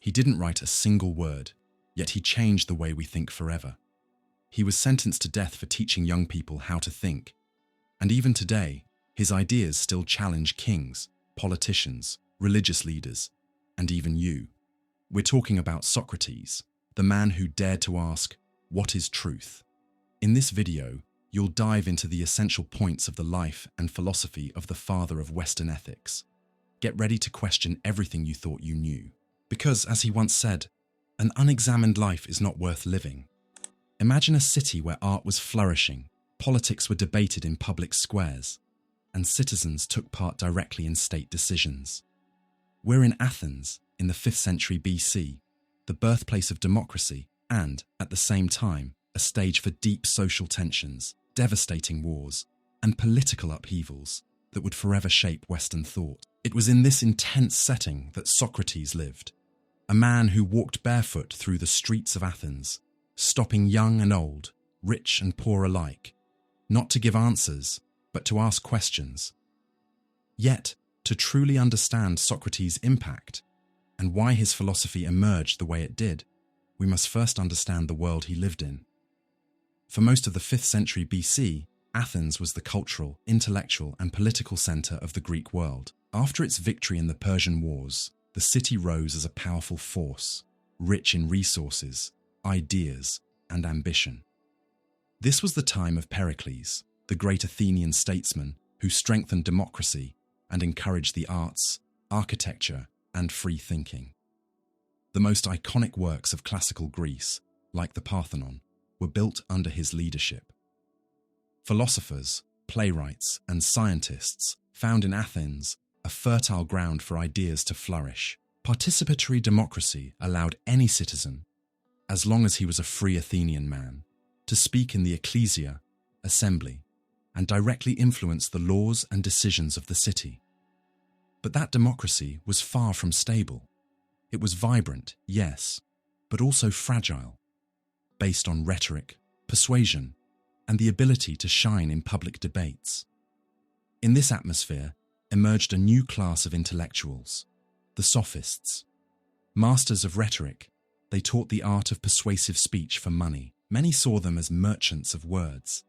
He didn't write a single word, yet he changed the way we think forever. He was sentenced to death for teaching young people how to think. And even today, his ideas still challenge kings, politicians, religious leaders, and even you. We're talking about Socrates, the man who dared to ask, "What is truth?" In this video, you'll dive into the essential points of the life and philosophy of the father of Western ethics. Get ready to question everything you thought you knew. Because, as he once said, an unexamined life is not worth living. Imagine a city where art was flourishing, politics were debated in public squares, and citizens took part directly in state decisions. We're in Athens, in the 5th century BC, the birthplace of democracy and, at the same time, a stage for deep social tensions, devastating wars, and political upheavals that would forever shape Western thought. It was in this intense setting that Socrates lived, a man who walked barefoot through the streets of Athens, stopping young and old, rich and poor alike, not to give answers, but to ask questions. Yet, to truly understand Socrates' impact and why his philosophy emerged the way it did, we must first understand the world he lived in. For most of the 5th century BC, Athens was the cultural, intellectual, and political center of the Greek world. After its victory in the Persian Wars, the city rose as a powerful force, rich in resources, ideas, and ambition. This was the time of Pericles, the great Athenian statesman who strengthened democracy and encouraged the arts, architecture, and free thinking. The most iconic works of classical Greece, like the Parthenon, were built under his leadership. Philosophers, playwrights, and scientists found in Athens a fertile ground for ideas to flourish. Participatory democracy allowed any citizen, as long as he was a free Athenian man, to speak in the ecclesia, assembly, and directly influence the laws and decisions of the city. But that democracy was far from stable. It was vibrant, yes, but also fragile, based on rhetoric, persuasion, and the ability to shine in public debates. In this atmosphere emerged a new class of intellectuals, the Sophists. Masters of rhetoric, they taught the art of persuasive speech for money. Many saw them as merchants of words,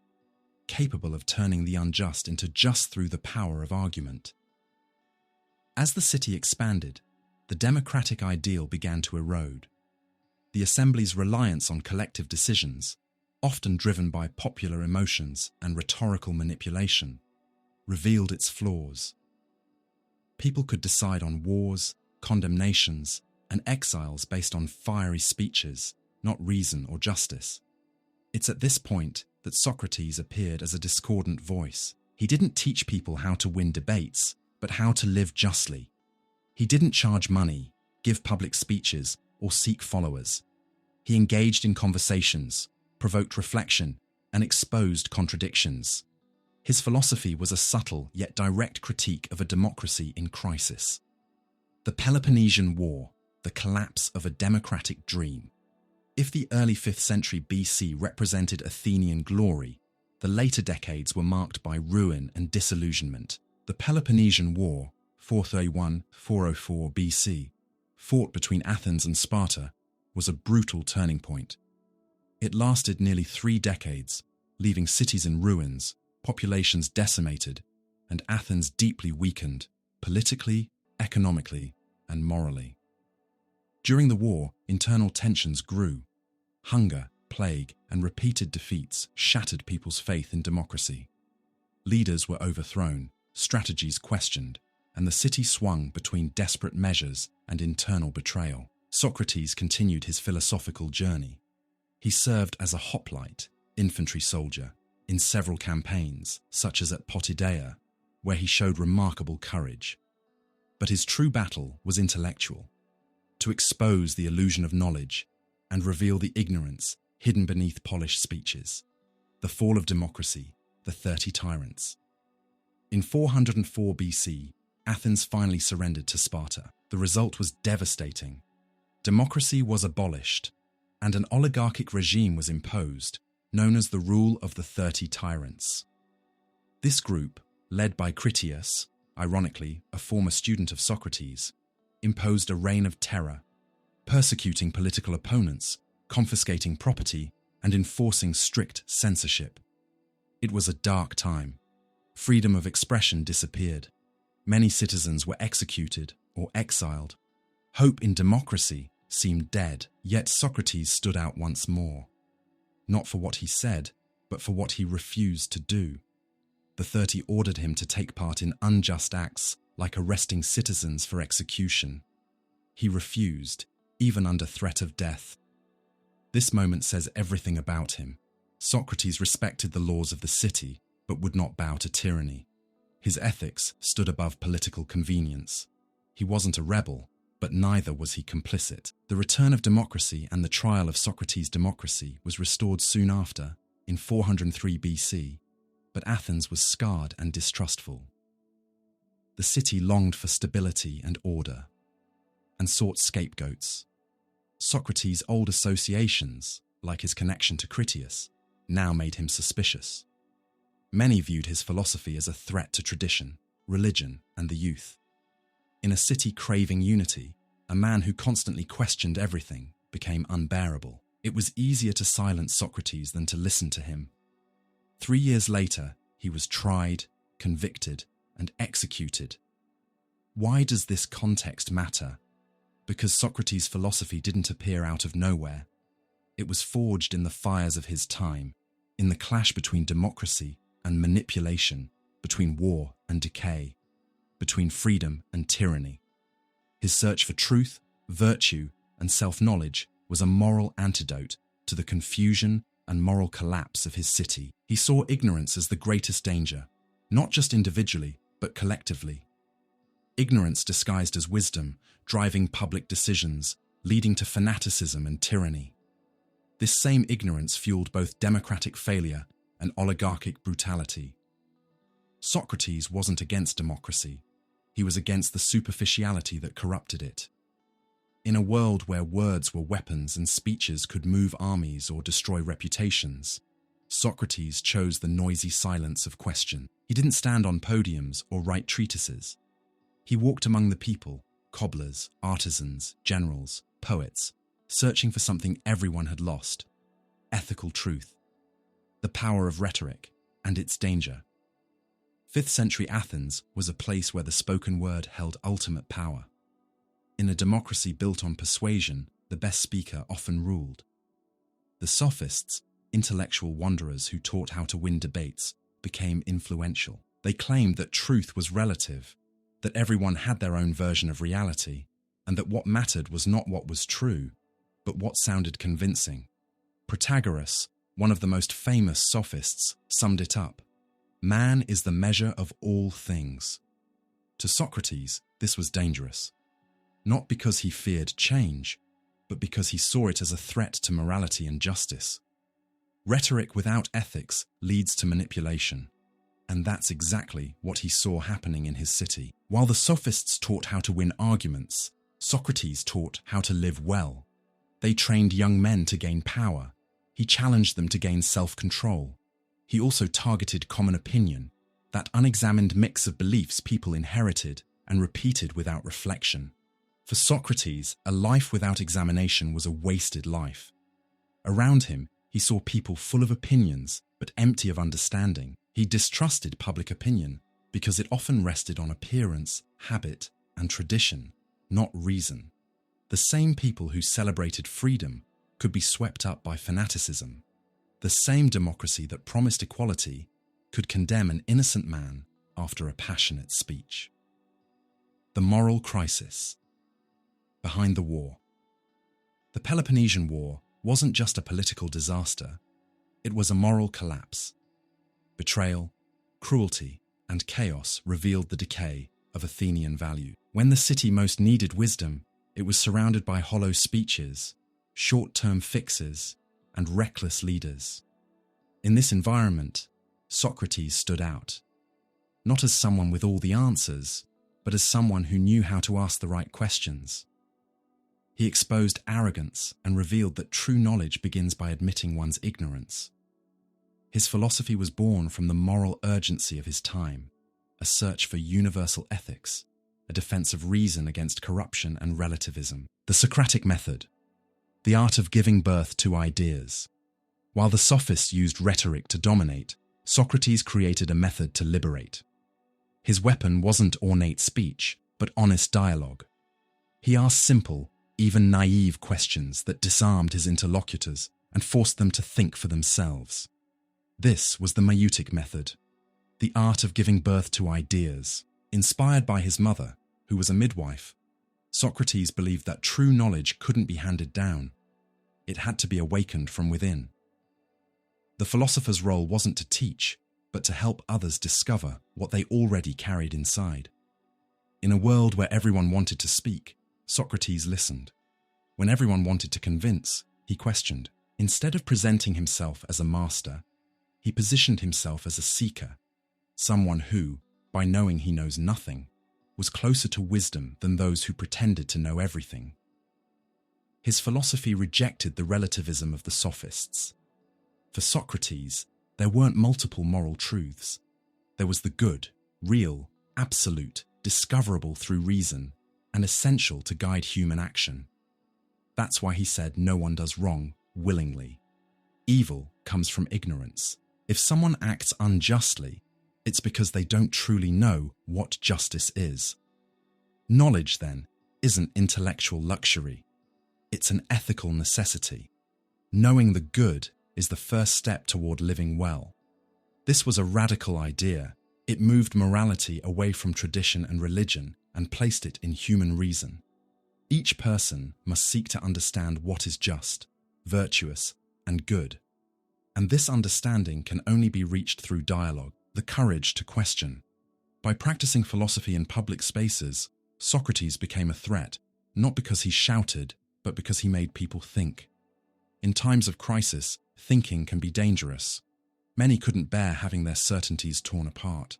capable of turning the unjust into just through the power of argument. As the city expanded, the democratic ideal began to erode. The assembly's reliance on collective decisions, often driven by popular emotions and rhetorical manipulation, revealed its flaws. People could decide on wars, condemnations, and exiles based on fiery speeches, not reason or justice. It's at this point that Socrates appeared as a discordant voice. He didn't teach people how to win debates, but how to live justly. He didn't charge money, give public speeches, or seek followers. He engaged in conversations, provoked reflection, and exposed contradictions. His philosophy was a subtle yet direct critique of a democracy in crisis. The Peloponnesian War, the collapse of a democratic dream. If the early 5th century BC represented Athenian glory, the later decades were marked by ruin and disillusionment. The Peloponnesian War, 431–404 BC, fought between Athens and Sparta, was a brutal turning point. It lasted nearly 3 decades, leaving cities in ruins, populations decimated, and Athens deeply weakened, politically, economically, and morally. During the war, internal tensions grew. Hunger, plague, and repeated defeats shattered people's faith in democracy. Leaders were overthrown, strategies questioned, and the city swung between desperate measures and internal betrayal. Socrates continued his philosophical journey. He served as a hoplite, infantry soldier, in several campaigns, such as at Potidaea, where he showed remarkable courage. But his true battle was intellectual, to expose the illusion of knowledge and reveal the ignorance hidden beneath polished speeches. The fall of democracy, the 30 tyrants. In 404 BC, Athens finally surrendered to Sparta. The result was devastating. Democracy was abolished, and an oligarchic regime was imposed, known as the rule of the 30 tyrants. This group, led by Critias, ironically a former student of Socrates, imposed a reign of terror, persecuting political opponents, confiscating property, and enforcing strict censorship. It was a dark time. Freedom of expression disappeared. Many citizens were executed or exiled. Hope in democracy seemed dead, yet Socrates stood out once more. Not for what he said, but for what he refused to do. The 30 ordered him to take part in unjust acts like arresting citizens for execution. He refused, even under threat of death. This moment says everything about him. Socrates respected the laws of the city, but would not bow to tyranny. His ethics stood above political convenience. He wasn't a rebel, but neither was he complicit. The return of democracy and the trial of Socrates' democracy was restored soon after, in 403 BC, but Athens was scarred and distrustful. The city longed for stability and order, and sought scapegoats. Socrates' old associations, like his connection to Critias, now made him suspicious. Many viewed his philosophy as a threat to tradition, religion, and the youth. In a city craving unity, a man who constantly questioned everything became unbearable. It was easier to silence Socrates than to listen to him. 3 years later, he was tried, convicted, and executed. Why does this context matter? Because Socrates' philosophy didn't appear out of nowhere. It was forged in the fires of his time, in the clash between democracy and manipulation, between war and decay, between freedom and tyranny. His search for truth, virtue, and self-knowledge was a moral antidote to the confusion and moral collapse of his city. He saw ignorance as the greatest danger, not just individually, but collectively. Ignorance disguised as wisdom, driving public decisions, leading to fanaticism and tyranny. This same ignorance fueled both democratic failure and oligarchic brutality. Socrates wasn't against democracy. He was against the superficiality that corrupted it. In a world where words were weapons and speeches could move armies or destroy reputations, Socrates chose the noisy silence of question. He didn't stand on podiums or write treatises. He walked among the people, cobblers, artisans, generals, poets, searching for something everyone had lost: ethical truth, the power of rhetoric, and its danger. 5th century Athens was a place where the spoken word held ultimate power. In a democracy built on persuasion, the best speaker often ruled. The Sophists, intellectual wanderers who taught how to win debates, became influential. They claimed that truth was relative, that everyone had their own version of reality, and that what mattered was not what was true, but what sounded convincing. Protagoras, one of the most famous sophists, summed it up: "Man is the measure of all things." To Socrates, this was dangerous. Not because he feared change, but because he saw it as a threat to morality and justice. Rhetoric without ethics leads to manipulation, and that's exactly what he saw happening in his city. While the Sophists taught how to win arguments, Socrates taught how to live well. They trained young men to gain power. He challenged them to gain self-control. He also targeted common opinion, that unexamined mix of beliefs people inherited and repeated without reflection. For Socrates, a life without examination was a wasted life. Around him, he saw people full of opinions, but empty of understanding. He distrusted public opinion because it often rested on appearance, habit, and tradition, not reason. The same people who celebrated freedom could be swept up by fanaticism. The same democracy that promised equality could condemn an innocent man after a passionate speech. The moral crisis. Behind the war. The Peloponnesian War wasn't just a political disaster, it was a moral collapse. Betrayal, cruelty, and chaos revealed the decay of Athenian value. When the city most needed wisdom, it was surrounded by hollow speeches, short-term fixes, and reckless leaders. In this environment, Socrates stood out, not as someone with all the answers, but as someone who knew how to ask the right questions. He exposed arrogance and revealed that true knowledge begins by admitting one's ignorance. His philosophy was born from the moral urgency of his time, a search for universal ethics, a defense of reason against corruption and relativism. The Socratic method, the art of giving birth to ideas. While the Sophists used rhetoric to dominate, Socrates created a method to liberate. His weapon wasn't ornate speech, but honest dialogue. He asked simple, even naive questions that disarmed his interlocutors and forced them to think for themselves. This was the Maieutics method, the art of giving birth to ideas. Inspired by his mother, who was a midwife, Socrates believed that true knowledge couldn't be handed down. It had to be awakened from within. The philosopher's role wasn't to teach, but to help others discover what they already carried inside. In a world where everyone wanted to speak, Socrates listened. When everyone wanted to convince, he questioned. Instead of presenting himself as a master, he positioned himself as a seeker, someone who, by knowing he knows nothing, was closer to wisdom than those who pretended to know everything. His philosophy rejected the relativism of the Sophists. For Socrates, there weren't multiple moral truths. There was the good, real, absolute, discoverable through reason, and essential to guide human action. That's why he said no one does wrong willingly. Evil comes from ignorance. If someone acts unjustly, it's because they don't truly know what justice is. Knowledge, then, isn't intellectual luxury. It's an ethical necessity. Knowing the good is the first step toward living well. This was a radical idea. It moved morality away from tradition and religion and placed it in human reason. Each person must seek to understand what is just, virtuous, and good. And this understanding can only be reached through dialogue, the courage to question. By practicing philosophy in public spaces, Socrates became a threat, not because he shouted, but because he made people think. In times of crisis, thinking can be dangerous. Many couldn't bear having their certainties torn apart.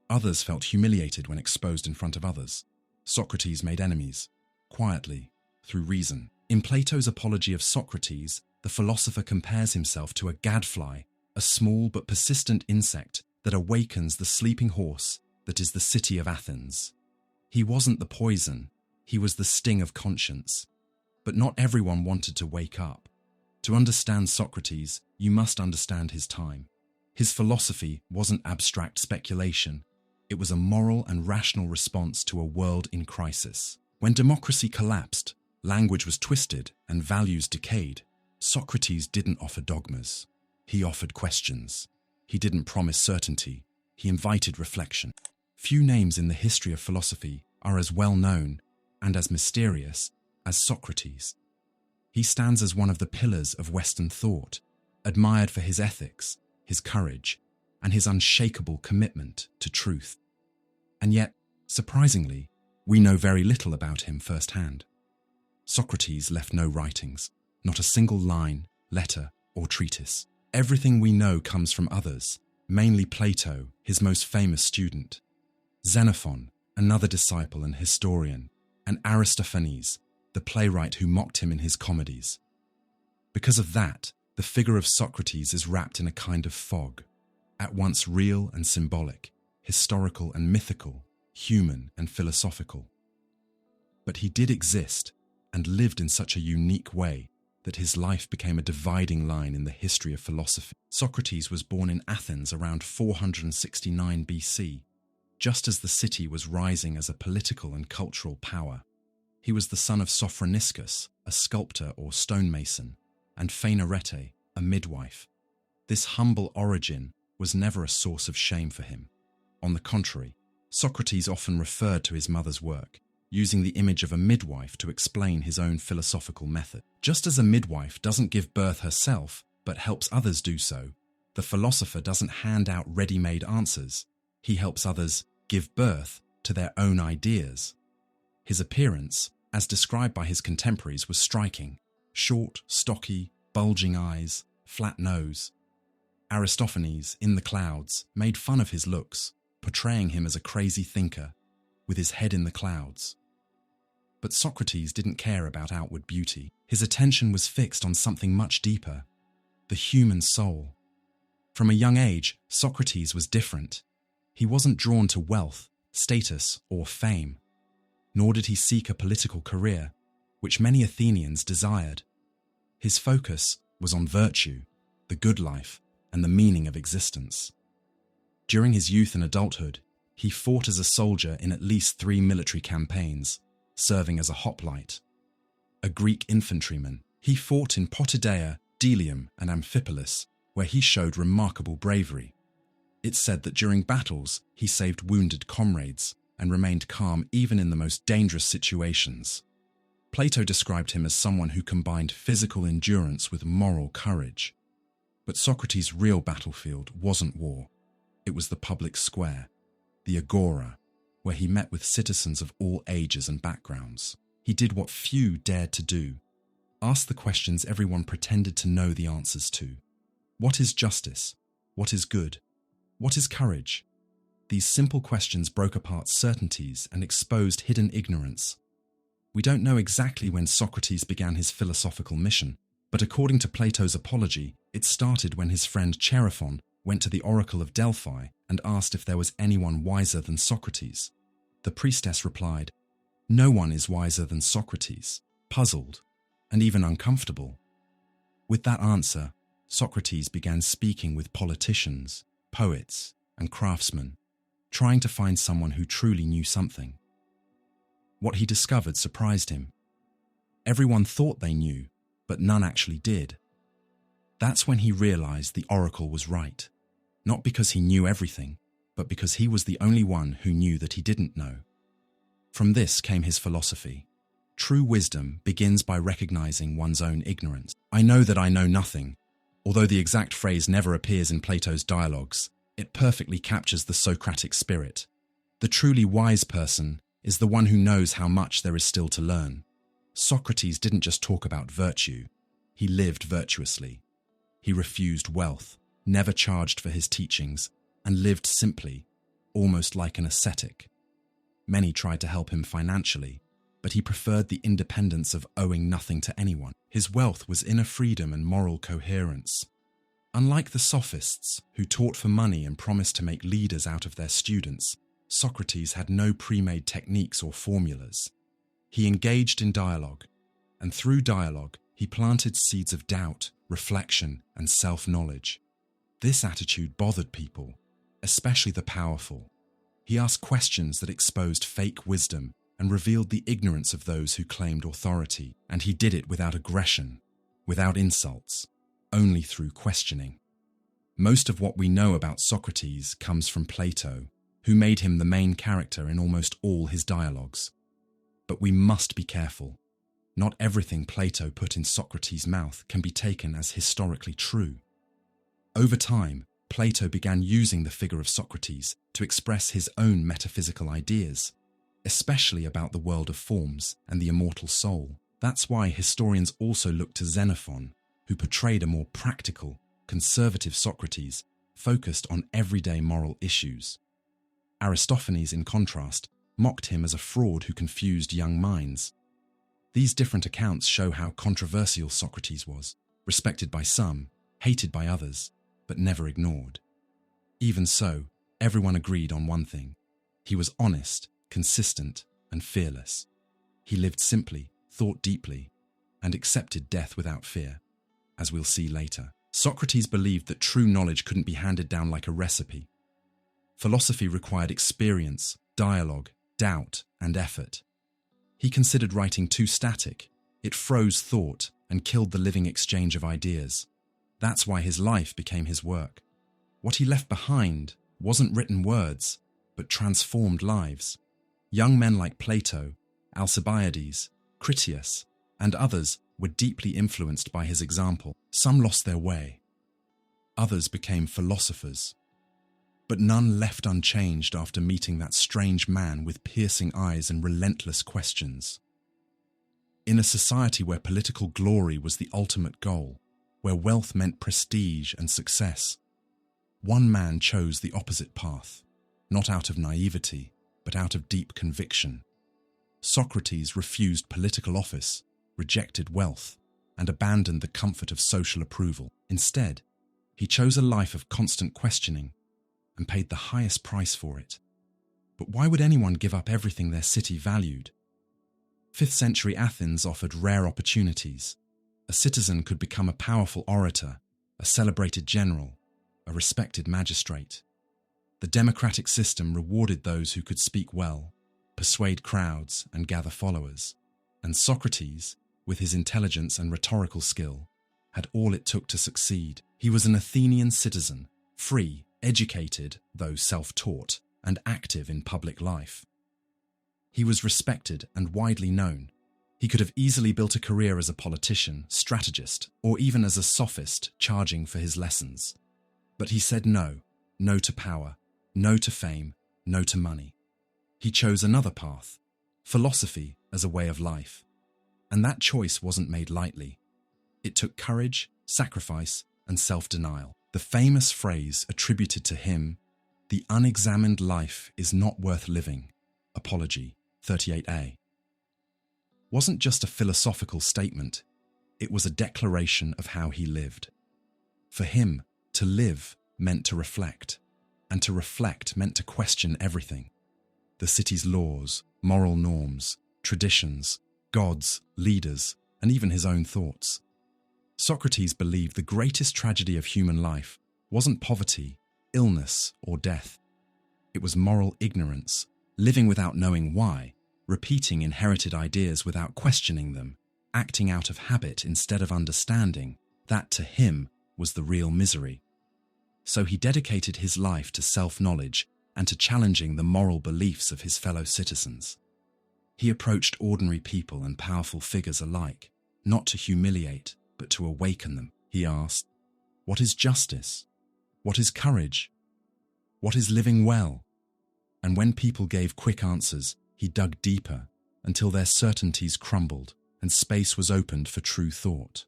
Others felt humiliated when exposed in front of others. Socrates made enemies, quietly, through reason. In Plato's Apology of Socrates, the philosopher compares himself to a gadfly, a small but persistent insect that awakens the sleeping horse that is the city of Athens. He wasn't the poison, he was the sting of conscience. But not everyone wanted to wake up. To understand Socrates, you must understand his time. His philosophy wasn't abstract speculation. It was a moral and rational response to a world in crisis. When democracy collapsed, language was twisted, and values decayed, Socrates didn't offer dogmas. He offered questions. He didn't promise certainty. He invited reflection. Few names in the history of philosophy are as well known and as mysterious as Socrates. He stands as one of the pillars of Western thought, admired for his ethics, his courage, and his unshakable commitment to truth. And yet, surprisingly, we know very little about him firsthand. Socrates left no writings, not a single line, letter, or treatise. Everything we know comes from others, mainly Plato, his most famous student, Xenophon, another disciple and historian, and Aristophanes, the playwright who mocked him in his comedies. Because of that, the figure of Socrates is wrapped in a kind of fog, at once real and symbolic, historical and mythical, human and philosophical. But he did exist and lived in such a unique way that his life became a dividing line in the history of philosophy. Socrates was born in Athens around 469 BC, just as the city was rising as a political and cultural power. He was the son of Sophroniscus, a sculptor or stonemason, and Phainarete, a midwife. This humble origin was never a source of shame for him. On the contrary, Socrates often referred to his mother's work, using the image of a midwife to explain his own philosophical method. Just as a midwife doesn't give birth herself, but helps others do so, the philosopher doesn't hand out ready-made answers. He helps others give birth to their own ideas. His appearance, as described by his contemporaries, was striking. Short, stocky, bulging eyes, flat nose. Aristophanes, in the clouds, made fun of his looks, portraying him as a crazy thinker, with his head in the clouds. But Socrates didn't care about outward beauty. His attention was fixed on something much deeper, the human soul. From a young age, Socrates was different. He wasn't drawn to wealth, status, or fame. nor did he seek a political career, which many Athenians desired. His focus was on virtue, the good life, and the meaning of existence. During his youth and adulthood, he fought as a soldier in at least 3 military campaigns, serving as a hoplite. A Greek infantryman, he fought in Potidaea, Delium, and Amphipolis, where he showed remarkable bravery. It's said that during battles, he saved wounded comrades and remained calm even in the most dangerous situations. Plato described him as someone who combined physical endurance with moral courage. But Socrates' real battlefield wasn't war. It was the public square, the agora, where he met with citizens of all ages and backgrounds. He did what few dared to do, asked the questions everyone pretended to know the answers to. What is justice? What is good? What is courage? These simple questions broke apart certainties and exposed hidden ignorance. We don't know exactly when Socrates began his philosophical mission, but according to Plato's Apology, it started when his friend Chaerephon went to the oracle of Delphi and asked if there was anyone wiser than Socrates. The priestess replied, "No one is wiser than Socrates," puzzled and even uncomfortable. With that answer, Socrates began speaking with politicians, poets, and craftsmen, trying to find someone who truly knew something. What he discovered surprised him. Everyone thought they knew, but none actually did. That's when he realized the oracle was right, not because he knew everything, but because he was the only one who knew that he didn't know. From this came his philosophy. True wisdom begins by recognizing one's own ignorance. I know that I know nothing. Although the exact phrase never appears in Plato's dialogues, it perfectly captures the Socratic spirit. The truly wise person is the one who knows how much there is still to learn. Socrates didn't just talk about virtue, he lived virtuously. He refused wealth, never charged for his teachings, and lived simply, almost like an ascetic. Many tried to help him financially, but he preferred the independence of owing nothing to anyone. His wealth was inner freedom and moral coherence. Unlike the Sophists, who taught for money and promised to make leaders out of their students, Socrates had no pre-made techniques or formulas. He engaged in dialogue, and through dialogue, he planted seeds of doubt, reflection, and self-knowledge. This attitude bothered people, especially the powerful. He asked questions that exposed fake wisdom and revealed the ignorance of those who claimed authority, and he did it without aggression, without insults, only through questioning. Most of what we know about Socrates comes from Plato, who made him the main character in almost all his dialogues. But we must be careful. Not everything Plato put in Socrates' mouth can be taken as historically true. Over time, Plato began using the figure of Socrates to express his own metaphysical ideas, especially about the world of forms and the immortal soul. That's why historians also look to Xenophon, who portrayed a more practical, conservative Socrates focused on everyday moral issues. Aristophanes, in contrast, mocked him as a fraud who confused young minds. These different accounts show how controversial Socrates was, respected by some, hated by others, but never ignored. Even so, everyone agreed on one thing. He was honest, consistent, and fearless. He lived simply, thought deeply, and accepted death without fear, as we'll see later. Socrates believed that true knowledge couldn't be handed down like a recipe. Philosophy required experience, dialogue, doubt, and effort. He considered writing too static. It froze thought and killed the living exchange of ideas. That's why his life became his work. What he left behind wasn't written words, but transformed lives. Young men like Plato, Alcibiades, Critias, and others were deeply influenced by his example. Some lost their way. Others became philosophers. But none left unchanged after meeting that strange man with piercing eyes and relentless questions. In a society where political glory was the ultimate goal, where wealth meant prestige and success, one man chose the opposite path, not out of naivety, but out of deep conviction. Socrates refused political office, rejected wealth, and abandoned the comfort of social approval. Instead, he chose a life of constant questioning and paid the highest price for it. But why would anyone give up everything their city valued 5th century Athens offered rare opportunities. A citizen could become a powerful orator, a celebrated general, a respected magistrate. The democratic system rewarded those who could speak well, persuade crowds, and gather followers. And Socrates, with his intelligence and rhetorical skill, had all it took to succeed. He was an Athenian citizen, free, educated, though self-taught, and active in public life. He was respected and widely known. He could have easily built a career as a politician, strategist, or even as a sophist charging for his lessons. But he said no, no to power, no to fame, no to money. He chose another path, philosophy as a way of life. And that choice wasn't made lightly. It took courage, sacrifice, and self-denial. The famous phrase attributed to him, "The unexamined life is not worth living," Apology 38a, wasn't just a philosophical statement, it was a declaration of how he lived. For him, to live meant to reflect, and to reflect meant to question everything. The city's laws, moral norms, traditions, gods, leaders, and even his own thoughts. Socrates believed the greatest tragedy of human life wasn't poverty, illness, or death. It was moral ignorance, living without knowing why, repeating inherited ideas without questioning them, acting out of habit instead of understanding. That, to him, was the real misery. So he dedicated his life to self-knowledge and to challenging the moral beliefs of his fellow citizens. He approached ordinary people and powerful figures alike, not to humiliate, but to awaken them. He asked, "What is justice? What is courage? What is living well?" And when people gave quick answers, he dug deeper until their certainties crumbled and space was opened for true thought.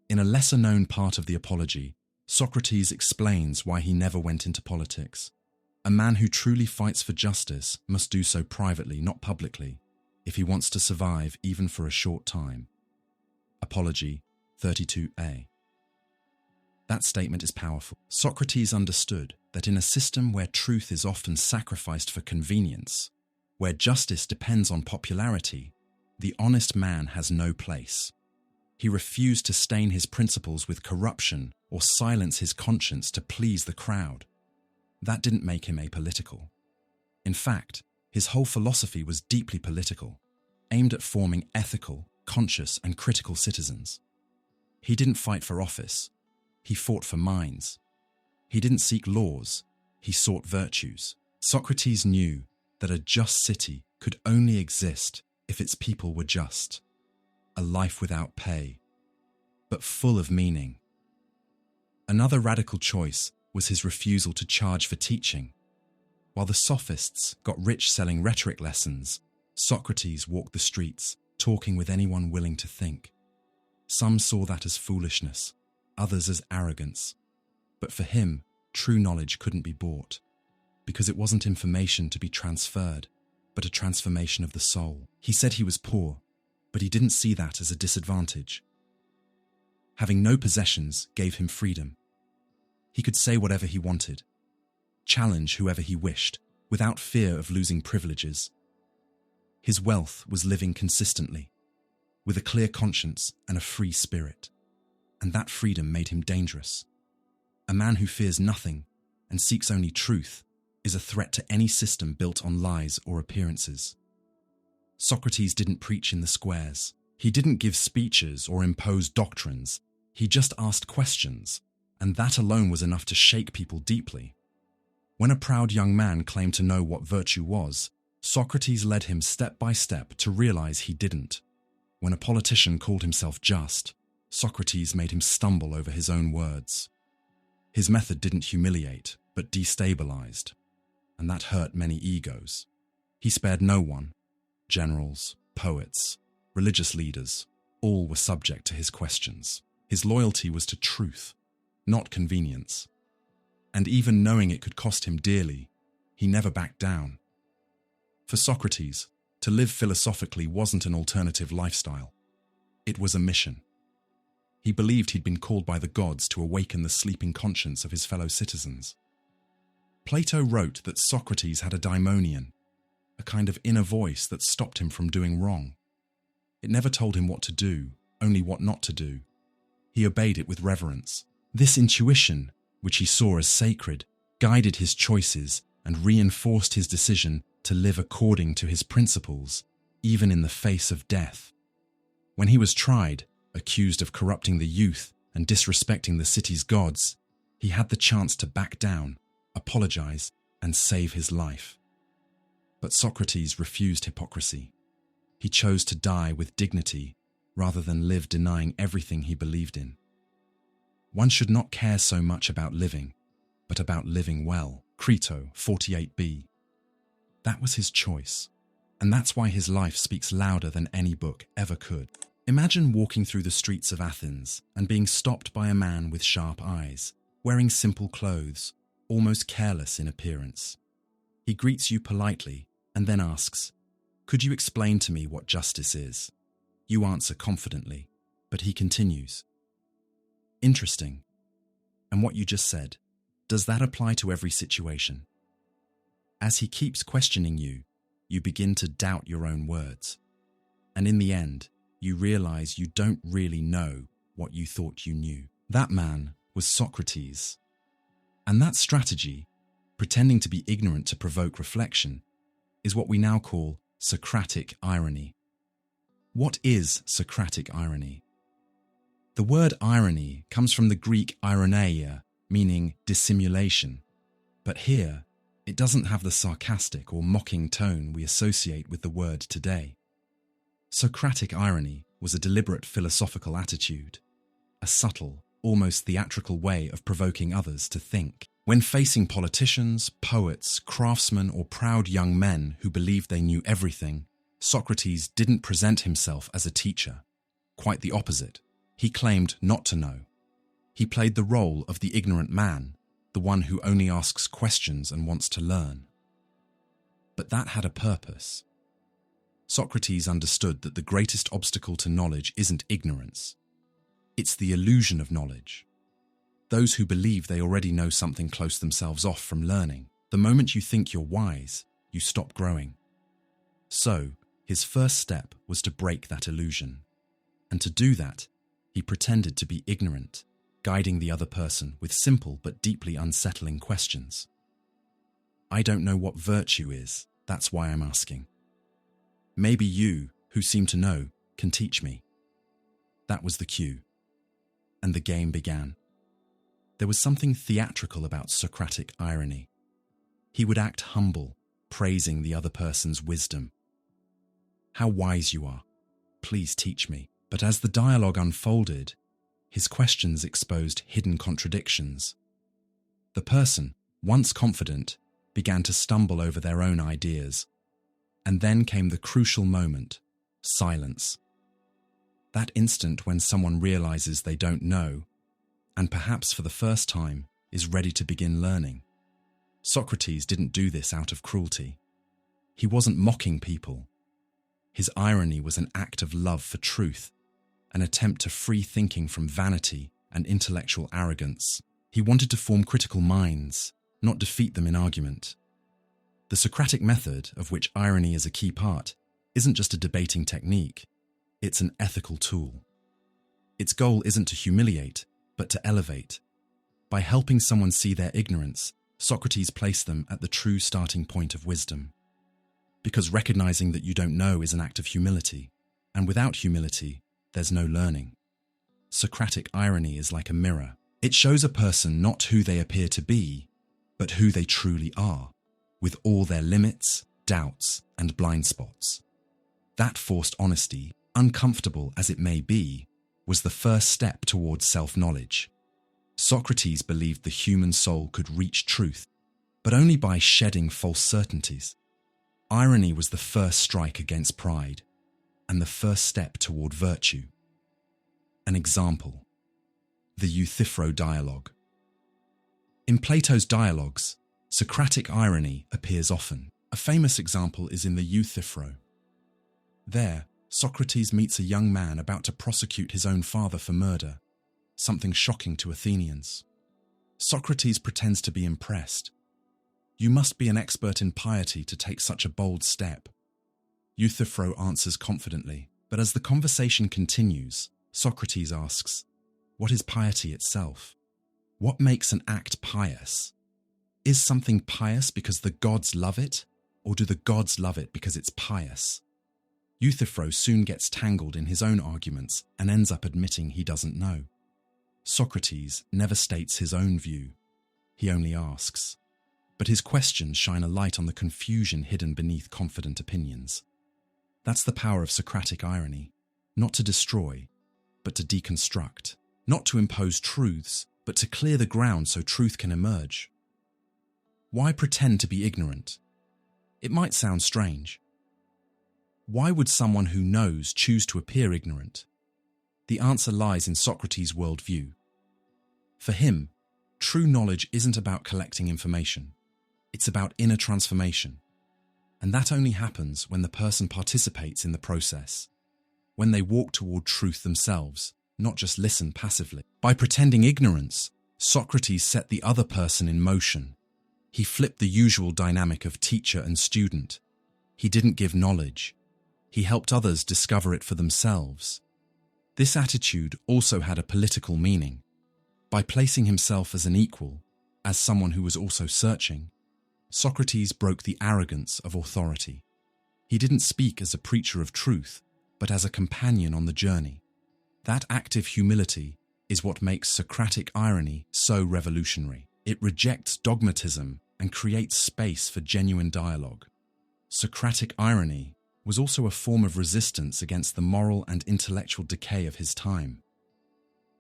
In a lesser-known part of the Apology, Socrates explains why he never went into politics. A man who truly fights for justice must do so privately, not publicly, if he wants to survive even for a short time. Apology 32a. That statement is powerful. Socrates understood that in a system where truth is often sacrificed for convenience, where justice depends on popularity, the honest man has no place. He refused to stain his principles with corruption or silence his conscience to please the crowd. That didn't make him apolitical. In fact, his whole philosophy was deeply political, aimed at forming ethical, conscious, and critical citizens. He didn't fight for office. He fought for minds. He didn't seek laws. He sought virtues. Socrates knew that a just city could only exist if its people were just. A life without pay, but full of meaning. Another radical choice was his refusal to charge for teaching. While the Sophists got rich selling rhetoric lessons, Socrates walked the streets, talking with anyone willing to think. Some saw that as foolishness, others as arrogance. But for him, true knowledge couldn't be bought, because it wasn't information to be transferred, but a transformation of the soul. He said he was poor, but he didn't see that as a disadvantage. Having no possessions gave him freedom. He could say whatever he wanted, challenge whoever he wished, without fear of losing privileges. His wealth was living consistently, with a clear conscience and a free spirit, and that freedom made him dangerous. A man who fears nothing and seeks only truth is a threat to any system built on lies or appearances. Socrates didn't preach in the squares. He didn't give speeches or impose doctrines. He just asked questions, and that alone was enough to shake people deeply. When a proud young man claimed to know what virtue was, Socrates led him step by step to realize he didn't. When a politician called himself just, Socrates made him stumble over his own words. His method didn't humiliate, but destabilized, and that hurt many egos. He spared no one. Generals, poets, religious leaders, all were subject to his questions. His loyalty was to truth, not convenience. And even knowing it could cost him dearly, he never backed down. For Socrates, to live philosophically wasn't an alternative lifestyle. It was a mission. He believed he'd been called by the gods to awaken the sleeping conscience of his fellow citizens. Plato wrote that Socrates had a daimonion, a a kind of inner voice that stopped him from doing wrong. It never told him what to do, only what not to do. He obeyed it with reverence. This intuition, which he saw as sacred, guided his choices and reinforced his decision to live according to his principles, even in the face of death. When he was tried, accused of corrupting the youth and disrespecting the city's gods, he had the chance to back down, apologize, and save his life. But Socrates refused hypocrisy. He chose to die with dignity rather than live denying everything he believed in. One should not care so much about living, but about living well. Crito 48b. That was his choice, and that's why his life speaks louder than any book ever could. Imagine walking through the streets of Athens and being stopped by a man with sharp eyes, wearing simple clothes, almost careless in appearance. He greets you politely and then asks, "Could you explain to me what justice is?" You answer confidently, but he continues, "Interesting. And what you just said, does that apply to every situation?" As he keeps questioning you, you begin to doubt your own words. And in the end, you realize you don't really know what you thought you knew. That man was Socrates. And that strategy, pretending to be ignorant to provoke reflection, is what we now call Socratic irony. What is Socratic irony? The word irony comes from the Greek ironeia, meaning dissimulation. But here, it doesn't have the sarcastic or mocking tone we associate with the word today. Socratic irony was a deliberate philosophical attitude, a subtle, almost theatrical way of provoking others to think. When facing politicians, poets, craftsmen, or proud young men who believed they knew everything, Socrates didn't present himself as a teacher. Quite the opposite. He claimed not to know. He played the role of the ignorant man, the one who only asks questions and wants to learn. But that had a purpose. Socrates understood that the greatest obstacle to knowledge isn't ignorance. It's the illusion of knowledge. Those who believe they already know something close themselves off from learning. The moment you think you're wise, you stop growing. So, his first step was to break that illusion. And to do that, he pretended to be ignorant, guiding the other person with simple but deeply unsettling questions. I don't know what virtue is, that's why I'm asking. Maybe you, who seem to know, can teach me. That was the cue. And the game began. There was something theatrical about Socratic irony. He would act humble, praising the other person's wisdom. How wise you are. Please teach me. But as the dialogue unfolded, his questions exposed hidden contradictions. The person, once confident, began to stumble over their own ideas. And then came the crucial moment, silence. That instant when someone realizes they don't know, and perhaps for the first time is ready to begin learning. Socrates didn't do this out of cruelty. He wasn't mocking people. His irony was an act of love for truth, an attempt to free thinking from vanity and intellectual arrogance. He wanted to form critical minds, not defeat them in argument. The Socratic method, of which irony is a key part, isn't just a debating technique, it's an ethical tool. Its goal isn't to humiliate, but to elevate. By helping someone see their ignorance, Socrates placed them at the true starting point of wisdom. Because recognizing that you don't know is an act of humility, and without humility, there's no learning. Socratic irony is like a mirror. It shows a person not who they appear to be, but who they truly are, with all their limits, doubts, and blind spots. That forced honesty, uncomfortable as it may be, was the first step towards self-knowledge. Socrates believed the human soul could reach truth, but only by shedding false certainties. Irony was the first strike against pride, and the first step toward virtue. An example: the Euthyphro dialogue. In Plato's dialogues, Socratic irony appears often. A famous example is in the Euthyphro. There, Socrates meets a young man about to prosecute his own father for murder, something shocking to Athenians. Socrates pretends to be impressed. "You must be an expert in piety to take such a bold step." Euthyphro answers confidently, but as the conversation continues, Socrates asks, "What is piety itself? What makes an act pious? Is something pious because the gods love it, or do the gods love it because it's pious?" Euthyphro soon gets tangled in his own arguments and ends up admitting he doesn't know. Socrates never states his own view. He only asks. But his questions shine a light on the confusion hidden beneath confident opinions. That's the power of Socratic irony, not to destroy, but to deconstruct, not to impose truths, but to clear the ground so truth can emerge. Why pretend to be ignorant? It might sound strange. Why would someone who knows choose to appear ignorant? The answer lies in Socrates' worldview. For him, true knowledge isn't about collecting information. It's about inner transformation. And that only happens when the person participates in the process, when they walk toward truth themselves, not just listen passively. By pretending ignorance, Socrates set the other person in motion. He flipped the usual dynamic of teacher and student. He didn't give knowledge. He helped others discover it for themselves. This attitude also had a political meaning. By placing himself as an equal, as someone who was also searching, Socrates broke the arrogance of authority. He didn't speak as a preacher of truth, but as a companion on the journey. That active humility is what makes Socratic irony so revolutionary. It rejects dogmatism and creates space for genuine dialogue. Socratic irony was also a form of resistance against the moral and intellectual decay of his time.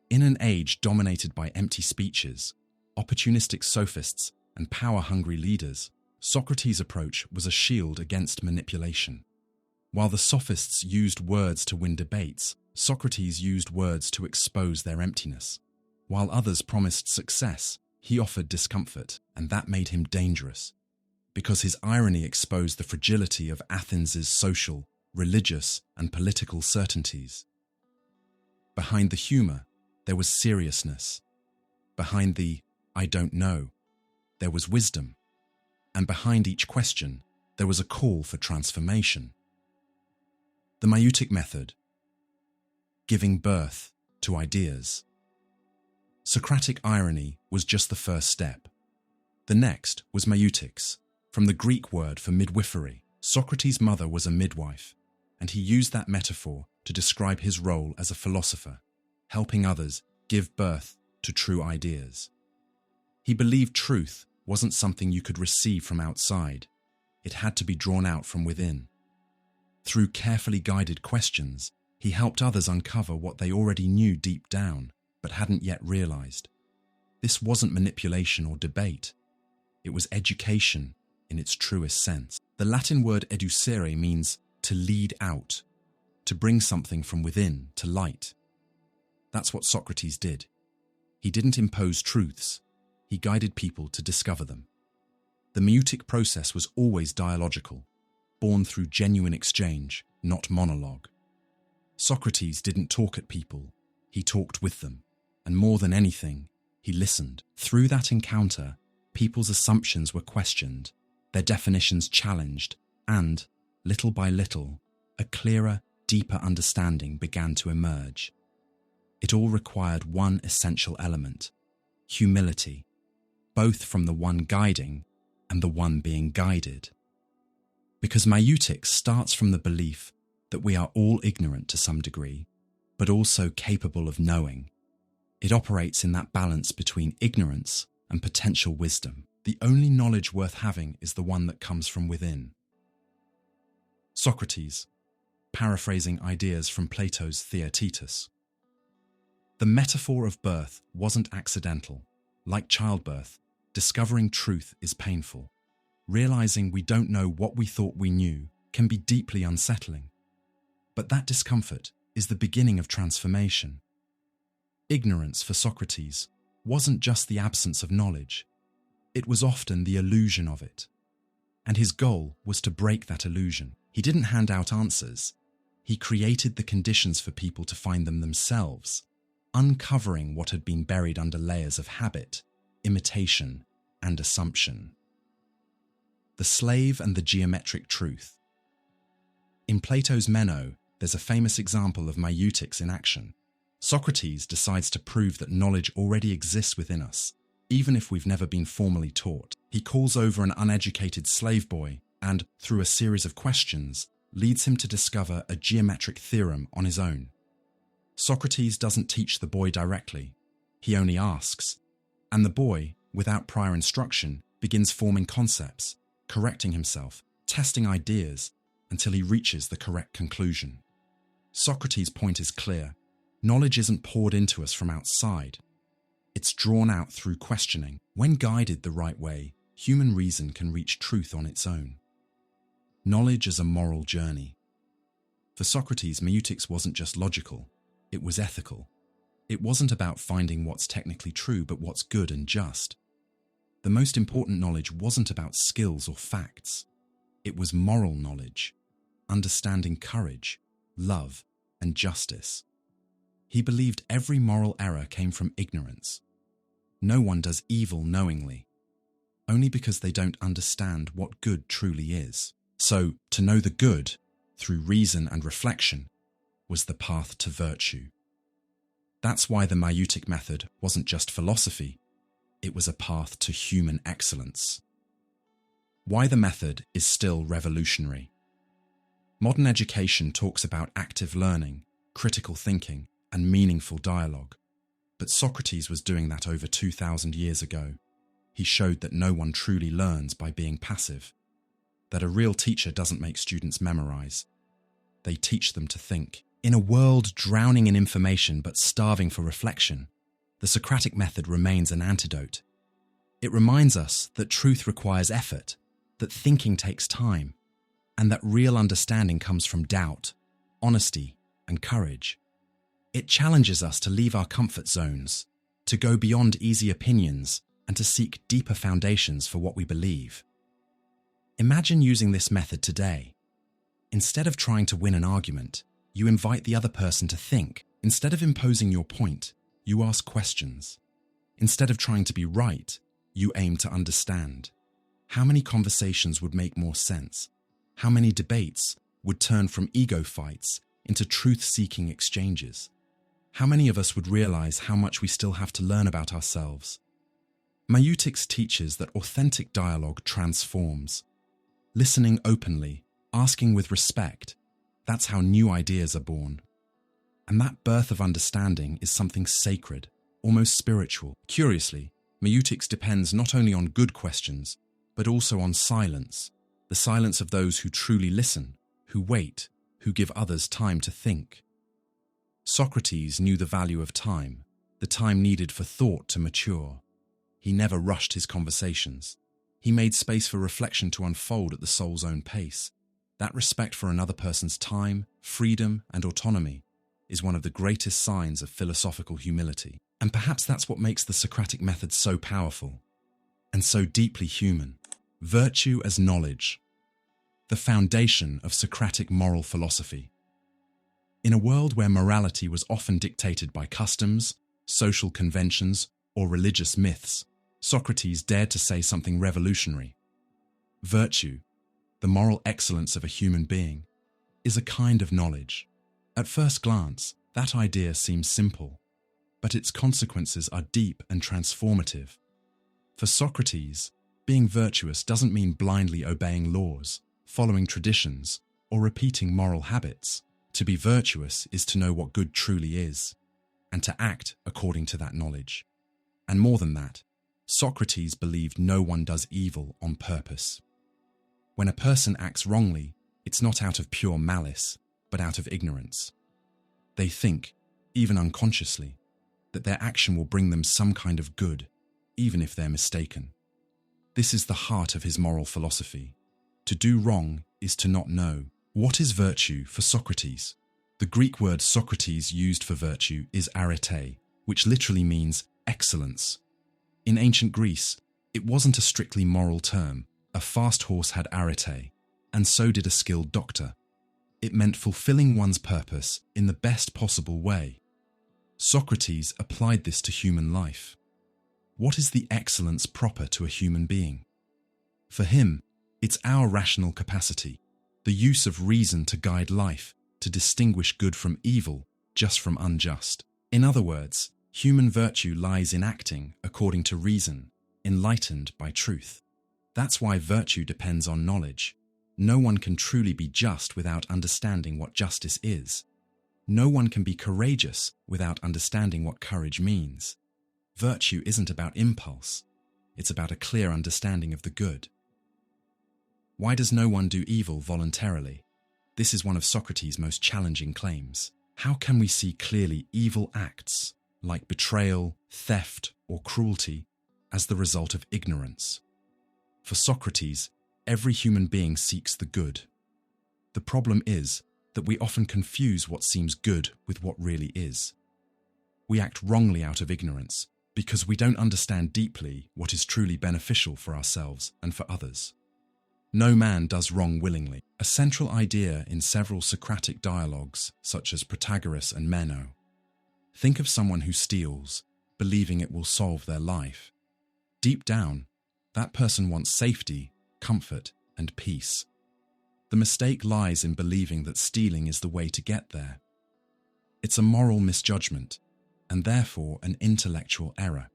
In an age dominated by empty speeches, opportunistic sophists, and power-hungry leaders, Socrates' approach was a shield against manipulation. While the Sophists used words to win debates, Socrates used words to expose their emptiness. While others promised success, he offered discomfort, and that made him dangerous, because his irony exposed the fragility of Athens' social, religious, and political certainties. Behind the humor, there was seriousness. Behind the "I don't know," there was wisdom. And behind each question, there was a call for transformation. The Maietic method, giving birth to ideas. Socratic irony was just the first step. The next was Maieutics, from the Greek word for midwifery. Socrates' mother was a midwife, and he used that metaphor to describe his role as a philosopher, helping others give birth to true ideas. He believed truth wasn't something you could receive from outside. It had to be drawn out from within. Through carefully guided questions, he helped others uncover what they already knew deep down, but hadn't yet realized. This wasn't manipulation or debate. It was education in its truest sense. The Latin word educere means to lead out, to bring something from within to light. That's what Socrates did. He didn't impose truths. He guided people to discover them. The Maietic process was always dialogical, born through genuine exchange, not monologue. Socrates didn't talk at people, he talked with them, and more than anything, he listened. Through that encounter, people's assumptions were questioned, their definitions challenged, and, little by little, a clearer, deeper understanding began to emerge. It all required one essential element: humility, both from the one guiding and the one being guided. Because Maieutics starts from the belief that we are all ignorant to some degree, but also capable of knowing. It operates in that balance between ignorance and potential wisdom. The only knowledge worth having is the one that comes from within. Socrates, paraphrasing ideas from Plato's Theaetetus. The metaphor of birth wasn't accidental. Like childbirth, discovering truth is painful. Realizing we don't know what we thought we knew can be deeply unsettling. But that discomfort is the beginning of transformation. Ignorance for Socrates wasn't just the absence of knowledge. It was often the illusion of it. And his goal was to break that illusion. He didn't hand out answers. He created the conditions for people to find them themselves, uncovering what had been buried under layers of habit, imitation, and assumption. The slave and the geometric truth. In Plato's Meno, there's a famous example of Maieutics in action. Socrates decides to prove that knowledge already exists within us, even if we've never been formally taught. He calls over an uneducated slave boy and, through a series of questions, leads him to discover a geometric theorem on his own. Socrates doesn't teach the boy directly. He only asks. And the boy, without prior instruction, begins forming concepts, correcting himself, testing ideas, until he reaches the correct conclusion. Socrates' point is clear. Knowledge isn't poured into us from outside. It's drawn out through questioning. When guided the right way, human reason can reach truth on its own. Knowledge as a moral journey. For Socrates, Maieutics wasn't just logical, it was ethical. It wasn't about finding what's technically true, but what's good and just. The most important knowledge wasn't about skills or facts. It was moral knowledge, understanding courage, love, and justice. He believed every moral error came from ignorance. No one does evil knowingly, only because they don't understand what good truly is. So, to know the good, through reason and reflection, was the path to virtue. That's why the Maietic method wasn't just philosophy, it was a path to human excellence. Why the method is still revolutionary. Modern education talks about active learning, critical thinking, and meaningful dialogue. But Socrates was doing that over 2,000 years ago. He showed that no one truly learns by being passive, that a real teacher doesn't make students memorize. They teach them to think. In a world drowning in information but starving for reflection, the Socratic method remains an antidote. It reminds us that truth requires effort, that thinking takes time, and that real understanding comes from doubt, honesty, and courage. It challenges us to leave our comfort zones, to go beyond easy opinions, and to seek deeper foundations for what we believe. Imagine using this method today. Instead of trying to win an argument, you invite the other person to think. Instead of imposing your point, you ask questions. Instead of trying to be right, you aim to understand. How many conversations would make more sense? How many debates would turn from ego fights into truth-seeking exchanges? How many of us would realize how much we still have to learn about ourselves? Maieutics teaches that authentic dialogue transforms. Listening openly, asking with respect, that's how new ideas are born. And that birth of understanding is something sacred, almost spiritual. Curiously, Maieutics depends not only on good questions, but also on silence, the silence of those who truly listen, who wait, who give others time to think. Socrates knew the value of time, the time needed for thought to mature. He never rushed his conversations. He made space for reflection to unfold at the soul's own pace. That respect for another person's time, freedom, and autonomy is one of the greatest signs of philosophical humility. And perhaps that's what makes the Socratic method so powerful and so deeply human. Virtue as knowledge, the foundation of Socratic moral philosophy. In a world where morality was often dictated by customs, social conventions, or religious myths, Socrates dared to say something revolutionary. Virtue, the moral excellence of a human being, is a kind of knowledge. At first glance, that idea seems simple, but its consequences are deep and transformative. For Socrates, being virtuous doesn't mean blindly obeying laws, following traditions, or repeating moral habits. To be virtuous is to know what good truly is, and to act according to that knowledge. And more than that, Socrates believed no one does evil on purpose. When a person acts wrongly, it's not out of pure malice, but out of ignorance. They think, even unconsciously, that their action will bring them some kind of good, even if they're mistaken. This is the heart of his moral philosophy. To do wrong is to not know. What is virtue for Socrates? The Greek word Socrates used for virtue is arete, which literally means excellence. In ancient Greece, it wasn't a strictly moral term. A fast horse had arete, and so did a skilled doctor. It meant fulfilling one's purpose in the best possible way. Socrates applied this to human life. What is the excellence proper to a human being? For him, It's our rational capacity, the use of reason to guide life, to distinguish good from evil, just from unjust. In other words, human virtue lies in acting according to reason, enlightened by truth. That's why virtue depends on knowledge. No one can truly be just without understanding what justice is. No one can be courageous without understanding what courage means. Virtue isn't about impulse. It's about a clear understanding of the good. Why does no one do evil voluntarily? This is one of Socrates' most challenging claims. How can we see clearly evil acts, like betrayal, theft, or cruelty, as the result of ignorance? For Socrates, every human being seeks the good. The problem is that we often confuse what seems good with what really is. We act wrongly out of ignorance because we don't understand deeply what is truly beneficial for ourselves and for others. No man does wrong willingly, a central idea in several Socratic dialogues, such as Protagoras and Meno. Think of someone who steals, believing it will solve their life. Deep down, that person wants safety, comfort, and peace. The mistake lies in believing that stealing is the way to get there. It's a moral misjudgment, and therefore an intellectual error.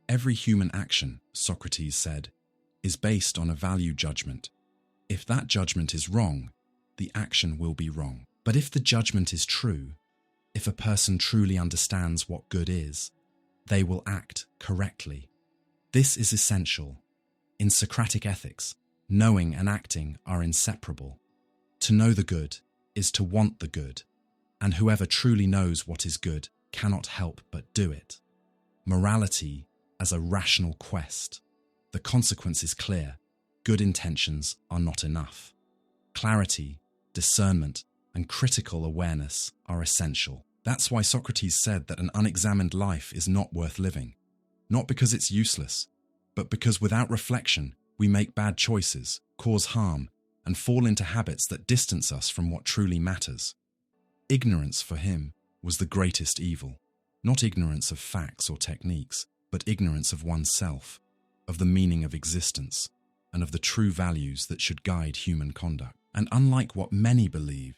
Every human action, Socrates said, is based on a value judgment. If that judgment is wrong, the action will be wrong. But if the judgment is true, if a person truly understands what good is, they will act correctly. This is essential. In Socratic ethics, knowing and acting are inseparable. To know the good is to want the good, and whoever truly knows what is good cannot help but do it. Morality as a rational quest. The consequence is clear. Good intentions are not enough. Clarity, discernment, and critical awareness are essential. That's why Socrates said that an unexamined life is not worth living. Not because it's useless, but because without reflection, we make bad choices, cause harm, and fall into habits that distance us from what truly matters. Ignorance for him was the greatest evil. Not ignorance of facts or techniques, but ignorance of oneself, of the meaning of existence, and of the true values that should guide human conduct. And unlike what many believe,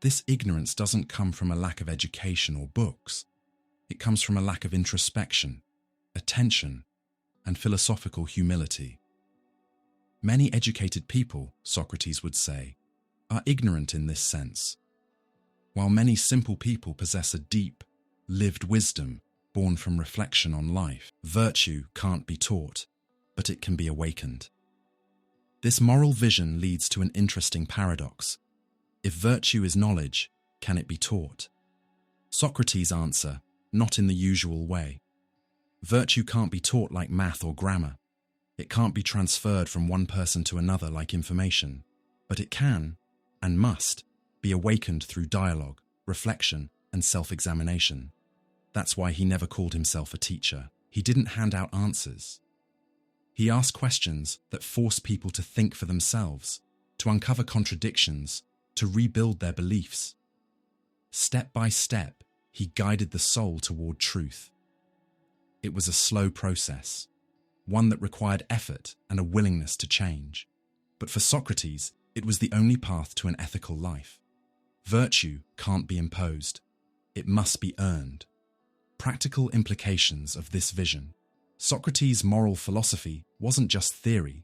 this ignorance doesn't come from a lack of education or books. It comes from a lack of introspection, attention, and philosophical humility. Many educated people, Socrates would say, are ignorant in this sense, while many simple people possess a deep, lived wisdom born from reflection on life. Virtue can't be taught, but it can be awakened. This moral vision leads to an interesting paradox. If virtue is knowledge, can it be taught? Socrates' answer, not in the usual way. Virtue can't be taught like math or grammar. It can't be transferred from one person to another like information, but it can, and must, be awakened through dialogue, reflection, and self-examination. That's why he never called himself a teacher. He didn't hand out answers. He asked questions that force people to think for themselves, to uncover contradictions, to rebuild their beliefs. Step by step, he guided the soul toward truth. It was a slow process, one that required effort and a willingness to change. But for Socrates, it was the only path to an ethical life. Virtue can't be imposed. It must be earned. Practical implications of this vision. Socrates' moral philosophy wasn't just theory.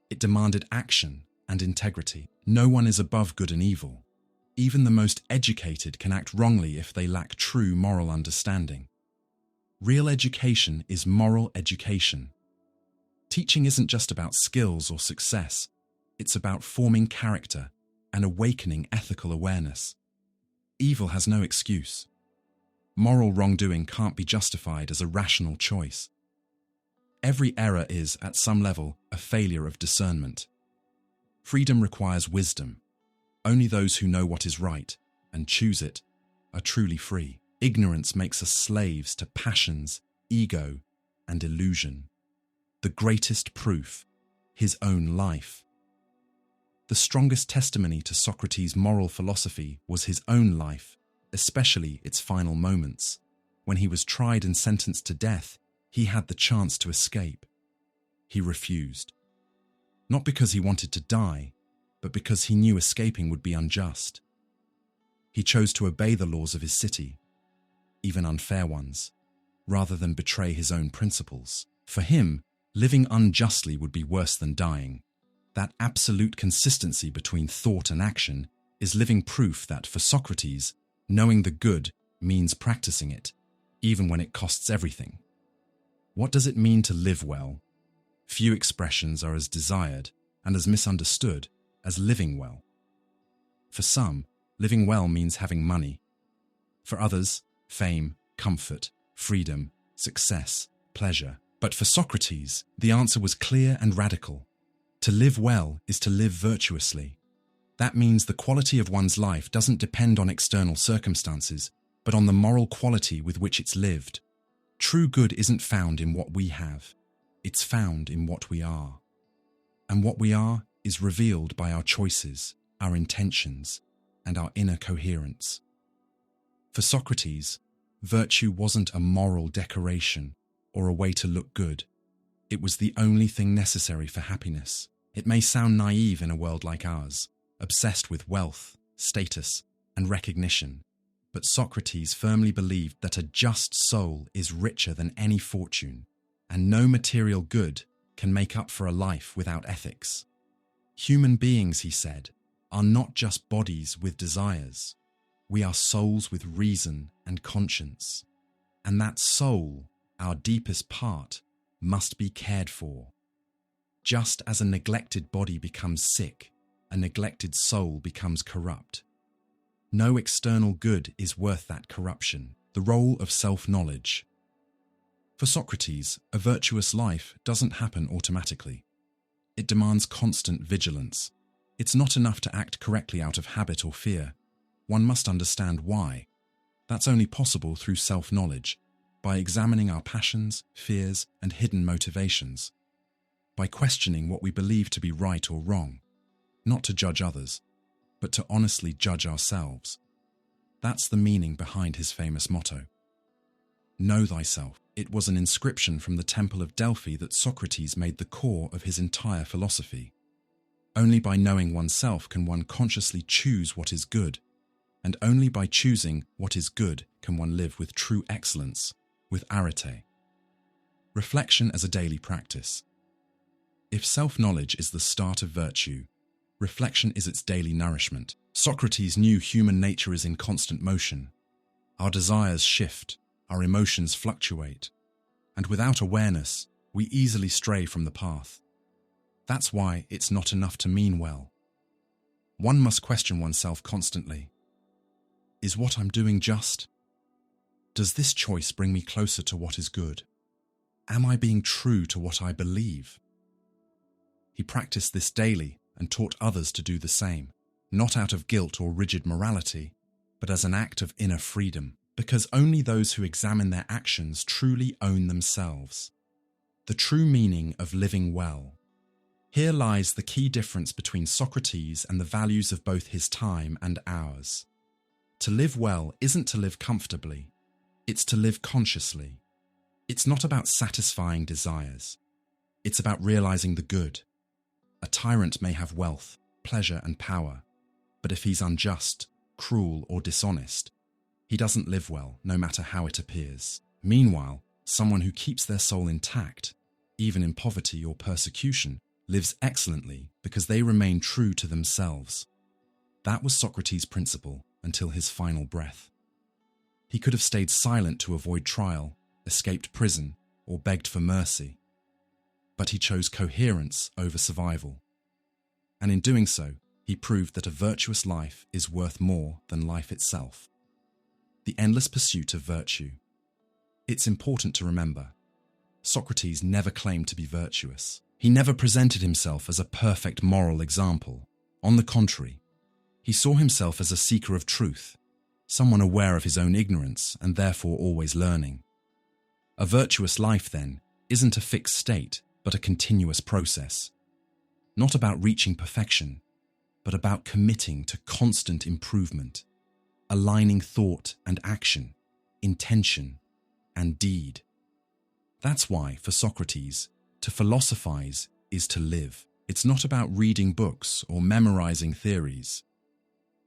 It demanded action and integrity. No one is above good and evil. Even the most educated can act wrongly if they lack true moral understanding. Real education is moral education. Teaching isn't just about skills or success. It's about forming character and awakening ethical awareness. Evil has no excuse. Moral wrongdoing can't be justified as a rational choice. Every error is, at some level, a failure of discernment. Freedom requires wisdom. Only those who know what is right and choose it are truly free. Ignorance makes us slaves to passions, ego, and illusion. The greatest proof, his own life. The strongest testimony to Socrates' moral philosophy was his own life, especially its final moments. When he was tried and sentenced to death, he had the chance to escape. He refused. not because he wanted to die, but because he knew escaping would be unjust. He chose to obey the laws of his city, even unfair ones, rather than betray his own principles. For him, living unjustly would be worse than dying. That absolute consistency between thought and action is living proof that, for Socrates, knowing the good means practicing it, even when it costs everything. What does it mean to live well? Few expressions are as desired and as misunderstood as living well. For some, living well means having money. For others, fame, comfort, freedom, success, pleasure. But for Socrates, the answer was clear and radical. To live well is to live virtuously. That means the quality of one's life doesn't depend on external circumstances, but on the moral quality with which it's lived. True good isn't found in what we have. It's found in what we are. And what we are is revealed by our choices, our intentions, and our inner coherence. For Socrates, virtue wasn't a moral decoration or a way to look good. It was the only thing necessary for happiness. It may sound naive in a world like ours, obsessed with wealth, status, and recognition, but Socrates firmly believed that a just soul is richer than any fortune, and no material good can make up for a life without ethics. Human beings, he said, are not just bodies with desires. We are souls with reason and conscience, and that soul, our deepest part, must be cared for. Just as a neglected body becomes sick, a neglected soul becomes corrupt. No external good is worth that corruption. The role of self-knowledge. For Socrates, a virtuous life doesn't happen automatically. It demands constant vigilance. It's not enough to act correctly out of habit or fear. One must understand why. That's only possible through self-knowledge, by examining our passions, fears, and hidden motivations, by questioning what we believe to be right or wrong, not to judge others, but to honestly judge ourselves. That's the meaning behind his famous motto. Know thyself. It was an inscription from the Temple of Delphi that Socrates made the core of his entire philosophy. Only by knowing oneself can one consciously choose what is good, and only by choosing what is good can one live with true excellence, with arete. Reflection as a daily practice. If self-knowledge is the start of virtue, reflection is its daily nourishment. Socrates knew human nature is in constant motion. Our desires shift, our emotions fluctuate, and without awareness, we easily stray from the path. That's why it's not enough to mean well. One must question oneself constantly. Is what I'm doing just? Does this choice bring me closer to what is good? Am I being true to what I believe? He practiced this daily and taught others to do the same, not out of guilt or rigid morality, but as an act of inner freedom, because only those who examine their actions truly own themselves. The true meaning of living well. Here lies the key difference between Socrates and the values of both his time and ours. To live well isn't to live comfortably, it's to live consciously. It's not about satisfying desires, it's about realizing the good. A tyrant may have wealth, pleasure and power, but if he's unjust, cruel or dishonest, he doesn't live well, no matter how it appears. Meanwhile, someone who keeps their soul intact, even in poverty or persecution, lives excellently because they remain true to themselves. That was Socrates' principle until his final breath. He could have stayed silent to avoid trial, escaped prison, or begged for mercy. But he chose coherence over survival. And in doing so, he proved that a virtuous life is worth more than life itself. The endless pursuit of virtue. It's important to remember, Socrates never claimed to be virtuous. He never presented himself as a perfect moral example. On the contrary, he saw himself as a seeker of truth, someone aware of his own ignorance and therefore always learning. A virtuous life, then, isn't a fixed state, but a continuous process. Not about reaching perfection, but about committing to constant improvement, aligning thought and action, intention and deed. That's why, for Socrates, to philosophize is to live. It's not about reading books or memorizing theories.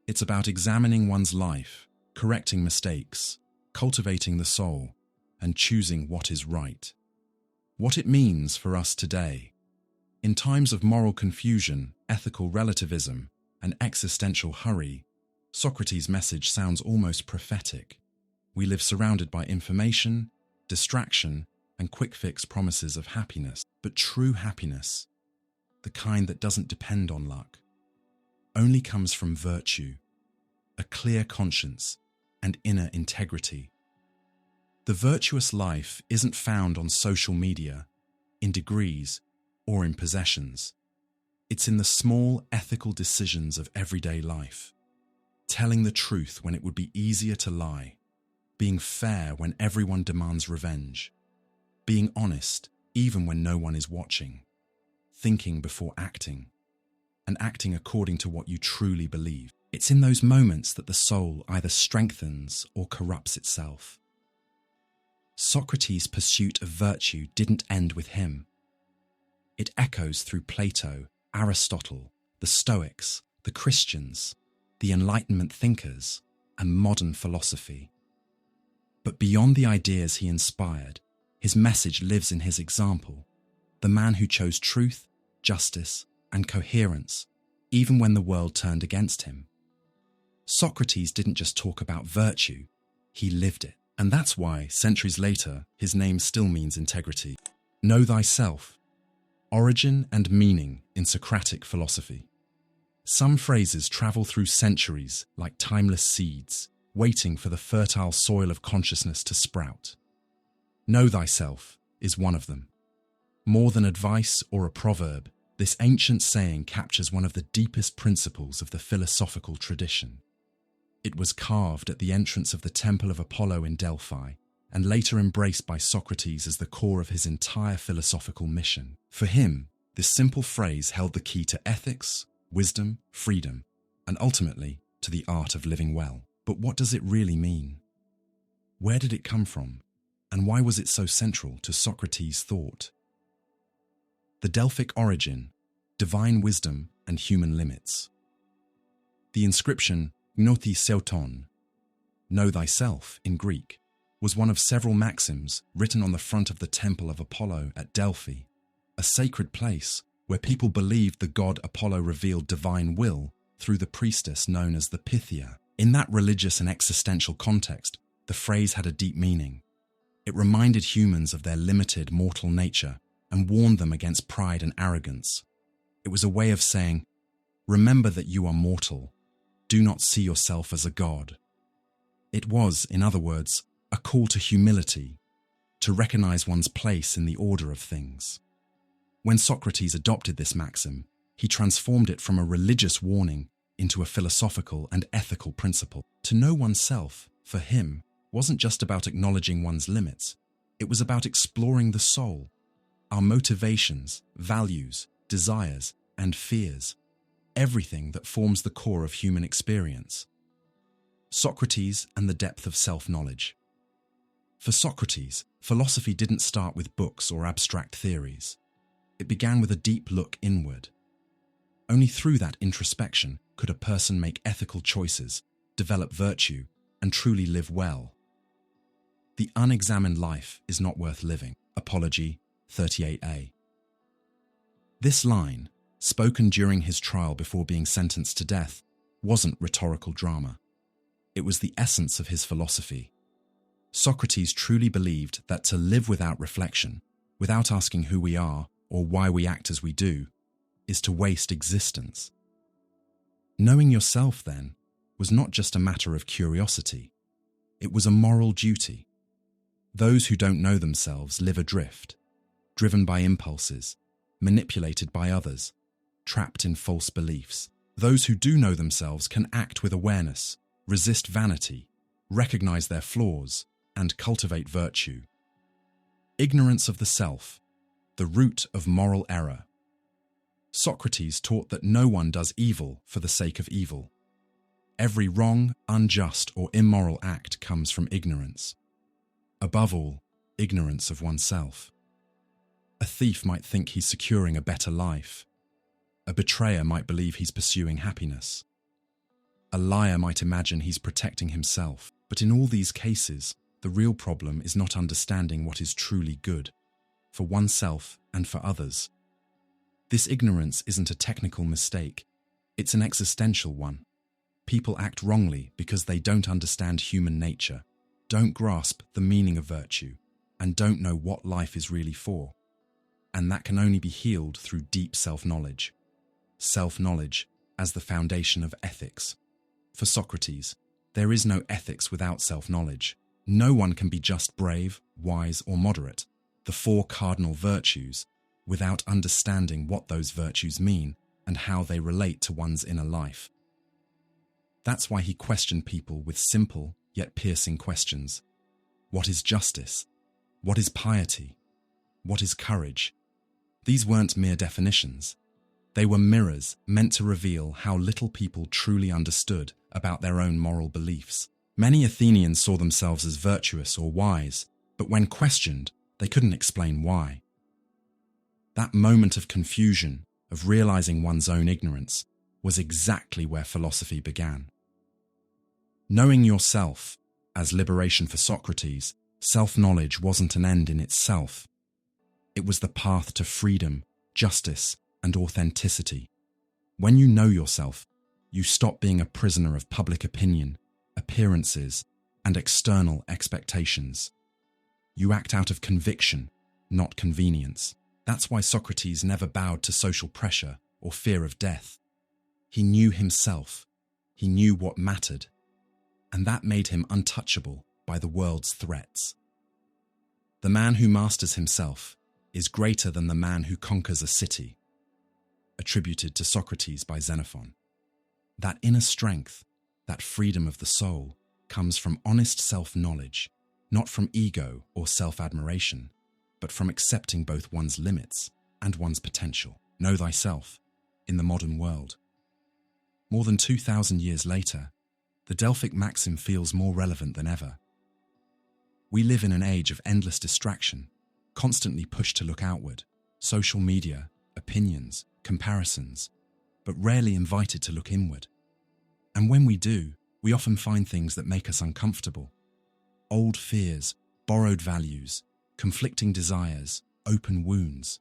It's about examining one's life, correcting mistakes, cultivating the soul, and choosing what is right. What it means for us today. In times of moral confusion, ethical relativism, and existential hurry, Socrates' message sounds almost prophetic. We live surrounded by information, distraction, and quick-fix promises of happiness. But true happiness, the kind that doesn't depend on luck, only comes from virtue, a clear conscience, and inner integrity. The virtuous life isn't found on social media, in degrees, or in possessions. It's in the small ethical decisions of everyday life. Telling the truth when it would be easier to lie. Being fair when everyone demands revenge. Being honest even when no one is watching. Thinking before acting. And acting according to what you truly believe. It's in those moments that the soul either strengthens or corrupts itself. Socrates' pursuit of virtue didn't end with him. It echoes through Plato, Aristotle, the Stoics, the Christians, the Enlightenment thinkers, and modern philosophy. But beyond the ideas he inspired, his message lives in his example, the man who chose truth, justice, and coherence, even when the world turned against him. Socrates didn't just talk about virtue, he lived it. And that's why, centuries later, his name still means integrity. Know thyself. Origin and meaning in Socratic philosophy. Some phrases travel through centuries like timeless seeds, waiting for the fertile soil of consciousness to sprout. Know thyself is one of them. More than advice or a proverb, this ancient saying captures one of the deepest principles of the philosophical tradition. It was carved at the entrance of the Temple of Apollo in Delphi, and later embraced by Socrates as the core of his entire philosophical mission. For him, this simple phrase held the key to ethics, wisdom, freedom, and ultimately to the art of living well. But what does it really mean? Where did it come from? And why was it so central to Socrates' thought? The Delphic origin, divine wisdom and human limits. The inscription Gnoti Seuton, know thyself in Greek, was one of several maxims written on the front of the Temple of Apollo at Delphi, a sacred place where people believed the god Apollo revealed divine will through the priestess known as the Pythia. In that religious and existential context, the phrase had a deep meaning. It reminded humans of their limited mortal nature and warned them against pride and arrogance. It was a way of saying, remember that you are mortal. Do not see yourself as a god. It was, in other words, a call to humility, to recognize one's place in the order of things. When Socrates adopted this maxim, he transformed it from a religious warning into a philosophical and ethical principle. To know oneself, for him, wasn't just about acknowledging one's limits. It was about exploring the soul, our motivations, values, desires, and fears, everything that forms the core of human experience. Socrates and the depth of self-knowledge. For Socrates, philosophy didn't start with books or abstract theories. It began with a deep look inward. Only through that introspection could a person make ethical choices, develop virtue, and truly live well. The unexamined life is not worth living. Apology 38a. This line, spoken during his trial before being sentenced to death, wasn't rhetorical drama. It was the essence of his philosophy. Socrates truly believed that to live without reflection, without asking who we are or why we act as we do, is to waste existence. Knowing yourself, then, was not just a matter of curiosity. It was a moral duty. Those who don't know themselves live adrift, driven by impulses, manipulated by others, trapped in false beliefs. Those who do know themselves can act with awareness, resist vanity, recognize their flaws, and cultivate virtue. Ignorance of the self, the root of moral error. Socrates taught that no one does evil for the sake of evil. Every wrong, unjust, or immoral act comes from ignorance. Above all, ignorance of oneself. A thief might think he's securing a better life. A betrayer might believe he's pursuing happiness. A liar might imagine he's protecting himself. But in all these cases, the real problem is not understanding what is truly good, for oneself and for others. This ignorance isn't a technical mistake, it's an existential one. People act wrongly because they don't understand human nature, don't grasp the meaning of virtue, and don't know what life is really for. And that can only be healed through deep self-knowledge. Self-knowledge as the foundation of ethics. For Socrates, there is no ethics without self-knowledge. No one can be just brave, wise, or moderate, the four cardinal virtues, without understanding what those virtues mean and how they relate to one's inner life. That's why he questioned people with simple yet piercing questions. What is justice? What is piety? What is courage? These weren't mere definitions. They were mirrors meant to reveal how little people truly understood about their own moral beliefs. Many Athenians saw themselves as virtuous or wise, but when questioned, they couldn't explain why. That moment of confusion, of realizing one's own ignorance, was exactly where philosophy began. Knowing yourself, as liberation for Socrates, self-knowledge wasn't an end in itself. It was the path to freedom, justice, and authenticity. When you know yourself, you stop being a prisoner of public opinion, appearances, and external expectations. You act out of conviction, not convenience. That's why Socrates never bowed to social pressure or fear of death. He knew himself. He knew what mattered. And that made him untouchable by the world's threats. The man who masters himself is greater than the man who conquers a city, attributed to Socrates by Xenophon. That inner strength, that freedom of the soul, comes from honest self-knowledge, not from ego or self-admiration, but from accepting both one's limits and one's potential. Know thyself in the modern world. More than 2,000 years later, the Delphic maxim feels more relevant than ever. We live in an age of endless distraction, constantly pushed to look outward, social media, opinions, comparisons, but rarely invited to look inward. And when we do, we often find things that make us uncomfortable. Old fears, borrowed values, conflicting desires, open wounds.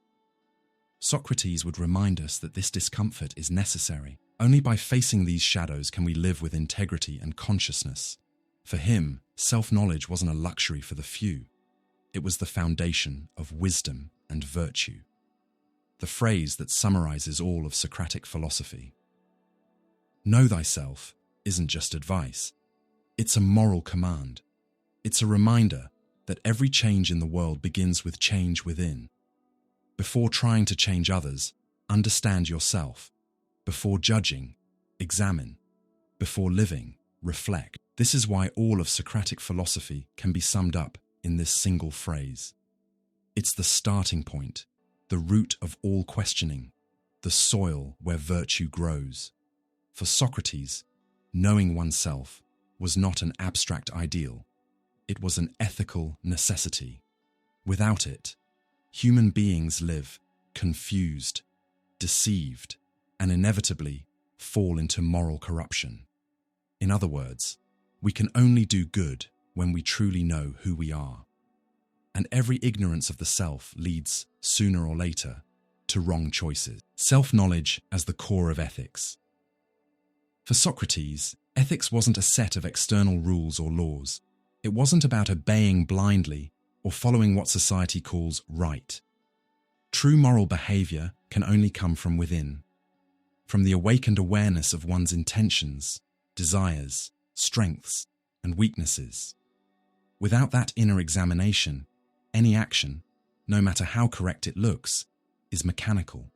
Socrates would remind us that this discomfort is necessary. Only by facing these shadows can we live with integrity and consciousness. For him, self-knowledge wasn't a luxury for the few. It was the foundation of wisdom and virtue. The phrase that summarizes all of Socratic philosophy. Know thyself isn't just advice. It's a moral command. It's a reminder that every change in the world begins with change within. Before trying to change others, understand yourself. Before judging, examine. Before living, reflect. This is why all of Socratic philosophy can be summed up in this single phrase. It's the starting point, the root of all questioning, the soil where virtue grows. For Socrates, knowing oneself was not an abstract ideal. It was an ethical necessity. Without it, human beings live confused, deceived, and inevitably fall into moral corruption. In other words, we can only do good when we truly know who we are. And every ignorance of the self leads, sooner or later, to wrong choices. Self-knowledge as the core of ethics. For Socrates, ethics wasn't a set of external rules or laws. It wasn't about obeying blindly or following what society calls right. True moral behavior can only come from within, from the awakened awareness of one's intentions, desires, strengths, and weaknesses. Without that inner examination, any action, no matter how correct it looks, is mechanical.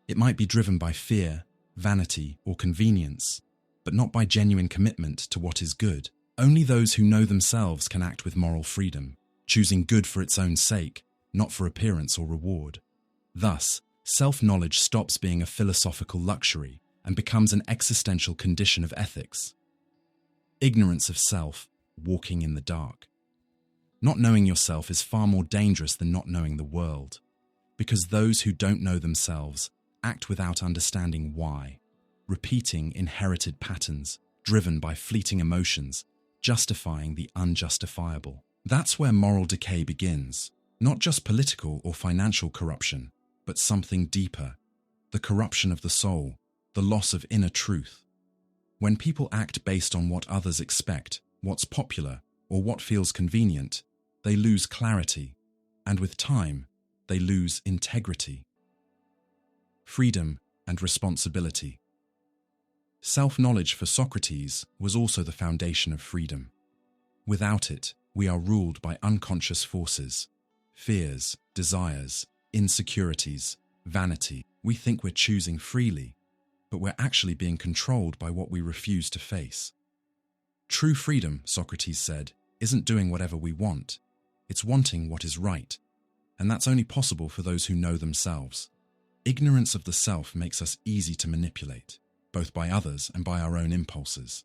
It might be driven by fear, vanity, or convenience, but not by genuine commitment to what is good. Only those who know themselves can act with moral freedom, choosing good for its own sake, not for appearance or reward. Thus, self-knowledge stops being a philosophical luxury and becomes an existential condition of ethics. Ignorance of self, walking in the dark. Not knowing yourself is far more dangerous than not knowing the world, because those who don't know themselves act without understanding why, repeating inherited patterns, driven by fleeting emotions, justifying the unjustifiable. That's where moral decay begins, not just political or financial corruption, but something deeper, the corruption of the soul, the loss of inner truth. When people act based on what others expect, what's popular, or what feels convenient, they lose clarity, and with time, they lose integrity. Freedom and responsibility. Self-knowledge for Socrates was also the foundation of freedom. Without it, we are ruled by unconscious forces, fears, desires, insecurities, vanity. We think we're choosing freely, but we're actually being controlled by what we refuse to face. True freedom, Socrates said, isn't doing whatever we want. It's wanting what is right, and that's only possible for those who know themselves. Ignorance of the self makes us easy to manipulate, both by others and by our own impulses.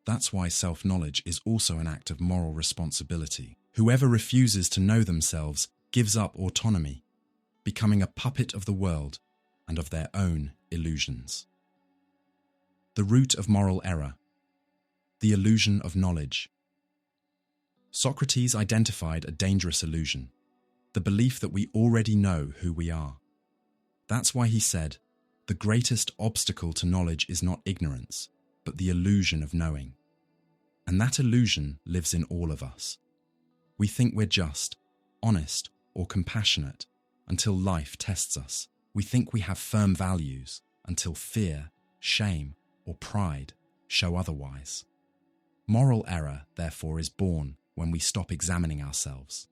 That's why self-knowledge is also an act of moral responsibility. Whoever refuses to know themselves gives up autonomy, becoming a puppet of the world and of their own illusions. The root of moral error. The illusion of knowledge. Socrates identified a dangerous illusion, the belief that we already know who we are. That's why he said, the greatest obstacle to knowledge is not ignorance, but the illusion of knowing. And that illusion lives in all of us. We think we're just, honest, or compassionate until life tests us. We think we have firm values until fear, shame, or pride show otherwise. Moral error, therefore, is born when we stop examining ourselves,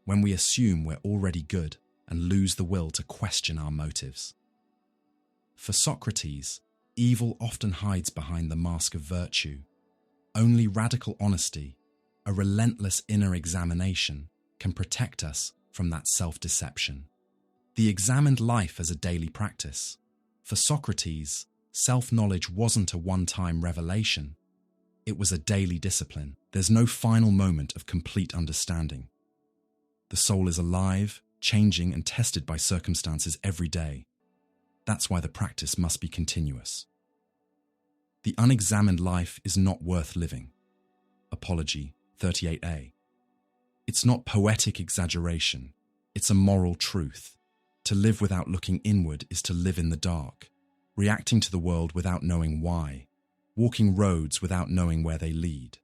when we assume we're already good and lose the will to question our motives. For Socrates, evil often hides behind the mask of virtue. Only radical honesty, a relentless inner examination, can protect us from that self-deception. The examined life as a daily practice. For Socrates, self-knowledge wasn't a one-time revelation. It was a daily discipline. There's no final moment of complete understanding. The soul is alive, changing and tested by circumstances every day. That's why the practice must be continuous. The unexamined life is not worth living. Apology 38a. It's not poetic exaggeration. It's a moral truth. To live without looking inward is to live in the dark, reacting to the world without knowing why, walking roads without knowing where they lead.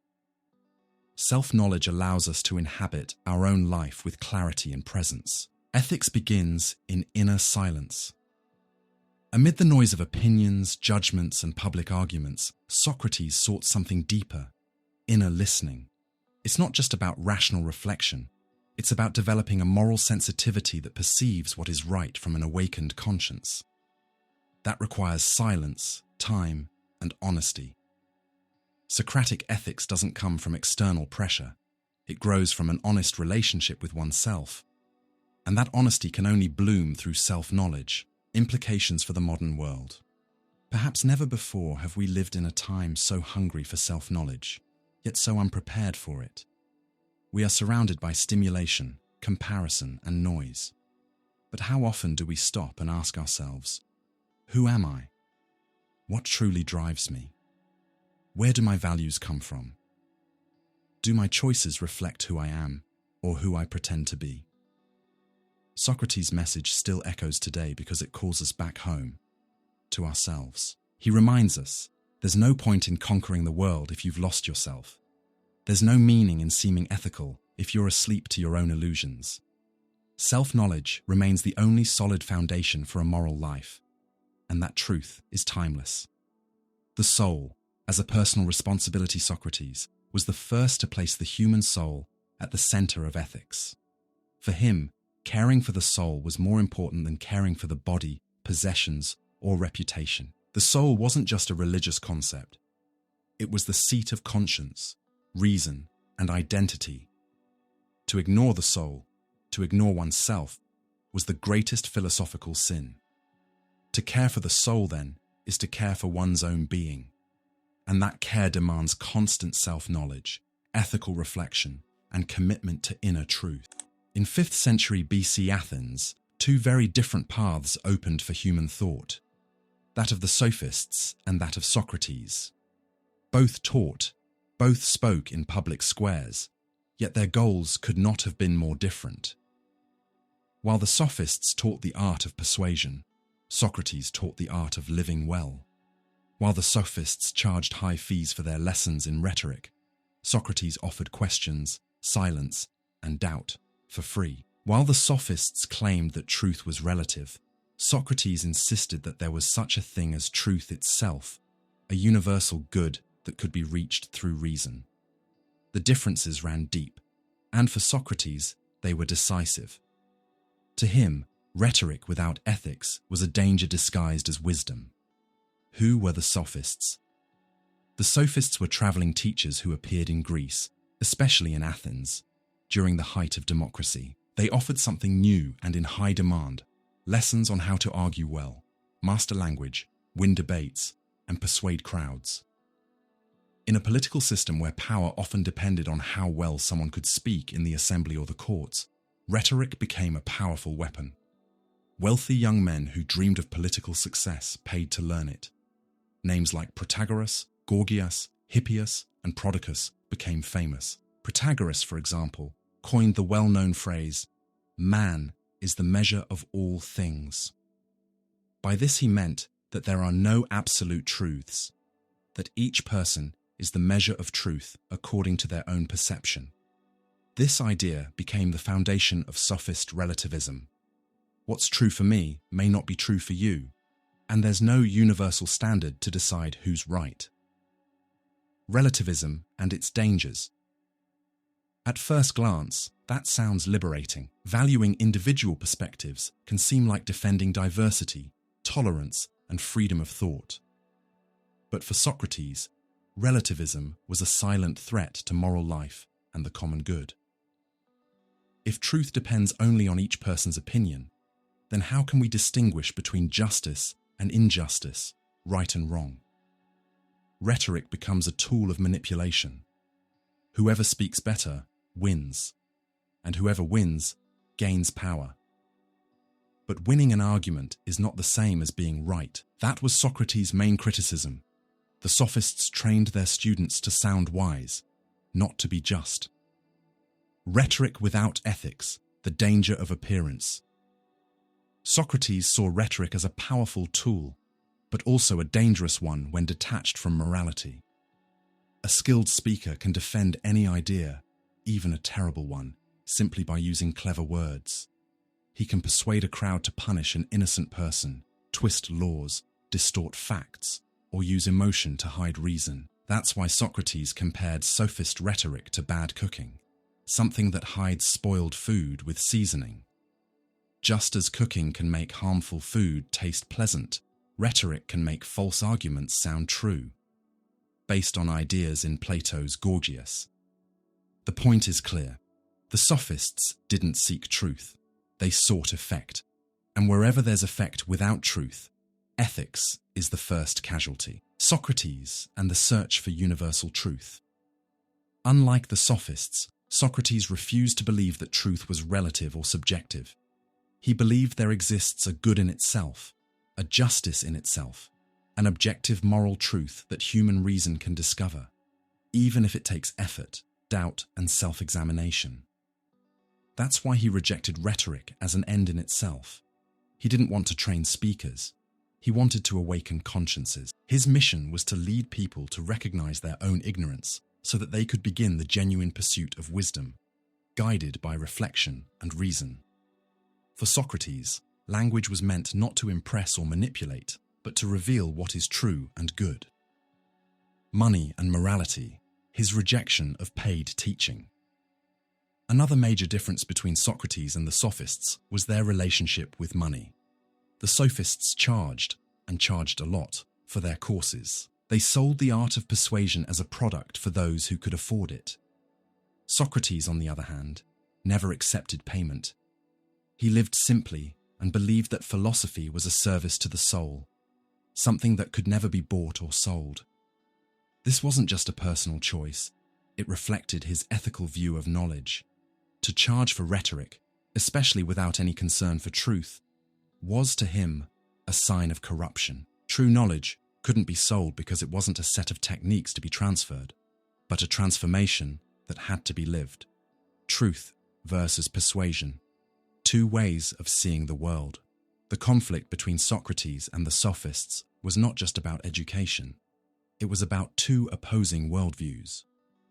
Self-knowledge allows us to inhabit our own life with clarity and presence. Ethics begins in inner silence. Amid the noise of opinions, judgments, and public arguments, Socrates sought something deeper, inner listening. It's not just about rational reflection. It's about developing a moral sensitivity that perceives what is right from an awakened conscience. That requires silence, time, and honesty. Socratic ethics doesn't come from external pressure. It grows from an honest relationship with oneself. And that honesty can only bloom through self-knowledge. Implications for the modern world. Perhaps never before have we lived in a time so hungry for self-knowledge, yet so unprepared for it. We are surrounded by stimulation, comparison, and noise. But how often do we stop and ask ourselves, who am I? What truly drives me? Where do my values come from? Do my choices reflect who I am or who I pretend to be? Socrates' message still echoes today because it calls us back home, to ourselves. He reminds us, there's no point in conquering the world if you've lost yourself. There's no meaning in seeming ethical if you're asleep to your own illusions. Self-knowledge remains the only solid foundation for a moral life, and that truth is timeless. The soul, as a personal responsibility, Socrates was the first to place the human soul at the center of ethics. For him, caring for the soul was more important than caring for the body, possessions, or reputation. The soul wasn't just a religious concept. It was the seat of conscience, reason, and identity. To ignore the soul, to ignore oneself, was the greatest philosophical sin. To care for the soul, then, is to care for one's own being. And that care demands constant self-knowledge, ethical reflection, and commitment to inner truth. In 5th century BC Athens, two very different paths opened for human thought, that of the Sophists and that of Socrates. Both taught, both spoke in public squares, yet their goals could not have been more different. While the Sophists taught the art of persuasion, Socrates taught the art of living well. While the Sophists charged high fees for their lessons in rhetoric, Socrates offered questions, silence, and doubt for free. While the Sophists claimed that truth was relative, Socrates insisted that there was such a thing as truth itself, a universal good that could be reached through reason. The differences ran deep, and for Socrates, they were decisive. To him, rhetoric without ethics was a danger disguised as wisdom. Who were the Sophists? The Sophists were traveling teachers who appeared in Greece, especially in Athens, during the height of democracy. They offered something new and in high demand: lessons on how to argue well, master language, win debates, and persuade crowds. In a political system where power often depended on how well someone could speak in the assembly or the courts, rhetoric became a powerful weapon. Wealthy young men who dreamed of political success paid to learn it. Names like Protagoras, Gorgias, Hippias, and Prodicus became famous. Protagoras, for example, coined the well-known phrase, "Man is the measure of all things." By this he meant that there are no absolute truths, that each person is the measure of truth according to their own perception. This idea became the foundation of sophist relativism. What's true for me may not be true for you, and there's no universal standard to decide who's right. Relativism and its dangers. At first glance, that sounds liberating. Valuing individual perspectives can seem like defending diversity, tolerance, and freedom of thought. But for Socrates, relativism was a silent threat to moral life and the common good. If truth depends only on each person's opinion, then how can we distinguish between justice and injustice, right and wrong? Rhetoric becomes a tool of manipulation. Whoever speaks better wins, and whoever wins gains power. But winning an argument is not the same as being right. That was Socrates' main criticism. The Sophists trained their students to sound wise, not to be just. Rhetoric without ethics, the danger of appearance. Socrates saw rhetoric as a powerful tool, but also a dangerous one when detached from morality. A skilled speaker can defend any idea, even a terrible one, simply by using clever words. He can persuade a crowd to punish an innocent person, twist laws, distort facts, or use emotion to hide reason. That's why Socrates compared sophist rhetoric to bad cooking, something that hides spoiled food with seasoning. Just as cooking can make harmful food taste pleasant, rhetoric can make false arguments sound true, based on ideas in Plato's Gorgias. The point is clear. The Sophists didn't seek truth. They sought effect. And wherever there's effect without truth, ethics is the first casualty. Socrates and the search for universal truth. Unlike the Sophists, Socrates refused to believe that truth was relative or subjective. He believed there exists a good in itself, a justice in itself, an objective moral truth that human reason can discover, even if it takes effort, doubt, and self-examination. That's why he rejected rhetoric as an end in itself. He didn't want to train speakers. He wanted to awaken consciences. His mission was to lead people to recognize their own ignorance so that they could begin the genuine pursuit of wisdom, guided by reflection and reason. For Socrates, language was meant not to impress or manipulate, but to reveal what is true and good. Money and morality, his rejection of paid teaching. Another major difference between Socrates and the Sophists was their relationship with money. The Sophists charged, and charged a lot, for their courses. They sold the art of persuasion as a product for those who could afford it. Socrates, on the other hand, never accepted payment. He lived simply and believed that philosophy was a service to the soul, something that could never be bought or sold. This wasn't just a personal choice, it reflected his ethical view of knowledge. To charge for rhetoric, especially without any concern for truth, was to him a sign of corruption. True knowledge couldn't be sold because it wasn't a set of techniques to be transferred, but a transformation that had to be lived. Truth versus persuasion. Two ways of seeing the world. The conflict between Socrates and the Sophists was not just about education. It was about two opposing worldviews.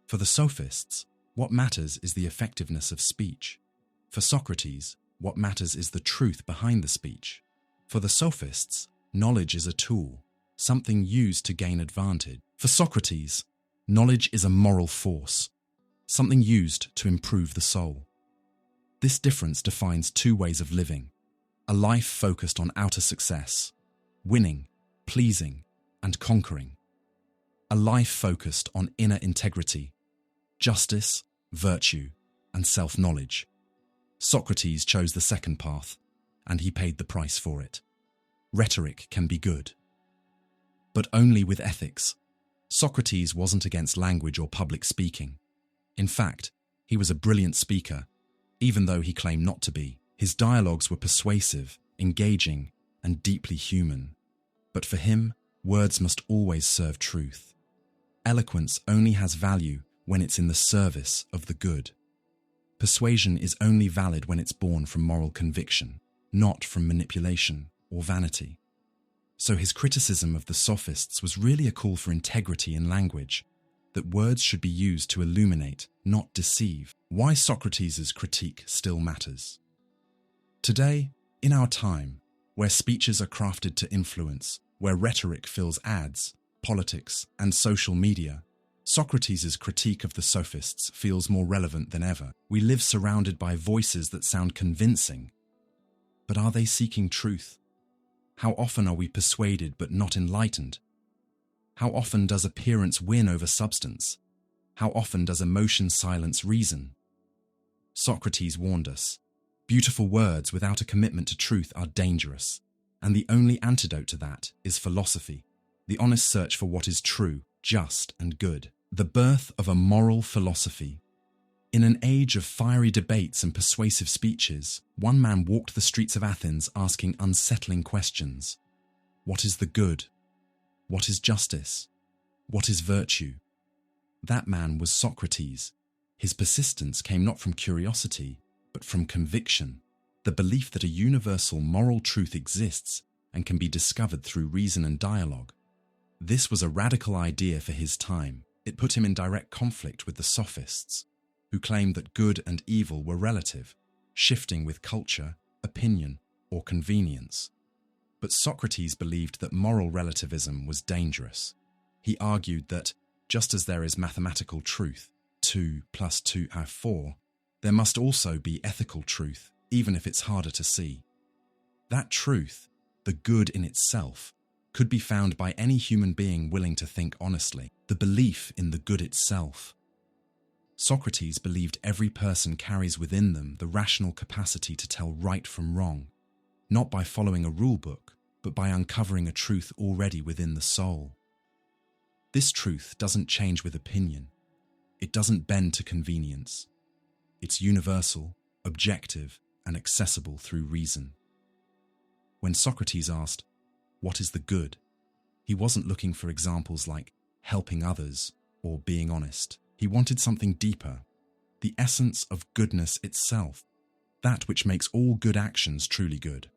For the Sophists, what matters is the effectiveness of speech. For Socrates, what matters is the truth behind the speech. For the Sophists, knowledge is a tool, something used to gain advantage. For Socrates, knowledge is a moral force, something used to improve the soul. This difference defines two ways of living: a life focused on outer success, winning, pleasing, and conquering; a life focused on inner integrity, justice, virtue, and self-knowledge. Socrates chose the second path, and he paid the price for it. Rhetoric can be good, but only with ethics. Socrates wasn't against language or public speaking. In fact, he was a brilliant speaker, even though he claimed not to be. His dialogues were persuasive, engaging, and deeply human. But for him, words must always serve truth. Eloquence only has value when it's in the service of the good. Persuasion is only valid when it's born from moral conviction, not from manipulation or vanity. So his criticism of the Sophists was really a call for integrity in language, that words should be used to illuminate, not deceive. Why Socrates' critique still matters. Today, in our time, where speeches are crafted to influence, where rhetoric fills ads, politics, and social media, Socrates' critique of the Sophists feels more relevant than ever. We live surrounded by voices that sound convincing, but are they seeking truth? How often are we persuaded but not enlightened? How often does appearance win over substance? How often does emotion silence reason? Socrates warned us, beautiful words without a commitment to truth are dangerous, and the only antidote to that is philosophy, the honest search for what is true, just, and good. The birth of a moral philosophy. In an age of fiery debates and persuasive speeches, one man walked the streets of Athens asking unsettling questions. What is the good? What is justice? What is virtue? That man was Socrates. His persistence came not from curiosity, but from conviction, the belief that a universal moral truth exists and can be discovered through reason and dialogue. This was a radical idea for his time. It put him in direct conflict with the Sophists, who claimed that good and evil were relative, shifting with culture, opinion, or convenience. But Socrates believed that moral relativism was dangerous. He argued that, just as there is mathematical truth, 2 + 2 = 4, there must also be ethical truth, even if it's harder to see. That truth, the good in itself, could be found by any human being willing to think honestly. The belief in the good itself. Socrates believed every person carries within them the rational capacity to tell right from wrong, not by following a rule book, but by uncovering a truth already within the soul. This truth doesn't change with opinion. It doesn't bend to convenience. It's universal, objective, and accessible through reason. When Socrates asked, "What is the good?" he wasn't looking for examples like helping others or being honest. He wanted something deeper, the essence of goodness itself, that which makes all good actions truly good.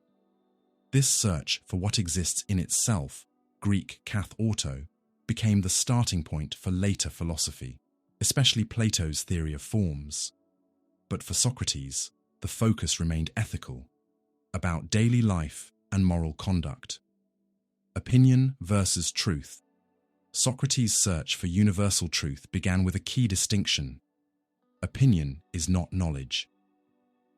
This search for what exists in itself, Greek kath auto, became the starting point for later philosophy, especially Plato's theory of forms. But for Socrates, the focus remained ethical, about daily life and moral conduct. Opinion versus truth. Socrates' search for universal truth began with a key distinction. Opinion is not knowledge.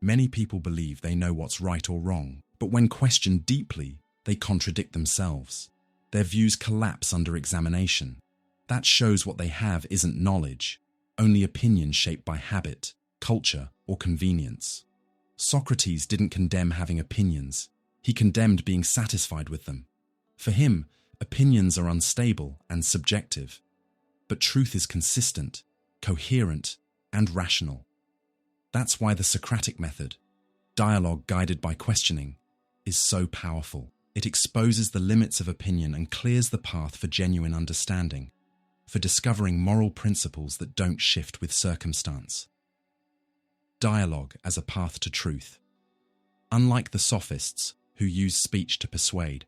Many people believe they know what's right or wrong, but when questioned deeply, they contradict themselves. Their views collapse under examination. That shows what they have isn't knowledge, only opinion shaped by habit, culture, or convenience. Socrates didn't condemn having opinions. He condemned being satisfied with them. For him, opinions are unstable and subjective, but truth is consistent, coherent, and rational. That's why the Socratic method, Dialogue guided by questioning is so powerful. It exposes the limits of opinion and clears the path for genuine understanding, for discovering moral principles that don't shift with circumstance. Dialogue as a path to truth. Unlike the Sophists, who use speech to persuade,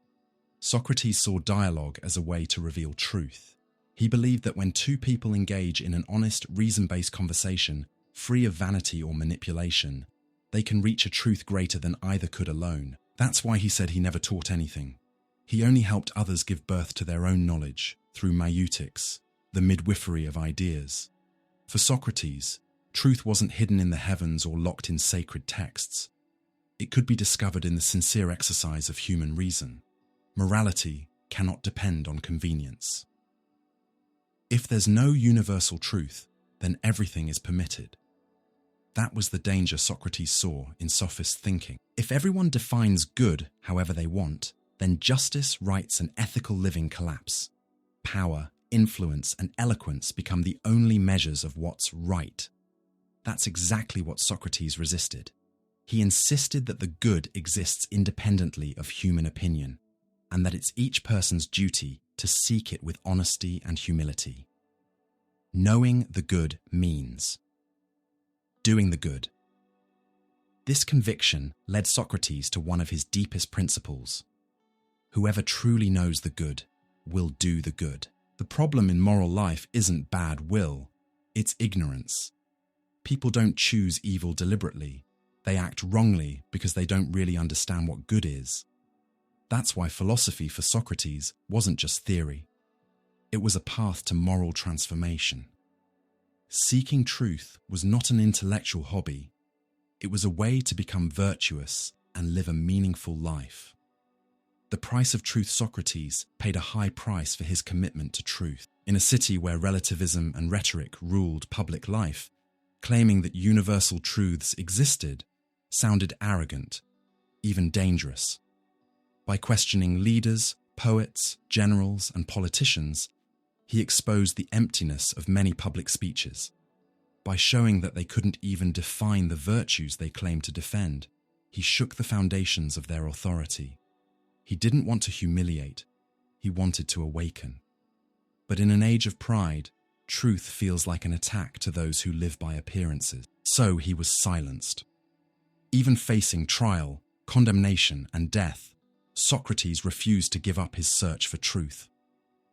Socrates saw dialogue as a way to reveal truth. He believed that when two people engage in an honest, reason-based conversation, free of vanity or manipulation, they can reach a truth greater than either could alone. That's why he said he never taught anything. He only helped others give birth to their own knowledge through Maieutics, the midwifery of ideas. For Socrates, truth wasn't hidden in the heavens or locked in sacred texts. It could be discovered in the sincere exercise of human reason. Morality cannot depend on convenience. If there's no universal truth, then everything is permitted. That was the danger Socrates saw in sophist thinking. If everyone defines good however they want, then justice, rights, and ethical living collapse. Power, influence, and eloquence become the only measures of what's right. That's exactly what Socrates resisted. He insisted that the good exists independently of human opinion, and that it's each person's duty to seek it with honesty and humility. Knowing the good means doing the good. This conviction led Socrates to one of his deepest principles. Whoever truly knows the good will do the good. The problem in moral life isn't bad will, it's ignorance. People don't choose evil deliberately. They act wrongly because they don't really understand what good is. That's why philosophy for Socrates wasn't just theory. It was a path to moral transformation. Seeking truth was not an intellectual hobby. It was a way to become virtuous and live a meaningful life. The price of truth. Socrates paid a high price for his commitment to truth. In a city where relativism and rhetoric ruled public life, claiming that universal truths existed sounded arrogant, even dangerous. By questioning leaders, poets, generals, and politicians, he exposed the emptiness of many public speeches. By showing that they couldn't even define the virtues they claimed to defend, he shook the foundations of their authority. He didn't want to humiliate, he wanted to awaken. But in an age of pride, truth feels like an attack to those who live by appearances. So he was silenced. Even facing trial, condemnation, and death, Socrates refused to give up his search for truth.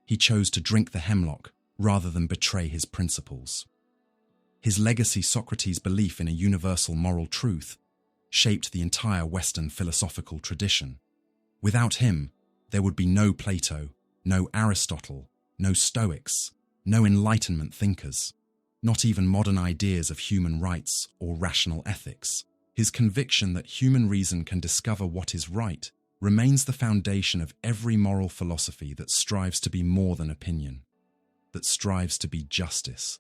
He chose to drink the hemlock rather than betray his principles. His legacy, Socrates' belief in a universal moral truth, shaped the entire Western philosophical tradition. Without him, there would be no Plato, no Aristotle, no Stoics, no Enlightenment thinkers, not even modern ideas of human rights or rational ethics. His conviction that human reason can discover what is right remains the foundation of every moral philosophy that strives to be more than opinion, that strives to be justice.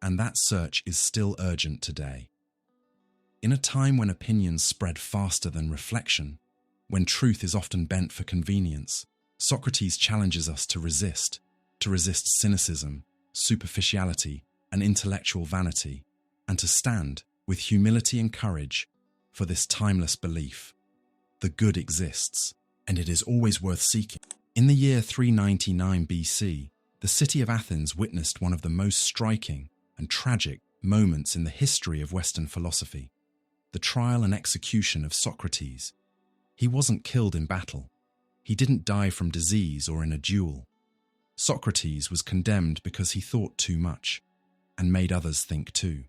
And that search is still urgent today. In a time when opinions spread faster than reflection, when truth is often bent for convenience, Socrates challenges us to resist cynicism, superficiality, and intellectual vanity, and to stand with humility and courage for this timeless belief. The good exists, and it is always worth seeking. In the year 399 BC, the city of Athens witnessed one of the most striking and tragic moments in the history of Western philosophy: the trial and execution of Socrates. He wasn't killed in battle. He didn't die from disease or in a duel. Socrates was condemned because he thought too much and made others think too.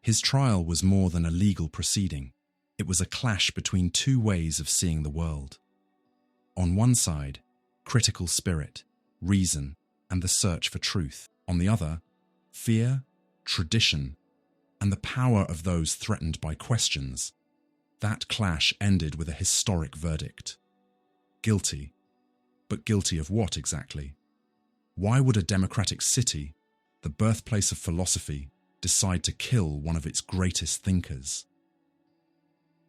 His trial was more than a legal proceeding. It was a clash between two ways of seeing the world. On one side, critical spirit, reason, and the search for truth. On the other, fear, tradition, and the power of those threatened by questions. That clash ended with a historic verdict. Guilty. But guilty of what exactly? Why would a democratic city, the birthplace of philosophy, decide to kill one of its greatest thinkers?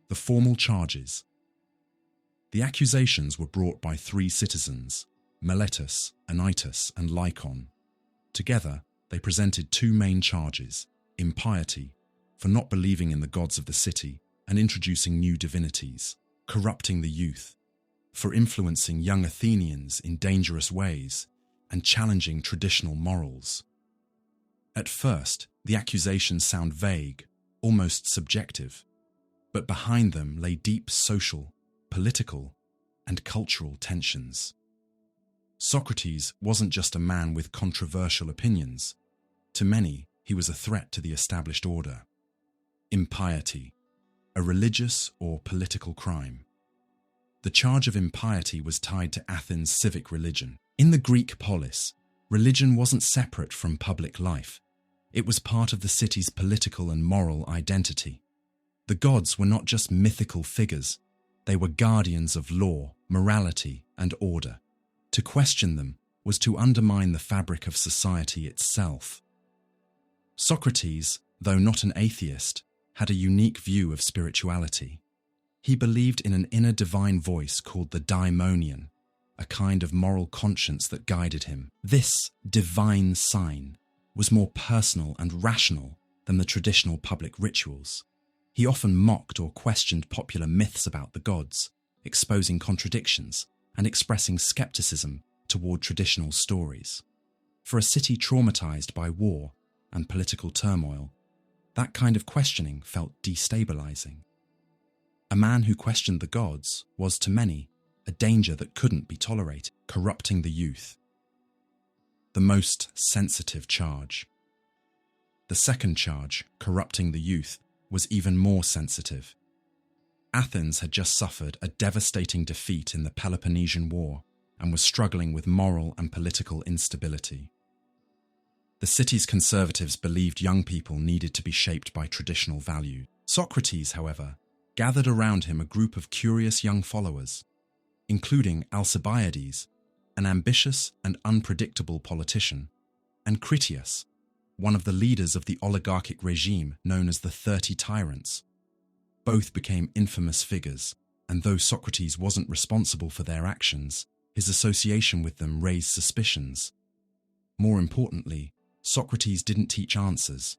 The formal charges. The accusations were brought by three citizens, Miletus, Anytus, and Lycon. Together, they presented two main charges: impiety, for not believing in the gods of the city, and introducing new divinities, corrupting the youth, for influencing young Athenians in dangerous ways, and challenging traditional morals. At first, the accusations sound vague, almost subjective, but behind them lay deep social, political, and cultural tensions. Socrates wasn't just a man with controversial opinions. To many, he was a threat to the established order. Impiety, a religious or political crime. The charge of impiety was tied to Athens' civic religion. In the Greek polis, religion wasn't separate from public life. It was part of the city's political and moral identity. The gods were not just mythical figures. They were guardians of law, morality, and order. To question them was to undermine the fabric of society itself. Socrates, though not an atheist, had a unique view of spirituality. He believed in an inner divine voice called the daimonion, a kind of moral conscience that guided him. This divine sign was more personal and rational than the traditional public rituals. He often mocked or questioned popular myths about the gods, exposing contradictions and expressing skepticism toward traditional stories. For a city traumatized by war and political turmoil, that kind of questioning felt destabilizing. A man who questioned the gods was, to many, a danger that couldn't be tolerated, corrupting the youth. The most sensitive charge. The second charge, corrupting the youth, was even more sensitive. Athens had just suffered a devastating defeat in the Peloponnesian War and was struggling with moral and political instability. The city's conservatives believed young people needed to be shaped by traditional values. Socrates, however, gathered around him a group of curious young followers, including Alcibiades, an ambitious and unpredictable politician, and Critias, one of the leaders of the oligarchic regime known as the 30 Tyrants. Both became infamous figures, and though Socrates wasn't responsible for their actions, his association with them raised suspicions. More importantly, Socrates didn't teach answers.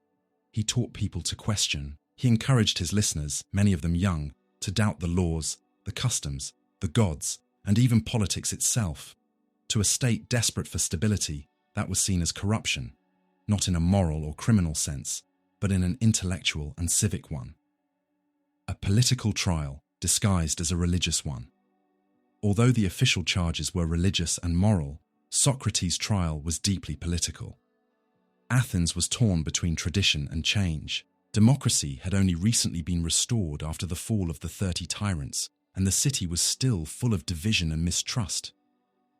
He taught people to question. He encouraged his listeners, many of them young, to doubt the laws, the customs, the gods, and even politics itself. To a state desperate for stability, that was seen as corruption, not in a moral or criminal sense, but in an intellectual and civic one. A political trial disguised as a religious one. Although the official charges were religious and moral, Socrates' trial was deeply political. Athens was torn between tradition and change. Democracy had only recently been restored after the fall of the 30 Tyrants, and the city was still full of division and mistrust.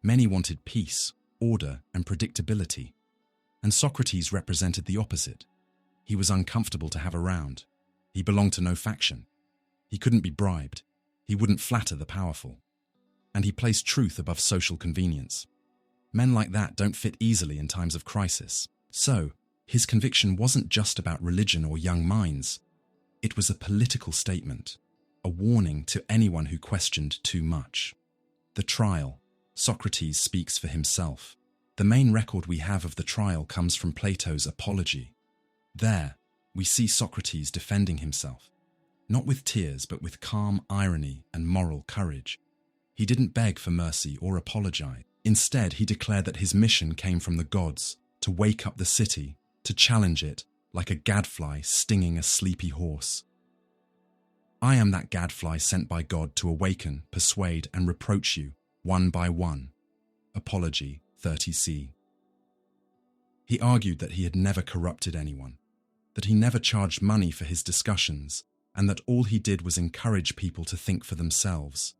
Many wanted peace, order, and predictability, and Socrates represented the opposite. He was uncomfortable to have around. He belonged to no faction. He couldn't be bribed. He wouldn't flatter the powerful. And he placed truth above social convenience. Men like that don't fit easily in times of crisis. So, his conviction wasn't just about religion or young minds. It was a political statement, a warning to anyone who questioned too much. The trial. Socrates speaks for himself. The main record we have of the trial comes from Plato's Apology. There, we see Socrates defending himself, not with tears but with calm irony and moral courage. He didn't beg for mercy or apologize. Instead, he declared that his mission came from the gods, to wake up the city, to challenge it like a gadfly stinging a sleepy horse. I am that gadfly sent by God to awaken, persuade, and reproach you, one by one. Apology 30c. He argued that he had never corrupted anyone, that he never charged money for his discussions, and that all he did was encourage people to think for themselves.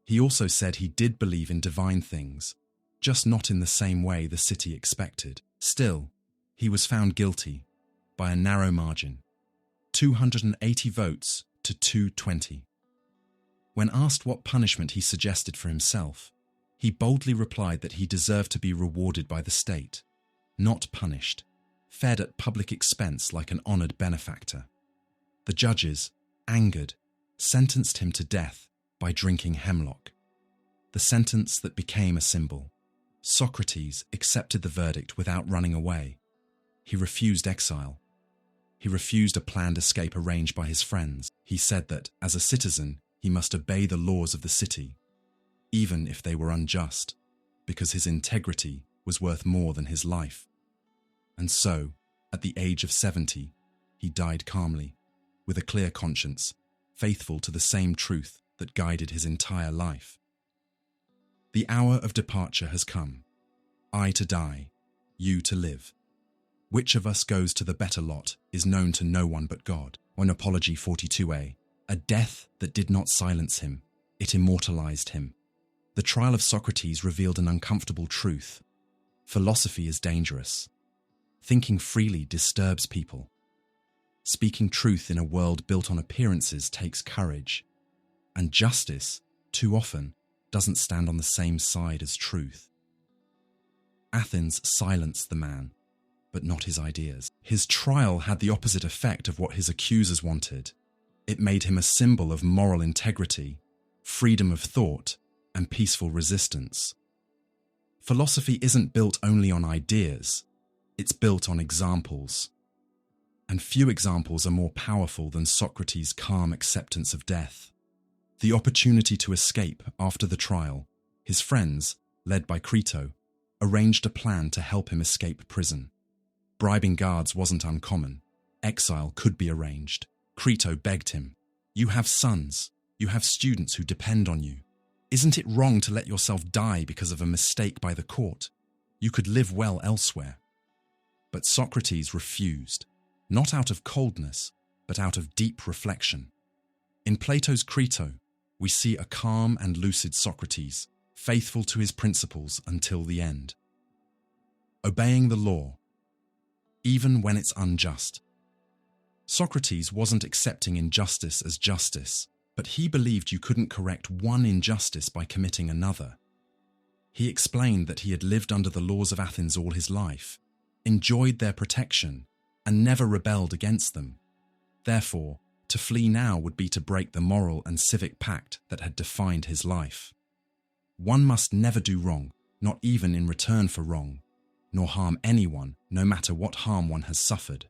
He also said he did believe in divine things, just not in the same way the city expected. Still, he was found guilty by a narrow margin, 280 votes to 220. When asked what punishment he suggested for himself, he boldly replied that he deserved to be rewarded by the state, not punished, fed at public expense like an honored benefactor. The judges, angered, sentenced him to death by drinking hemlock, the sentence that became a symbol. Socrates accepted the verdict without running away. He refused exile. He refused a planned escape arranged by his friends. He said that, as a citizen, he must obey the laws of the city, even if they were unjust, because his integrity was worth more than his life. And so, at the age of 70, he died calmly, with a clear conscience, faithful to the same truth that guided his entire life. The hour of departure has come. I to die, you to live. Which of us goes to the better lot is known to no one but God. On Apology 42a, a death that did not silence him, it immortalized him. The Trial of Socrates revealed an uncomfortable truth. Philosophy is dangerous. Thinking freely disturbs people. Speaking truth in a world built on appearances takes courage. And justice, too often, doesn't stand on the same side as truth. Athens silenced the man, but not his ideas. His trial had the opposite effect of what his accusers wanted. It made him a symbol of moral integrity, freedom of thought, and peaceful resistance. Philosophy isn't built only on ideas, it's built on examples. And few examples are more powerful than Socrates' calm acceptance of death. The opportunity to escape after the trial, his friends, led by Crito, arranged a plan to help him escape prison. Bribing guards wasn't uncommon. Exile could be arranged. Crito begged him, "You have sons, you have students who depend on you. Isn't it wrong to let yourself die because of a mistake by the court? You could live well elsewhere." But Socrates refused, not out of coldness, but out of deep reflection. In Plato's Crito, we see a calm and lucid Socrates, faithful to his principles until the end. Obeying the law, even when it's unjust. Socrates wasn't accepting injustice as justice, but he believed you couldn't correct one injustice by committing another. He explained that he had lived under the laws of Athens all his life, enjoyed their protection, and never rebelled against them. Therefore, to flee now would be to break the moral and civic pact that had defined his life. One must never do wrong, not even in return for wrong, nor harm anyone, no matter what harm one has suffered.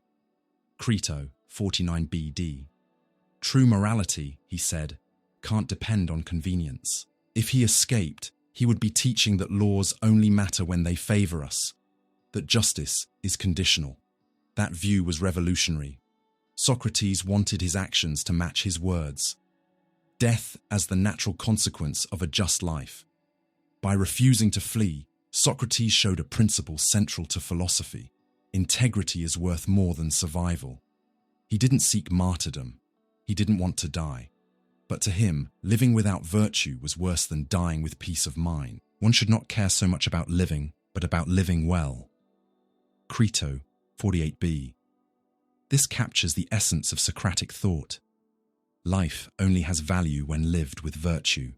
Crito, 49 BD. True morality, he said, can't depend on convenience. If he escaped, he would be teaching that laws only matter when they favor us, that justice is conditional. That view was revolutionary. Socrates wanted his actions to match his words. Death as the natural consequence of a just life. By refusing to flee, Socrates showed a principle central to philosophy. Integrity is worth more than survival. He didn't seek martyrdom. He didn't want to die. But to him, living without virtue was worse than dying with peace of mind. One should not care so much about living, but about living well. Crito, 48b. This captures the essence of Socratic thought. Life only has value when lived with virtue.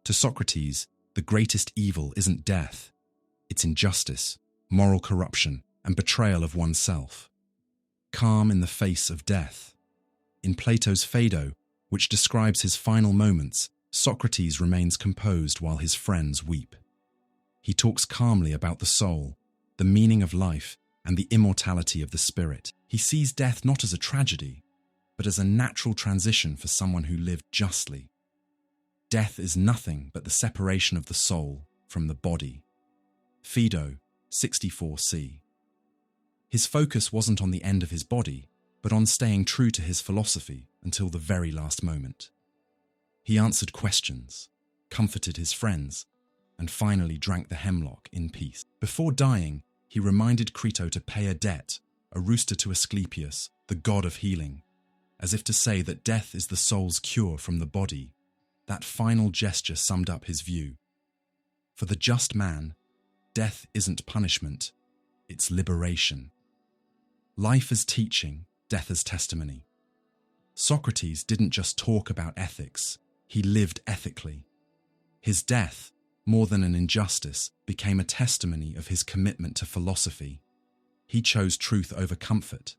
To Socrates, the greatest evil isn't death, it's injustice, moral corruption, and betrayal of oneself. Calm in the face of death. In Plato's Phaedo, which describes his final moments, Socrates remains composed while his friends weep. He talks calmly about the soul, the meaning of life, and the immortality of the spirit. He sees death not as a tragedy, but as a natural transition for someone who lived justly. Death is nothing but the separation of the soul from the body. Phaedo, 64c. His focus wasn't on the end of his body, but on staying true to his philosophy until the very last moment. He answered questions, comforted his friends, and finally drank the hemlock in peace. Before dying, he reminded Crito to pay a debt, a rooster to Asclepius, the god of healing, as if to say that death is the soul's cure from the body. That final gesture summed up his view. For the just man, death isn't punishment, it's liberation. Life as teaching, death as testimony. Socrates didn't just talk about ethics, he lived ethically. His death, more than an injustice, became a testimony of his commitment to philosophy. He chose truth over comfort,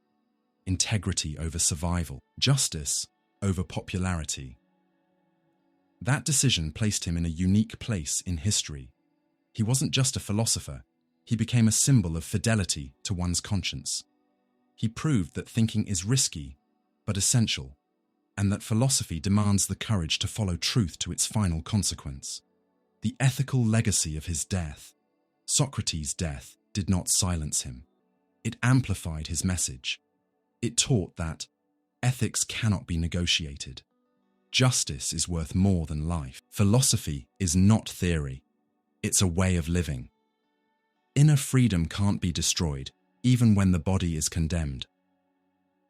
integrity over survival, justice over popularity. That decision placed him in a unique place in history. He wasn't just a philosopher, he became a symbol of fidelity to one's conscience. He proved that thinking is risky, but essential, and that philosophy demands the courage to follow truth to its final consequence. The ethical legacy of his death. Socrates' death did not silence him. It amplified his message. It taught that ethics cannot be negotiated. Justice is worth more than life. Philosophy is not theory. It's a way of living. Inner freedom can't be destroyed, even when the body is condemned.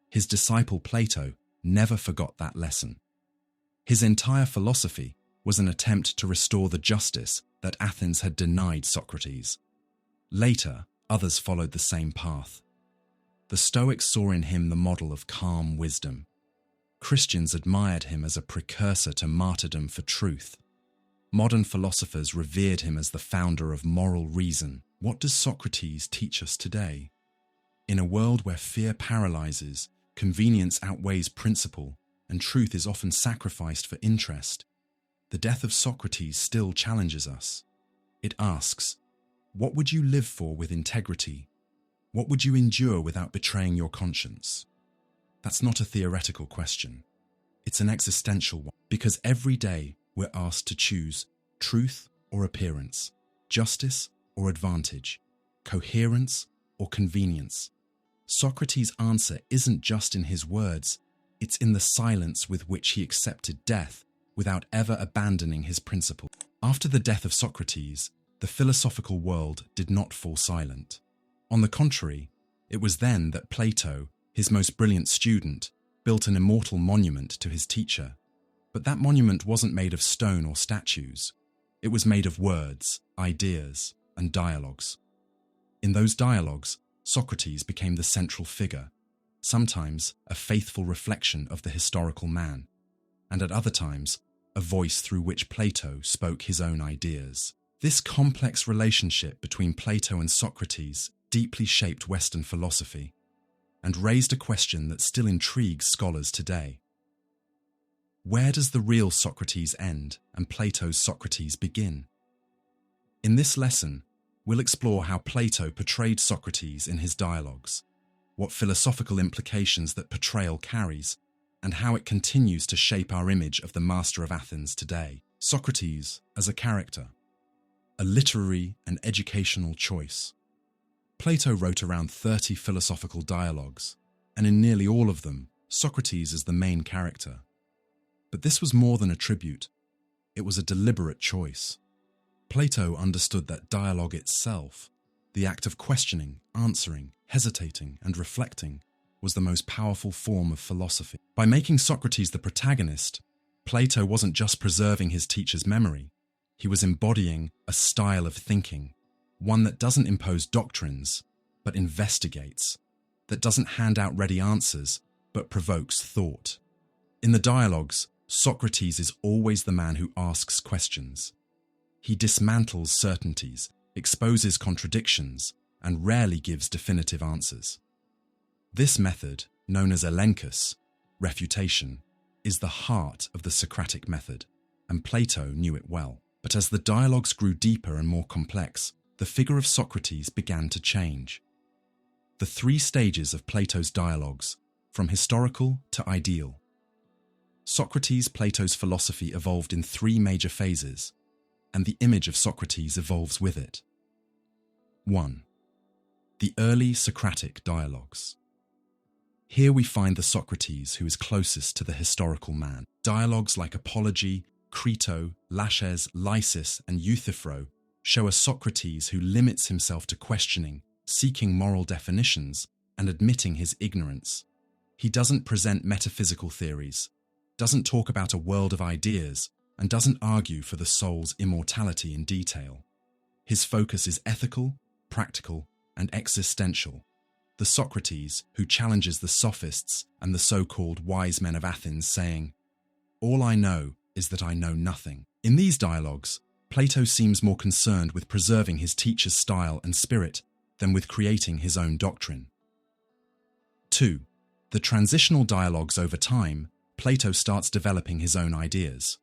His disciple Plato never forgot that lesson. His entire philosophy was an attempt to restore the justice that Athens had denied Socrates. Later, others followed the same path. The Stoics saw in him the model of calm wisdom. Christians admired him as a precursor to martyrdom for truth. Modern philosophers revered him as the founder of moral reason. What does Socrates teach us today? In a world where fear paralyzes, convenience outweighs principle, and truth is often sacrificed for interest, the death of Socrates still challenges us. It asks, what would you live for with integrity? What would you endure without betraying your conscience? That's not a theoretical question. It's an existential one, because every day we're asked to choose truth or appearance, justice or advantage, coherence or convenience. Socrates' answer isn't just in his words, it's in the silence with which he accepted death without ever abandoning his principle. After the death of Socrates, the philosophical world did not fall silent. On the contrary, it was then that Plato, his most brilliant student, built an immortal monument to his teacher. But that monument wasn't made of stone or statues. It was made of words, ideas, and dialogues. In those dialogues, Socrates became the central figure, sometimes a faithful reflection of the historical man, and at other times, a voice through which Plato spoke his own ideas. This complex relationship between Plato and Socrates deeply shaped Western philosophy and raised a question that still intrigues scholars today. Where does the real Socrates end and Plato's Socrates begin? In this lesson, we'll explore how Plato portrayed Socrates in his dialogues, what philosophical implications that portrayal carries, and how it continues to shape our image of the master of Athens today. Socrates as a character, a literary and educational choice. Plato wrote around 30 philosophical dialogues, and in nearly all of them, Socrates is the main character. But this was more than a tribute. It was a deliberate choice. Plato understood that dialogue itself, the act of questioning, answering, hesitating, and reflecting, was the most powerful form of philosophy. By making Socrates the protagonist, Plato wasn't just preserving his teacher's memory. He was embodying a style of thinking, one that doesn't impose doctrines, but investigates, that doesn't hand out ready answers, but provokes thought. In the dialogues, Socrates is always the man who asks questions. He dismantles certainties, exposes contradictions, and rarely gives definitive answers. This method, known as elenchus, refutation, is the heart of the Socratic method, and Plato knew it well. But as the dialogues grew deeper and more complex, the figure of Socrates began to change. The three stages of Plato's dialogues, from historical to ideal. Socrates' Plato's philosophy evolved in three major phases, and the image of Socrates evolves with it. 1. The early Socratic dialogues. Here we find the Socrates who is closest to the historical man. Dialogues like Apology, Crito, Laches, Lysis, and Euthyphro show a Socrates who limits himself to questioning, seeking moral definitions, and admitting his ignorance. He doesn't present metaphysical theories, doesn't talk about a world of ideas, and doesn't argue for the soul's immortality in detail. His focus is ethical, practical, and existential. The Socrates who challenges the Sophists and the so-called wise men of Athens, saying, "All I know is that I know nothing." In these dialogues, Plato seems more concerned with preserving his teacher's style and spirit than with creating his own doctrine. 2. The transitional dialogues. Over time, Plato starts developing his own ideas.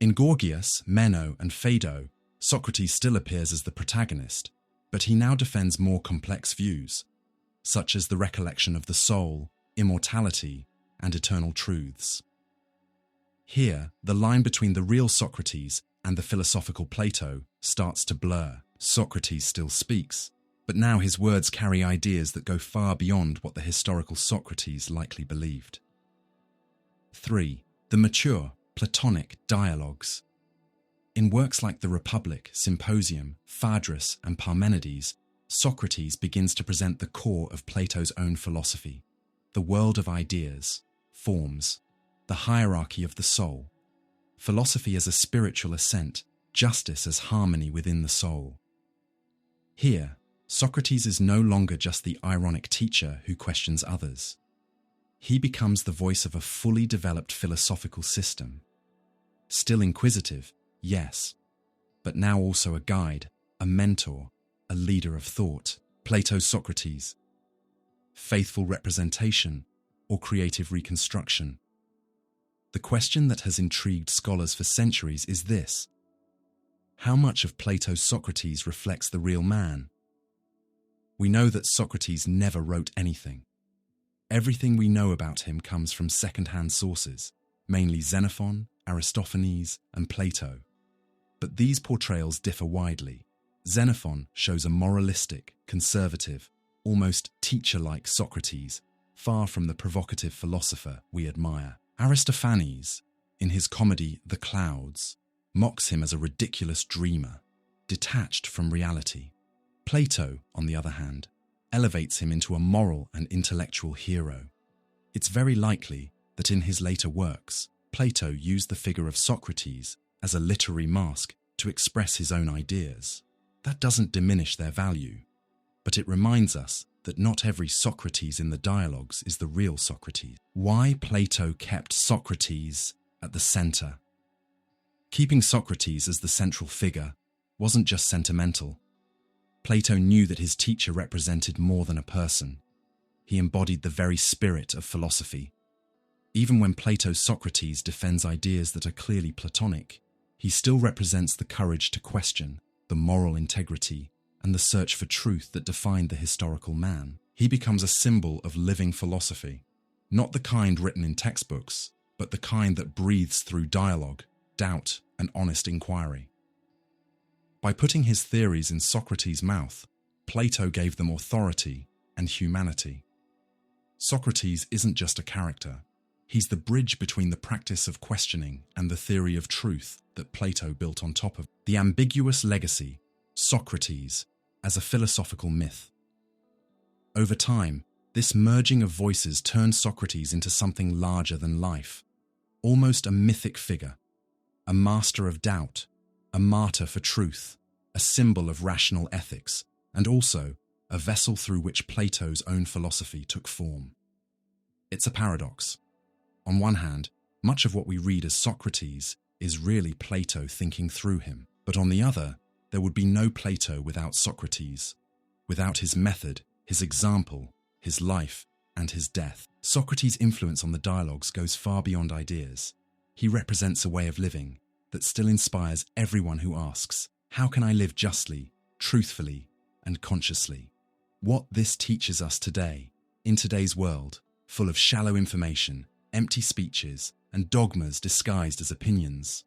In Gorgias, Meno, and Phaedo, Socrates still appears as the protagonist, but he now defends more complex views. such as the recollection of the soul, immortality, and eternal truths. Here, the line between the real Socrates and the philosophical Plato starts to blur. Socrates still speaks, but now his words carry ideas that go far beyond what the historical Socrates likely believed. 3. The mature, Platonic dialogues. In works like The Republic, Symposium, Phaedrus, and Parmenides, Socrates begins to present the core of Plato's own philosophy, the world of ideas, forms, the hierarchy of the soul, philosophy as a spiritual ascent, justice as harmony within the soul. Here, Socrates is no longer just the ironic teacher who questions others. He becomes the voice of a fully developed philosophical system. Still inquisitive, yes, but now also a guide, a mentor, a leader of thought. Plato's Socrates. Faithful representation or creative reconstruction? The question that has intrigued scholars for centuries is this: how much of Plato's Socrates reflects the real man? We know that Socrates never wrote anything. Everything we know about him comes from second-hand sources, mainly Xenophon, Aristophanes, and Plato. But these portrayals differ widely. Xenophon shows a moralistic, conservative, almost teacher-like Socrates, far from the provocative philosopher we admire. Aristophanes, in his comedy The Clouds, mocks him as a ridiculous dreamer, detached from reality. Plato, on the other hand, elevates him into a moral and intellectual hero. It's very likely that in his later works, Plato used the figure of Socrates as a literary mask to express his own ideas. That doesn't diminish their value, but it reminds us that not every Socrates in the dialogues is the real Socrates. Why Plato kept Socrates at the center? Keeping Socrates as the central figure wasn't just sentimental. Plato knew that his teacher represented more than a person. He embodied the very spirit of philosophy. Even when Plato's Socrates defends ideas that are clearly Platonic, he still represents the courage to question, the moral integrity, and the search for truth that defined the historical man. He becomes a symbol of living philosophy, not the kind written in textbooks, but the kind that breathes through dialogue, doubt, and honest inquiry. By putting his theories in Socrates' mouth, Plato gave them authority and humanity. Socrates isn't just a character. He's the bridge between the practice of questioning and the theory of truth that Plato built on top of. The ambiguous legacy, Socrates, as a philosophical myth. Over time, this merging of voices turned Socrates into something larger than life, almost a mythic figure, a master of doubt, a martyr for truth, a symbol of rational ethics, and also a vessel through which Plato's own philosophy took form. It's a paradox. On one hand, much of what we read as Socrates is really Plato thinking through him, but on the other, there would be no Plato without Socrates, without his method, his example, his life, and his death. Socrates' influence on the dialogues goes far beyond ideas. He represents a way of living that still inspires everyone who asks, how can I live justly, truthfully, and consciously? What this teaches us today, in today's world, full of shallow information, empty speeches, and dogmas disguised as opinions.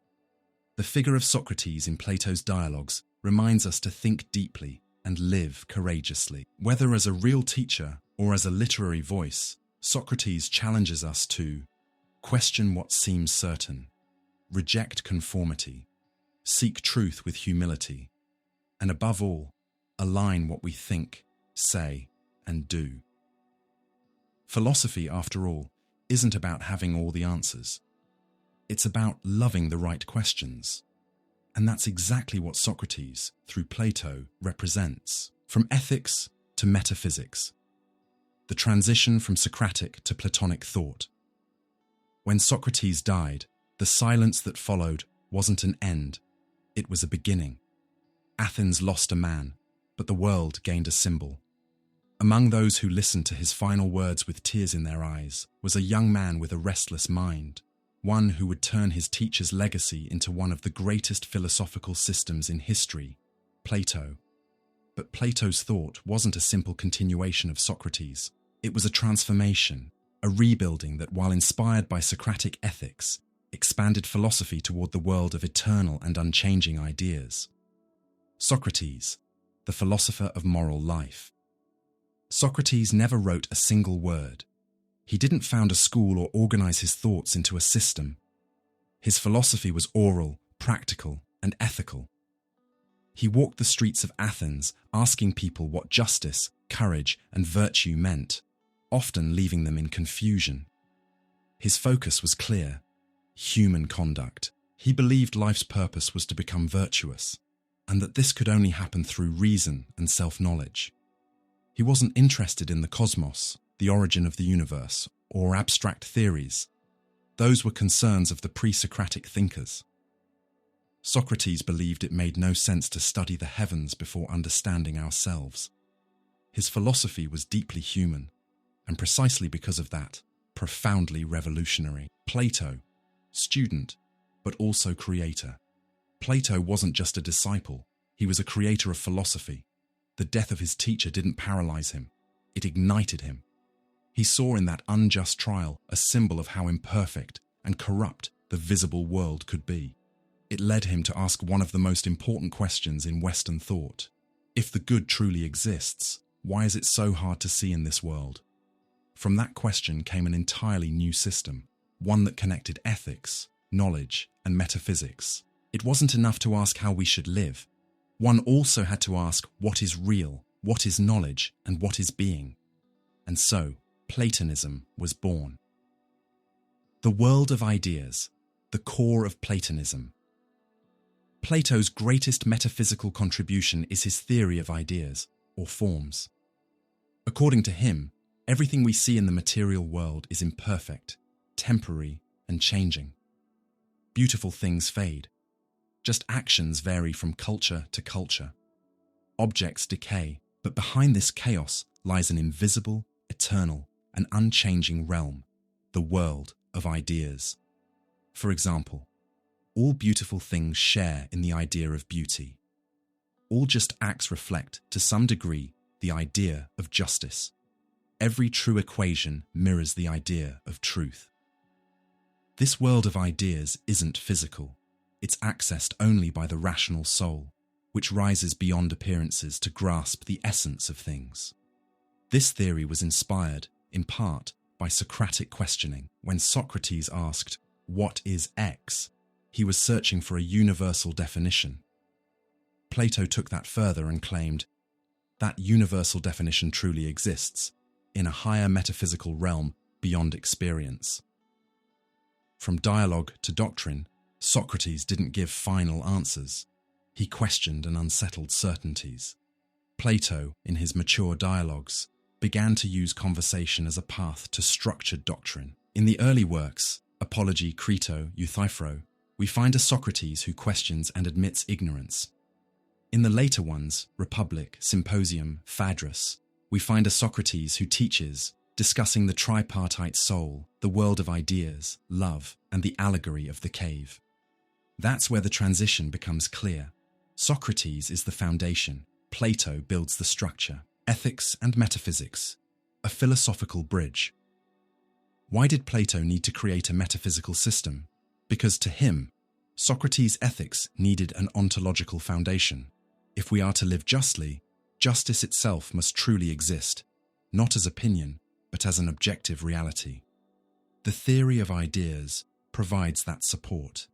The figure of Socrates in Plato's dialogues reminds us to think deeply and live courageously. Whether as a real teacher or as a literary voice, Socrates challenges us to question what seems certain, reject conformity, seek truth with humility, and above all, align what we think, say, and do. Philosophy, after all, isn't about having all the answers. It's about loving the right questions. And that's exactly what Socrates, through Plato, represents. From ethics to metaphysics, the transition from Socratic to Platonic thought. When Socrates died, the silence that followed wasn't an end, it was a beginning. Athens lost a man, but the world gained a symbol. Among those who listened to his final words with tears in their eyes was a young man with a restless mind, one who would turn his teacher's legacy into one of the greatest philosophical systems in history, Plato. But Plato's thought wasn't a simple continuation of Socrates. It was a transformation, a rebuilding that, while inspired by Socratic ethics, expanded philosophy toward the world of eternal and unchanging ideas. Socrates, the philosopher of moral life. Socrates never wrote a single word. He didn't found a school or organize his thoughts into a system. His philosophy was oral, practical, and ethical. He walked the streets of Athens, asking people what justice, courage, and virtue meant, often leaving them in confusion. His focus was clear: human conduct. He believed life's purpose was to become virtuous, and that this could only happen through reason and self-knowledge. He wasn't interested in the cosmos, the origin of the universe, or abstract theories. Those were concerns of the pre-Socratic thinkers. Socrates believed it made no sense to study the heavens before understanding ourselves. His philosophy was deeply human, and precisely because of that, profoundly revolutionary. Plato, student, but also creator. Plato wasn't just a disciple, he was a creator of philosophy. The death of his teacher didn't paralyze him, it ignited him. He saw in that unjust trial a symbol of how imperfect and corrupt the visible world could be. It led him to ask one of the most important questions in Western thought. If the good truly exists, why is it so hard to see in this world? From that question came an entirely new system, one that connected ethics, knowledge, and metaphysics. It wasn't enough to ask how we should live. One also had to ask what is real, what is knowledge, and what is being. And so, Platonism was born. The world of ideas, the core of Platonism. Plato's greatest metaphysical contribution is his theory of ideas, or forms. According to him, everything we see in the material world is imperfect, temporary, and changing. Beautiful things fade. Just actions vary from culture to culture. Objects decay, but behind this chaos lies an invisible, eternal, and unchanging realm, the world of ideas. For example, all beautiful things share in the idea of beauty. All just acts reflect, to some degree, the idea of justice. Every true equation mirrors the idea of truth. This world of ideas isn't physical. It's accessed only by the rational soul, which rises beyond appearances to grasp the essence of things. This theory was inspired, in part, by Socratic questioning. When Socrates asked, "What is X?" he was searching for a universal definition. Plato took that further and claimed, that universal definition truly exists, in a higher metaphysical realm beyond experience. From dialogue to doctrine, Socrates didn't give final answers. He questioned and unsettled certainties. Plato, in his mature dialogues, began to use conversation as a path to structured doctrine. In the early works, Apology, Crito, Euthyphro, we find a Socrates who questions and admits ignorance. In the later ones, Republic, Symposium, Phaedrus, we find a Socrates who teaches, discussing the tripartite soul, the world of ideas, love, and the allegory of the cave. That's where the transition becomes clear. Socrates is the foundation, Plato builds the structure, ethics and metaphysics, a philosophical bridge. Why did Plato need to create a metaphysical system? Because to him, Socrates' ethics needed an ontological foundation. If we are to live justly, justice itself must truly exist, not as opinion, but as an objective reality. The theory of ideas provides that support.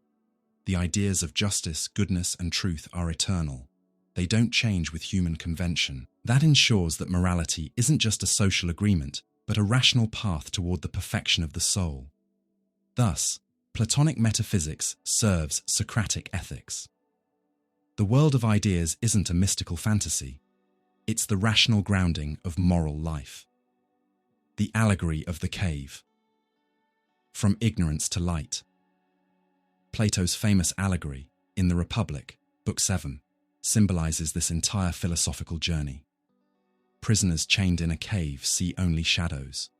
The ideas of justice, goodness, and truth are eternal. They don't change with human convention. That ensures that morality isn't just a social agreement, but a rational path toward the perfection of the soul. Thus, Platonic metaphysics serves Socratic ethics. The world of ideas isn't a mystical fantasy. It's the rational grounding of moral life. The allegory of the cave. From ignorance to light. Plato's famous allegory, in the Republic, Book 7, symbolizes this entire philosophical journey. Prisoners chained in a cave see only shadows.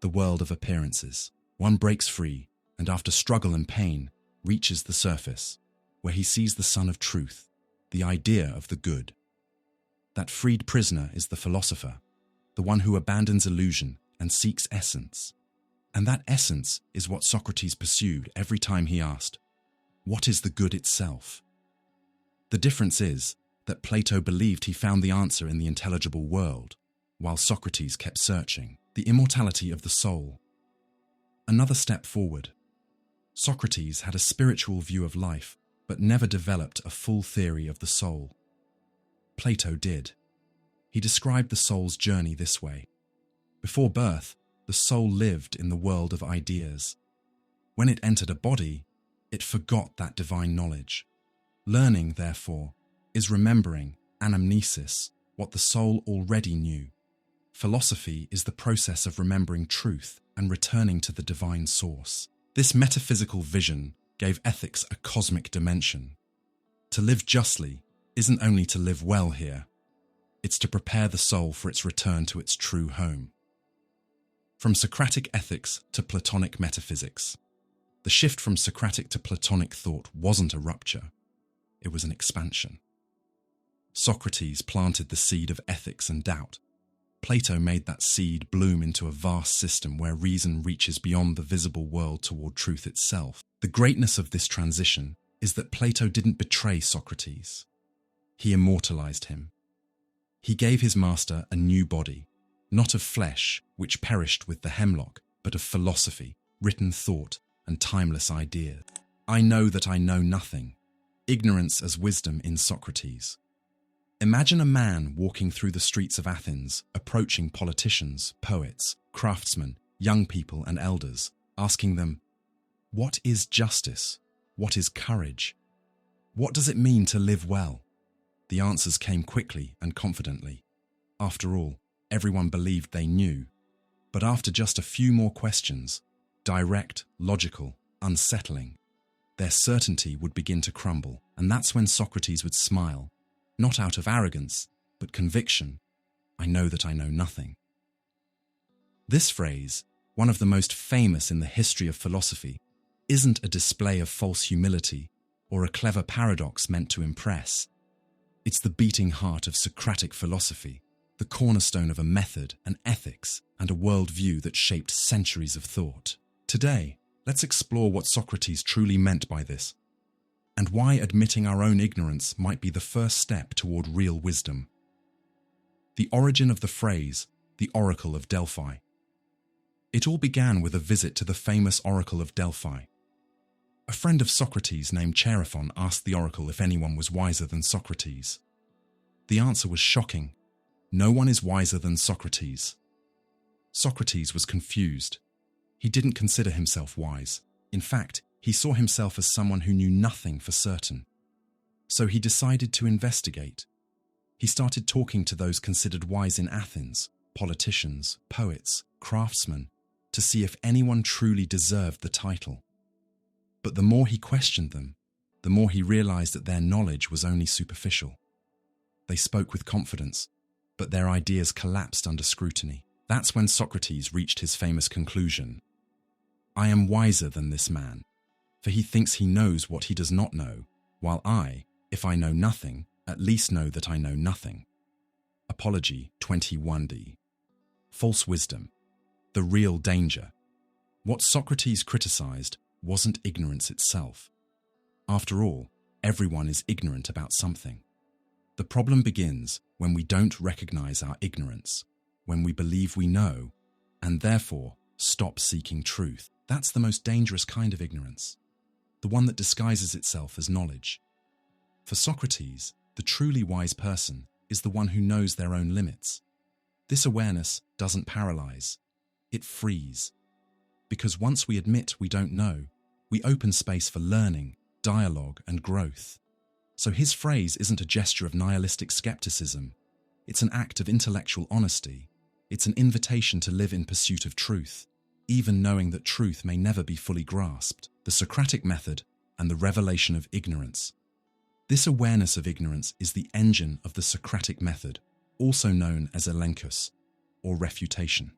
The world of appearances. One breaks free, and after struggle and pain, reaches the surface, where he sees the sun of truth, the idea of the good. That freed prisoner is the philosopher, the one who abandons illusion and seeks essence. And that essence is what Socrates pursued every time he asked, "What is the good itself?" The difference is that Plato believed he found the answer in the intelligible world, while Socrates kept searching. The immortality of the soul. Another step forward. Socrates had a spiritual view of life, but never developed a full theory of the soul. Plato did. He described the soul's journey this way. Before birth, the soul lived in the world of ideas. When it entered a body, it forgot that divine knowledge. Learning, therefore, is remembering, anamnesis, what the soul already knew. Philosophy is the process of remembering truth and returning to the divine source. This metaphysical vision gave ethics a cosmic dimension. To live justly isn't only to live well here, it's to prepare the soul for its return to its true home. From Socratic ethics to Platonic metaphysics. The shift from Socratic to Platonic thought wasn't a rupture, it was an expansion. Socrates planted the seed of ethics and doubt. Plato made that seed bloom into a vast system where reason reaches beyond the visible world toward truth itself. The greatness of this transition is that Plato didn't betray Socrates. He immortalized him. He gave his master a new body, not of flesh, which perished with the hemlock, but of philosophy, written thought, and timeless ideas. I know that I know nothing. Ignorance as wisdom in Socrates. Imagine a man walking through the streets of Athens, approaching politicians, poets, craftsmen, young people and elders, asking them, "What is justice? What is courage? What does it mean to live well?" The answers came quickly and confidently. After all, everyone believed they knew. But after just a few more questions, direct, logical, unsettling, their certainty would begin to crumble, and that's when Socrates would smile. Not out of arrogance, but conviction. I know that I know nothing. This phrase, one of the most famous in the history of philosophy, isn't a display of false humility or a clever paradox meant to impress. It's the beating heart of Socratic philosophy, the cornerstone of a method, an ethics, and a worldview that shaped centuries of thought. Today, let's explore what Socrates truly meant by this, and why admitting our own ignorance might be the first step toward real wisdom. The origin of the phrase, the Oracle of Delphi. It all began with a visit to the famous Oracle of Delphi. A friend of Socrates named Chaerephon asked the oracle if anyone was wiser than Socrates. The answer was shocking. No one is wiser than Socrates. Socrates was confused. He didn't consider himself wise. In fact, he saw himself as someone who knew nothing for certain. So he decided to investigate. He started talking to those considered wise in Athens, politicians, poets, craftsmen, to see if anyone truly deserved the title. But the more he questioned them, the more he realized that their knowledge was only superficial. They spoke with confidence, but their ideas collapsed under scrutiny. That's when Socrates reached his famous conclusion. I am wiser than this man, for he thinks he knows what he does not know, while I, if I know nothing, at least know that I know nothing. Apology 21d. False wisdom. The real danger. What Socrates criticized wasn't ignorance itself. After all, everyone is ignorant about something. The problem begins when we don't recognize our ignorance, when we believe we know, and therefore stop seeking truth. That's the most dangerous kind of ignorance, the one that disguises itself as knowledge. For Socrates, the truly wise person is the one who knows their own limits. This awareness doesn't paralyze, it frees. Because once we admit we don't know, we open space for learning, dialogue, and growth. So his phrase isn't a gesture of nihilistic skepticism. It's an act of intellectual honesty. It's an invitation to live in pursuit of truth, even knowing that truth may never be fully grasped. The Socratic method and the revelation of ignorance. This awareness of ignorance is the engine of the Socratic method, also known as elenchus, or refutation.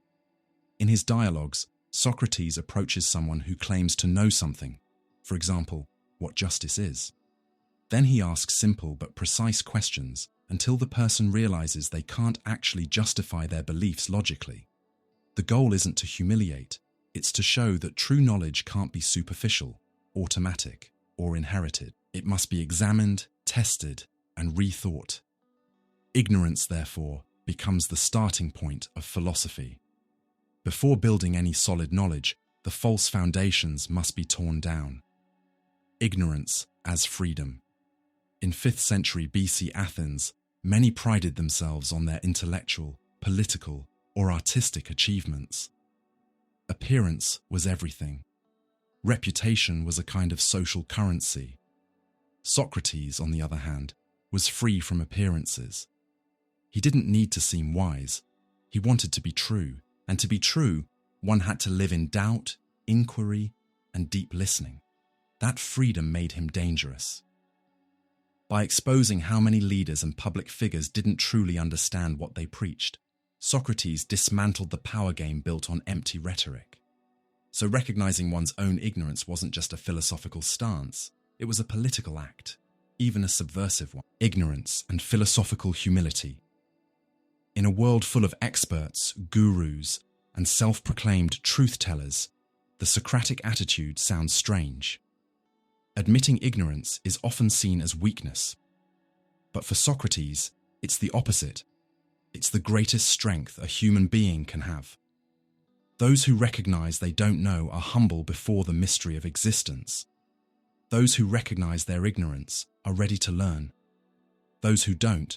In his dialogues, Socrates approaches someone who claims to know something, for example, what justice is. Then he asks simple but precise questions until the person realizes they can't actually justify their beliefs logically. The goal isn't to humiliate, it's to show that true knowledge can't be superficial, automatic, or inherited. It must be examined, tested, and rethought. Ignorance, therefore, becomes the starting point of philosophy. Before building any solid knowledge, the false foundations must be torn down. Ignorance as freedom. In 5th century BC Athens, many prided themselves on their intellectual, political, or artistic achievements. Appearance was everything. Reputation was a kind of social currency. Socrates, on the other hand, was free from appearances. He didn't need to seem wise. He wanted to be true, and to be true, one had to live in doubt, inquiry, and deep listening. That freedom made him dangerous. By exposing how many leaders and public figures didn't truly understand what they preached, Socrates dismantled the power game built on empty rhetoric. So recognizing one's own ignorance wasn't just a philosophical stance, it was a political act, even a subversive one. Ignorance and philosophical humility. In a world full of experts, gurus, and self-proclaimed truth-tellers, the Socratic attitude sounds strange. Admitting ignorance is often seen as weakness. But for Socrates, it's the opposite. It's the greatest strength a human being can have. Those who recognize they don't know are humble before the mystery of existence. Those who recognize their ignorance are ready to learn. Those who don't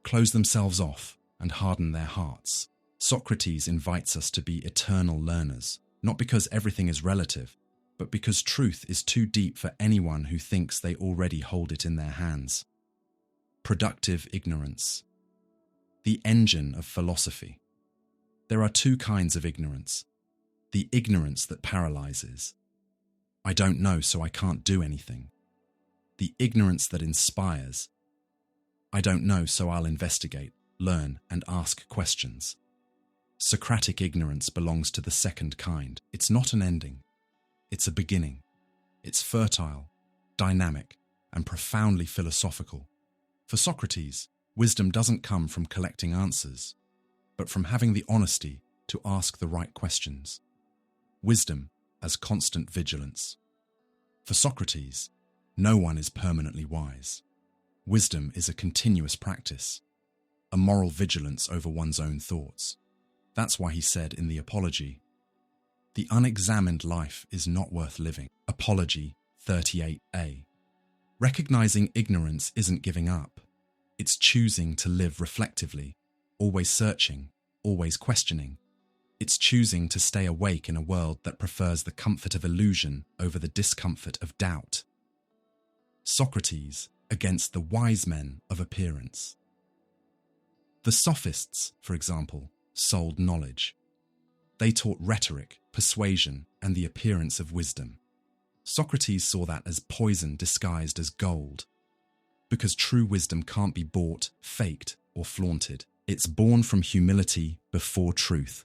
close themselves off and harden their hearts. Socrates invites us to be eternal learners, not because everything is relative, but because truth is too deep for anyone who thinks they already hold it in their hands. Productive ignorance. The engine of philosophy. There are two kinds of ignorance. The ignorance that paralyzes. I don't know, so I can't do anything. The ignorance that inspires. I don't know, so I'll investigate, learn, and ask questions. Socratic ignorance belongs to the second kind. It's not an ending. It's a beginning. It's fertile, dynamic, and profoundly philosophical. For Socrates, wisdom doesn't come from collecting answers, but from having the honesty to ask the right questions. Wisdom as constant vigilance. For Socrates, no one is permanently wise. Wisdom is a continuous practice, a moral vigilance over one's own thoughts. That's why he said in the Apology, "The unexamined life is not worth living." Apology 38a. Recognizing ignorance isn't giving up. It's choosing to live reflectively, always searching, always questioning. It's choosing to stay awake in a world that prefers the comfort of illusion over the discomfort of doubt. Socrates against the wise men of appearance. The Sophists, for example, sold knowledge. They taught rhetoric, persuasion, and the appearance of wisdom. Socrates saw that as poison disguised as gold. Because true wisdom can't be bought, faked, or flaunted. It's born from humility before truth.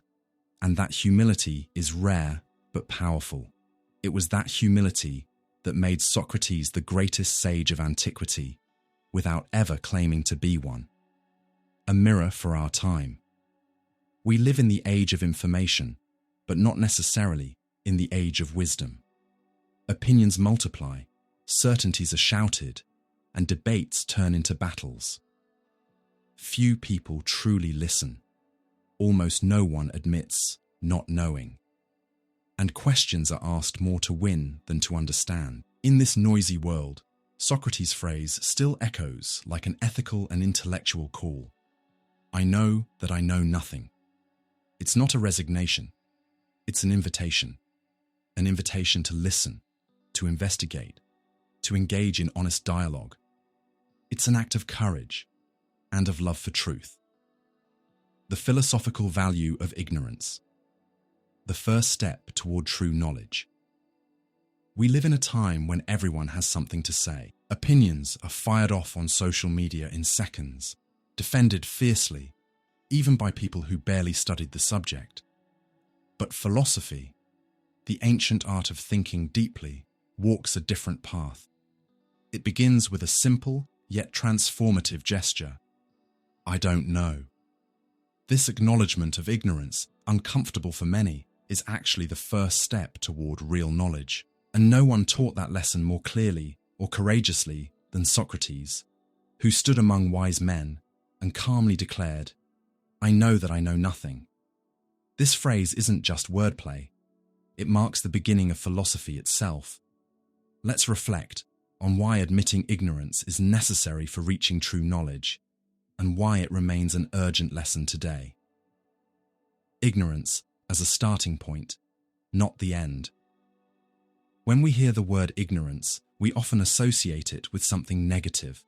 And that humility is rare but powerful. It was that humility that made Socrates the greatest sage of antiquity, without ever claiming to be one. A mirror for our time. We live in the age of information, but not necessarily in the age of wisdom. Opinions multiply, certainties are shouted, and debates turn into battles. Few people truly listen. Almost no one admits not knowing. And questions are asked more to win than to understand. In this noisy world, Socrates' phrase still echoes like an ethical and intellectual call. I know that I know nothing. It's not a resignation. It's an invitation to listen, to investigate, to engage in honest dialogue. It's an act of courage and of love for truth. The philosophical value of ignorance. The first step toward true knowledge. We live in a time when everyone has something to say. Opinions are fired off on social media in seconds, defended fiercely, even by people who barely studied the subject. But philosophy, the ancient art of thinking deeply, walks a different path. It begins with a simple yet transformative gesture, I don't know. This acknowledgement of ignorance, uncomfortable for many, is actually the first step toward real knowledge. And no one taught that lesson more clearly or courageously than Socrates, who stood among wise men and calmly declared, "I know that I know nothing." This phrase isn't just wordplay. It marks the beginning of philosophy itself. Let's reflect on why admitting ignorance is necessary for reaching true knowledge, and why it remains an urgent lesson today. Ignorance as a starting point, not the end. When we hear the word ignorance, we often associate it with something negative,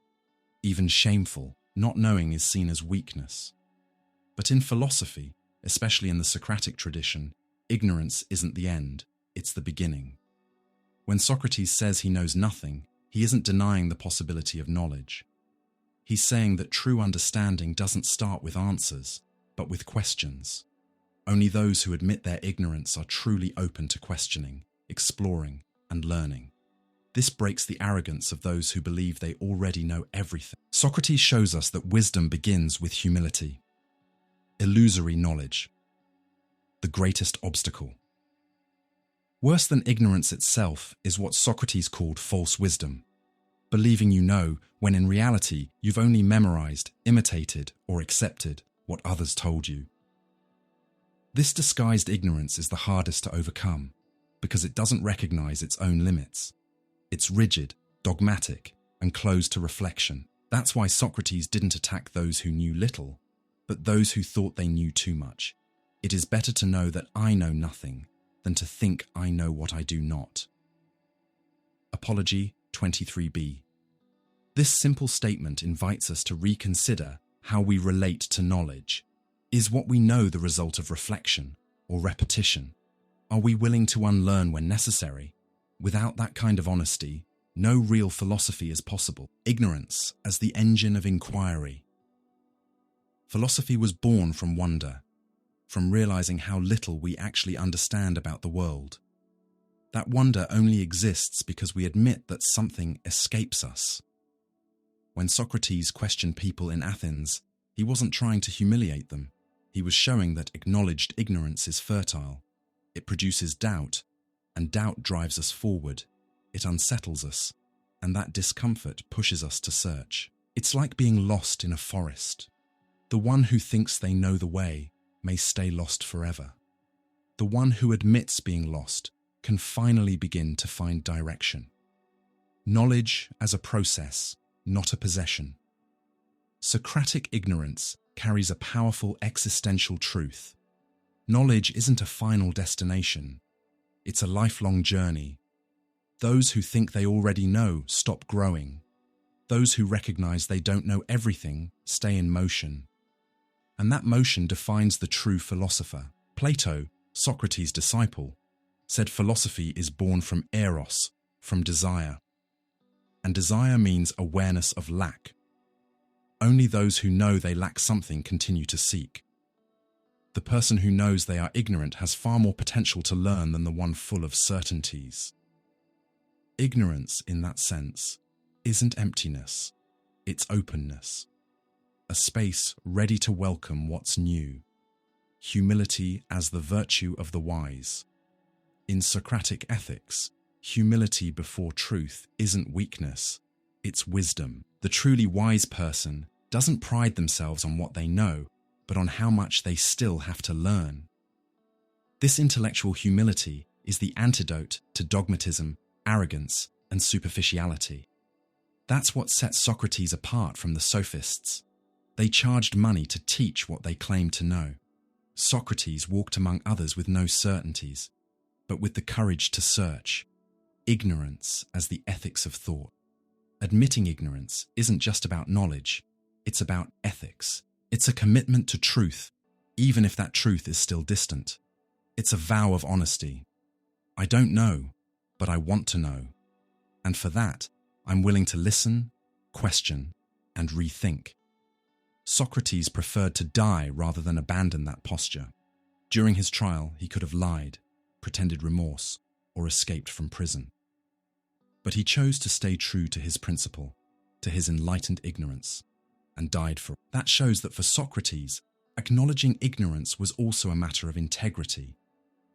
even shameful. Not knowing is seen as weakness. But in philosophy, especially in the Socratic tradition, ignorance isn't the end, it's the beginning. When Socrates says he knows nothing, he isn't denying the possibility of knowledge. He's saying that true understanding doesn't start with answers, but with questions. Only those who admit their ignorance are truly open to questioning, exploring, and learning. This breaks the arrogance of those who believe they already know everything. Socrates shows us that wisdom begins with humility. Illusory knowledge, the greatest obstacle. Worse than ignorance itself is what Socrates called false wisdom, believing you know when in reality you've only memorized, imitated, or accepted what others told you. This disguised ignorance is the hardest to overcome because it doesn't recognize its own limits. It's rigid, dogmatic, and closed to reflection. That's why Socrates didn't attack those who knew little, but those who thought they knew too much. It is better to know that I know nothing than to think I know what I do not. Apology 23b. This simple statement invites us to reconsider how we relate to knowledge. Is what we know the result of reflection or repetition? Are we willing to unlearn when necessary? Without that kind of honesty, no real philosophy is possible. Ignorance as the engine of inquiry. Philosophy was born from wonder, from realizing how little we actually understand about the world. That wonder only exists because we admit that something escapes us. When Socrates questioned people in Athens, he wasn't trying to humiliate them. He was showing that acknowledged ignorance is fertile. It produces doubt, and doubt drives us forward. It unsettles us, and that discomfort pushes us to search. It's like being lost in a forest. The one who thinks they know the way may stay lost forever. The one who admits being lost can finally begin to find direction. Knowledge as a process, not a possession. Socratic ignorance carries a powerful existential truth. Knowledge isn't a final destination. It's a lifelong journey. Those who think they already know stop growing. Those who recognize they don't know everything stay in motion. And that motion defines the true philosopher. Plato, Socrates' disciple, said philosophy is born from eros, from desire. And desire means awareness of lack. Only those who know they lack something continue to seek. The person who knows they are ignorant has far more potential to learn than the one full of certainties. Ignorance, in that sense, isn't emptiness, it's openness. A space ready to welcome what's new. Humility as the virtue of the wise. In Socratic ethics, humility before truth isn't weakness, it's wisdom. The truly wise person doesn't pride themselves on what they know, but on how much they still have to learn. This intellectual humility is the antidote to dogmatism, arrogance, and superficiality. That's what sets Socrates apart from the Sophists. They charged money to teach what they claimed to know. Socrates walked among others with no certainties, but with the courage to search. Ignorance as the ethics of thought. Admitting ignorance isn't just about knowledge, it's about ethics. It's a commitment to truth, even if that truth is still distant. It's a vow of honesty. I don't know, but I want to know. And for that, I'm willing to listen, question, and rethink. Socrates preferred to die rather than abandon that posture. During his trial, he could have lied, pretended remorse, or escaped from prison. But he chose to stay true to his principle, to his enlightened ignorance. and died for. That shows that for Socrates, acknowledging ignorance was also a matter of integrity.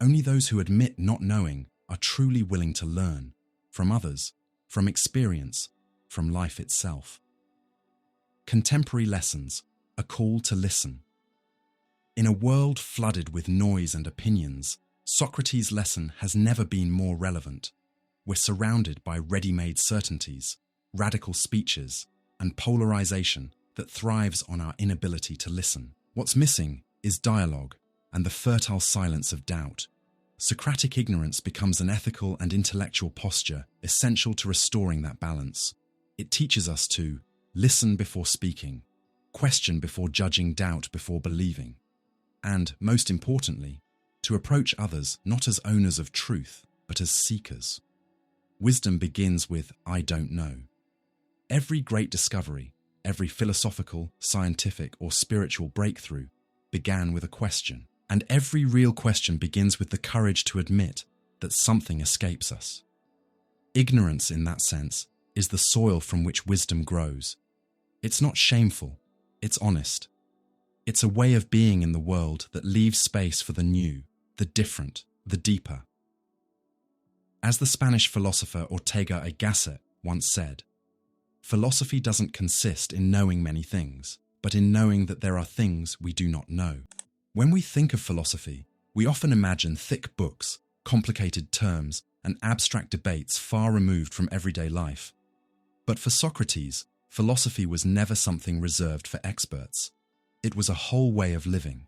Only those who admit not knowing are truly willing to learn from others, from experience, from life itself. Contemporary lessons, a call to listen. In a world flooded with noise and opinions, Socrates' lesson has never been more relevant. We're surrounded by ready-made certainties, radical speeches, and polarization that thrives on our inability to listen. What's missing is dialogue and the fertile silence of doubt. Socratic ignorance becomes an ethical and intellectual posture essential to restoring that balance. It teaches us to listen before speaking, question before judging, doubt before believing, and, most importantly, to approach others not as owners of truth, but as seekers. Wisdom begins with "I don't know." Every great discovery, every philosophical, scientific, or spiritual breakthrough began with a question. And every real question begins with the courage to admit that something escapes us. Ignorance, in that sense, is the soil from which wisdom grows. It's not shameful, it's honest. It's a way of being in the world that leaves space for the new, the different, the deeper. As the Spanish philosopher Ortega y Gasset once said, philosophy doesn't consist in knowing many things, but in knowing that there are things we do not know. When we think of philosophy, we often imagine thick books, complicated terms, and abstract debates far removed from everyday life. But for Socrates, philosophy was never something reserved for experts. It was a whole way of living.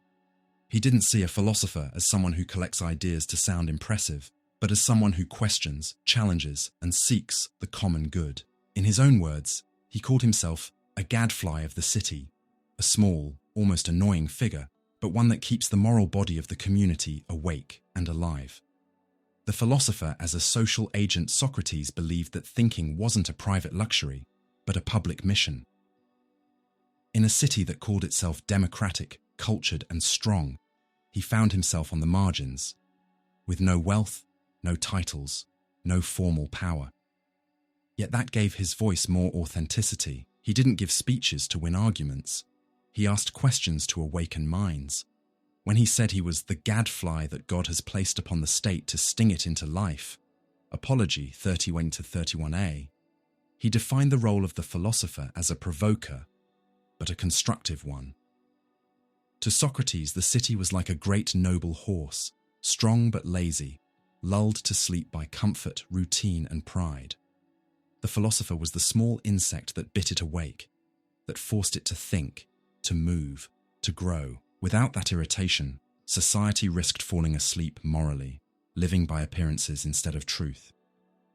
He didn't see a philosopher as someone who collects ideas to sound impressive, but as someone who questions, challenges, and seeks the common good. In his own words, he called himself a gadfly of the city, a small, almost annoying figure, but one that keeps the moral body of the community awake and alive. The philosopher as a social agent, Socrates believed that thinking wasn't a private luxury, but a public mission. In a city that called itself democratic, cultured, and strong, he found himself on the margins, with no wealth, no titles, no formal power. Yet that gave his voice more authenticity. He didn't give speeches to win arguments. He asked questions to awaken minds. When he said he was the gadfly that God has placed upon the state to sting it into life, Apology 31-31a, he defined the role of the philosopher as a provoker, but a constructive one. To Socrates, the city was like a great noble horse, strong but lazy, lulled to sleep by comfort, routine, and pride. The philosopher was the small insect that bit it awake, that forced it to think, to move, to grow. Without that irritation, society risked falling asleep morally, living by appearances instead of truth.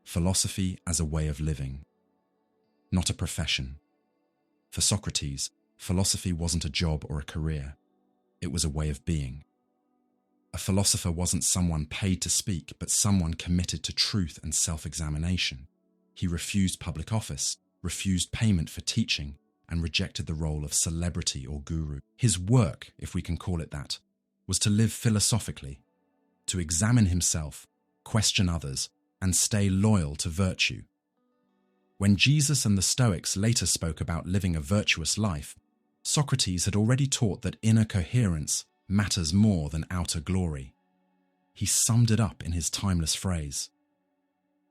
Philosophy as a way of living, not a profession. For Socrates, philosophy wasn't a job or a career. It was a way of being. A philosopher wasn't someone paid to speak, but someone committed to truth and self-examination. He refused public office, refused payment for teaching, and rejected the role of celebrity or guru. His work, if we can call it that, was to live philosophically, to examine himself, question others, and stay loyal to virtue. When Jesus and the Stoics later spoke about living a virtuous life, Socrates had already taught that inner coherence matters more than outer glory. He summed it up in his timeless phrase,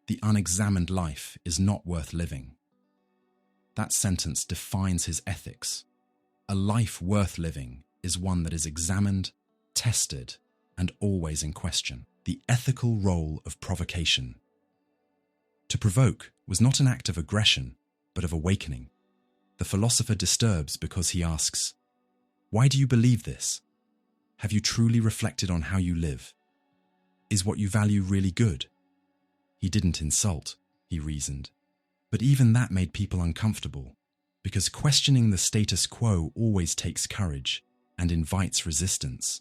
"The unexamined life is not worth living." That sentence defines his ethics. A life worth living is one that is examined, tested, and always in question. The ethical role of provocation. To provoke was not an act of aggression, but of awakening. The philosopher disturbs because he asks, "Why do you believe this? Have you truly reflected on how you live? Is what you value really good?" He didn't insult, he reasoned. But even that made people uncomfortable, because questioning the status quo always takes courage and invites resistance.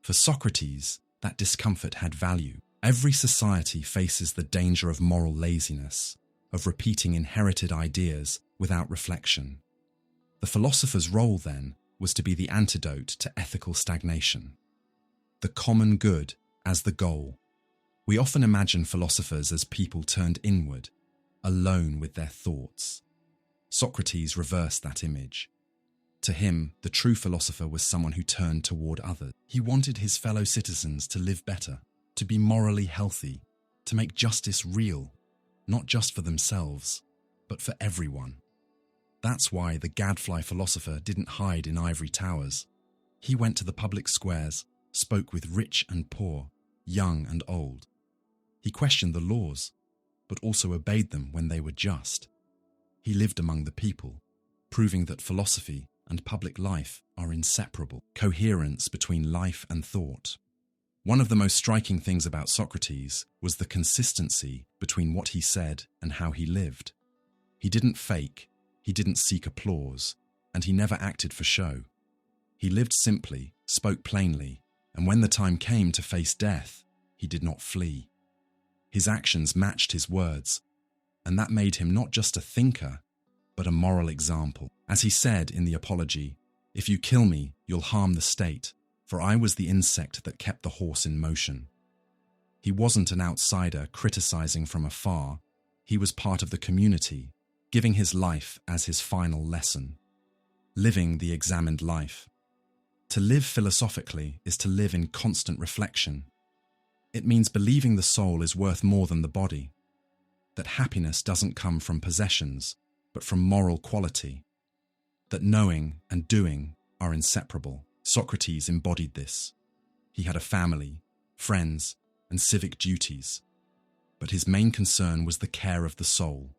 For Socrates, that discomfort had value. Every society faces the danger of moral laziness, of repeating inherited ideas without reflection. The philosopher's role, then, was to be the antidote to ethical stagnation. The common good as the goal. We often imagine philosophers as people turned inward, alone with their thoughts. Socrates reversed that image. To him, the true philosopher was someone who turned toward others. He wanted his fellow citizens to live better, to be morally healthy, to make justice real, not just for themselves, but for everyone. That's why the gadfly philosopher didn't hide in ivory towers. He went to the public squares, spoke with rich and poor, young and old. He questioned the laws, but also obeyed them when they were just. He lived among the people, proving that philosophy and public life are inseparable. Coherence between life and thought. One of the most striking things about Socrates was the consistency between what he said and how he lived. He didn't fake, he didn't seek applause, and he never acted for show. He lived simply, spoke plainly, and when the time came to face death, he did not flee. His actions matched his words, and that made him not just a thinker, but a moral example. As he said in the Apology, "If you kill me, you'll harm the state, for I was the insect that kept the horse in motion." He wasn't an outsider criticizing from afar. He was part of the community, giving his life as his final lesson. Living the examined life. To live philosophically is to live in constant reflection. It means believing the soul is worth more than the body, that happiness doesn't come from possessions, but from moral quality, that knowing and doing are inseparable. Socrates embodied this. He had a family, friends, and civic duties, but his main concern was the care of the soul,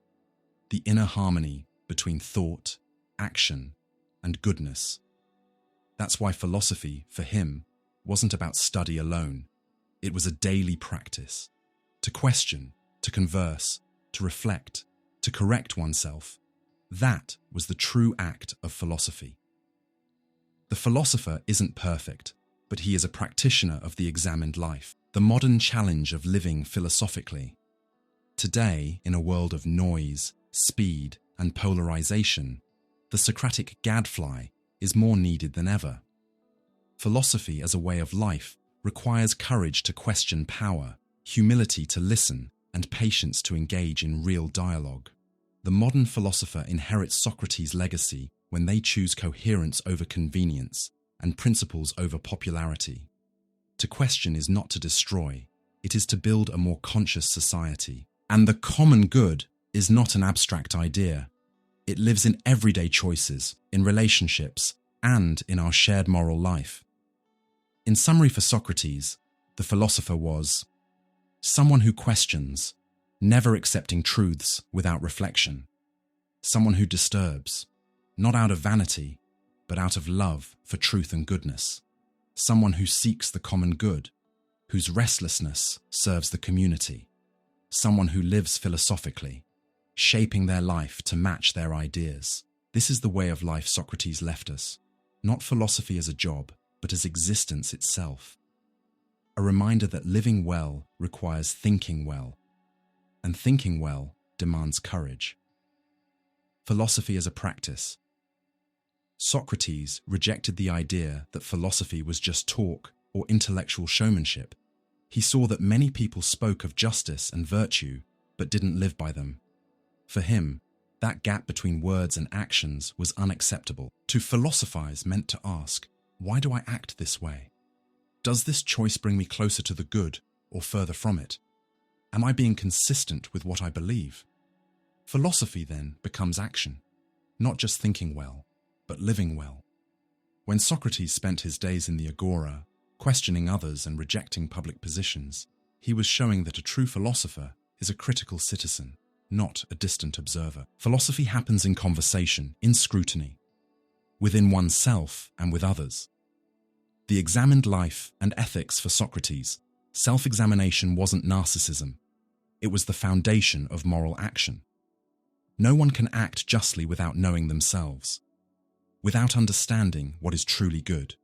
the inner harmony between thought, action, and goodness. That's why philosophy, for him, wasn't about study alone. It was a daily practice. To question, to converse, to reflect, to correct oneself. That was the true act of philosophy. The philosopher isn't perfect, but he is a practitioner of the examined life, the modern challenge of living philosophically. Today, in a world of noise, speed, and polarization, the Socratic gadfly is more needed than ever. Philosophy as a way of life requires courage to question power, humility to listen, and patience to engage in real dialogue. The modern philosopher inherits Socrates' legacy when they choose coherence over convenience and principles over popularity. To question is not to destroy, it is to build a more conscious society. And the common good is not an abstract idea. It lives in everyday choices, in relationships, and in our shared moral life. In summary, for Socrates, the philosopher was someone who questions, never accepting truths without reflection. Someone who disturbs, not out of vanity, but out of love for truth and goodness. Someone who seeks the common good, whose restlessness serves the community. Someone who lives philosophically, shaping their life to match their ideas. This is the way of life Socrates left us, not philosophy as a job, but as existence itself. A reminder that living well requires thinking well, and thinking well demands courage. Philosophy as a practice. Socrates rejected the idea that philosophy was just talk or intellectual showmanship. He saw that many people spoke of justice and virtue, but didn't live by them. For him, that gap between words and actions was unacceptable. To philosophize meant to ask, why do I act this way? Does this choice bring me closer to the good or further from it? Am I being consistent with what I believe? Philosophy then becomes action, not just thinking well, but living well. When Socrates spent his days in the agora, questioning others and rejecting public positions, he was showing that a true philosopher is a critical citizen, not a distant observer. Philosophy happens in conversation, in scrutiny, within oneself and with others. The examined life and ethics for Socrates, self-examination wasn't narcissism. It was the foundation of moral action. No one can act justly without knowing themselves, without understanding what is truly good.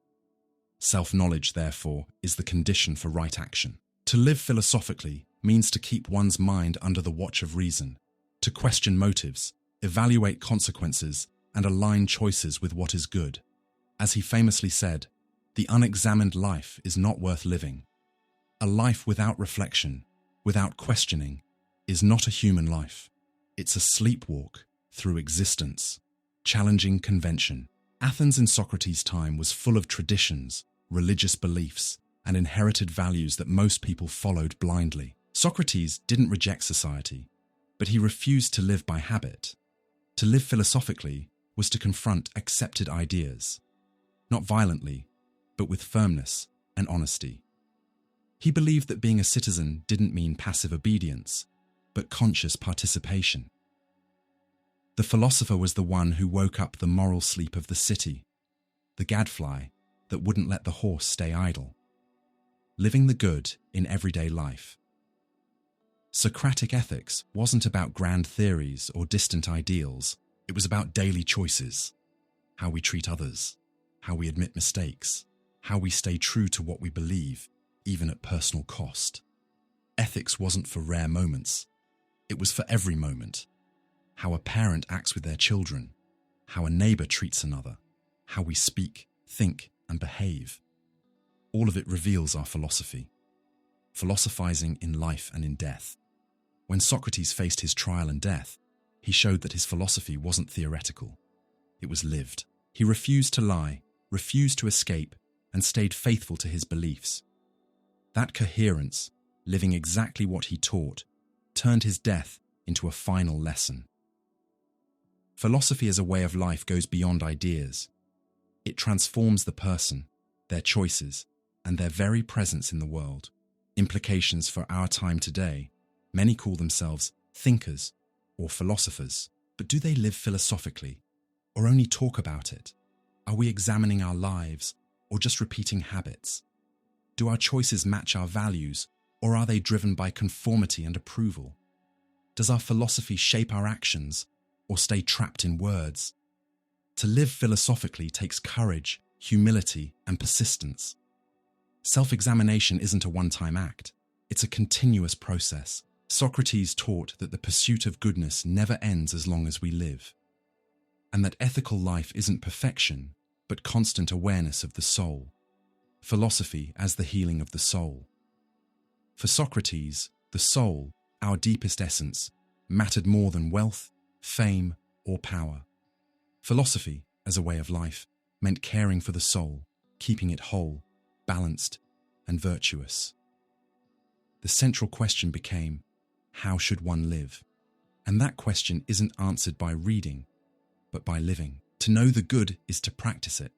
Self-knowledge, therefore, is the condition for right action. To live philosophically means to keep one's mind under the watch of reason, to question motives, evaluate consequences, and align choices with what is good. As he famously said, the unexamined life is not worth living. A life without reflection, without questioning, is not a human life. It's a sleepwalk, through existence, challenging convention. Athens in Socrates' time was full of traditions, religious beliefs, and inherited values that most people followed blindly. Socrates didn't reject society, but he refused to live by habit. To live philosophically was to confront accepted ideas, not violently, but with firmness and honesty. He believed that being a citizen didn't mean passive obedience, but conscious participation. The philosopher was the one who woke up the moral sleep of the city, the gadfly that wouldn't let the horse stay idle, living the good in everyday life. Socratic ethics wasn't about grand theories or distant ideals. It was about daily choices, how we treat others, how we admit mistakes, how we stay true to what we believe, even at personal cost. Ethics wasn't for rare moments. It was for every moment. How a parent acts with their children, how a neighbor treats another, how we speak, think, and behave. All of it reveals our philosophy, philosophizing in life and in death. When Socrates faced his trial and death, he showed that his philosophy wasn't theoretical. It was lived. He refused to lie, refused to escape, and stayed faithful to his beliefs. That coherence, living exactly what he taught, turned his death into a final lesson. Philosophy as a way of life goes beyond ideas. It transforms the person, their choices, and their very presence in the world. Implications for our time today: many call themselves thinkers or philosophers, but do they live philosophically, or only talk about it? Are we examining our lives, or just repeating habits? Do our choices match our values, or are they driven by conformity and approval? Does our philosophy shape our actions, or stay trapped in words? To live philosophically takes courage, humility, and persistence. Self-examination isn't a one-time act. It's a continuous process. Socrates taught that the pursuit of goodness never ends as long as we live, and that ethical life isn't perfection, but constant awareness of the soul. Philosophy as the healing of the soul. For Socrates, the soul, our deepest essence, mattered more than wealth, fame, or power. Philosophy, as a way of life, meant caring for the soul, keeping it whole, balanced, and virtuous. The central question became, how should one live? And that question isn't answered by reading, but by living. To know the good is to practice it,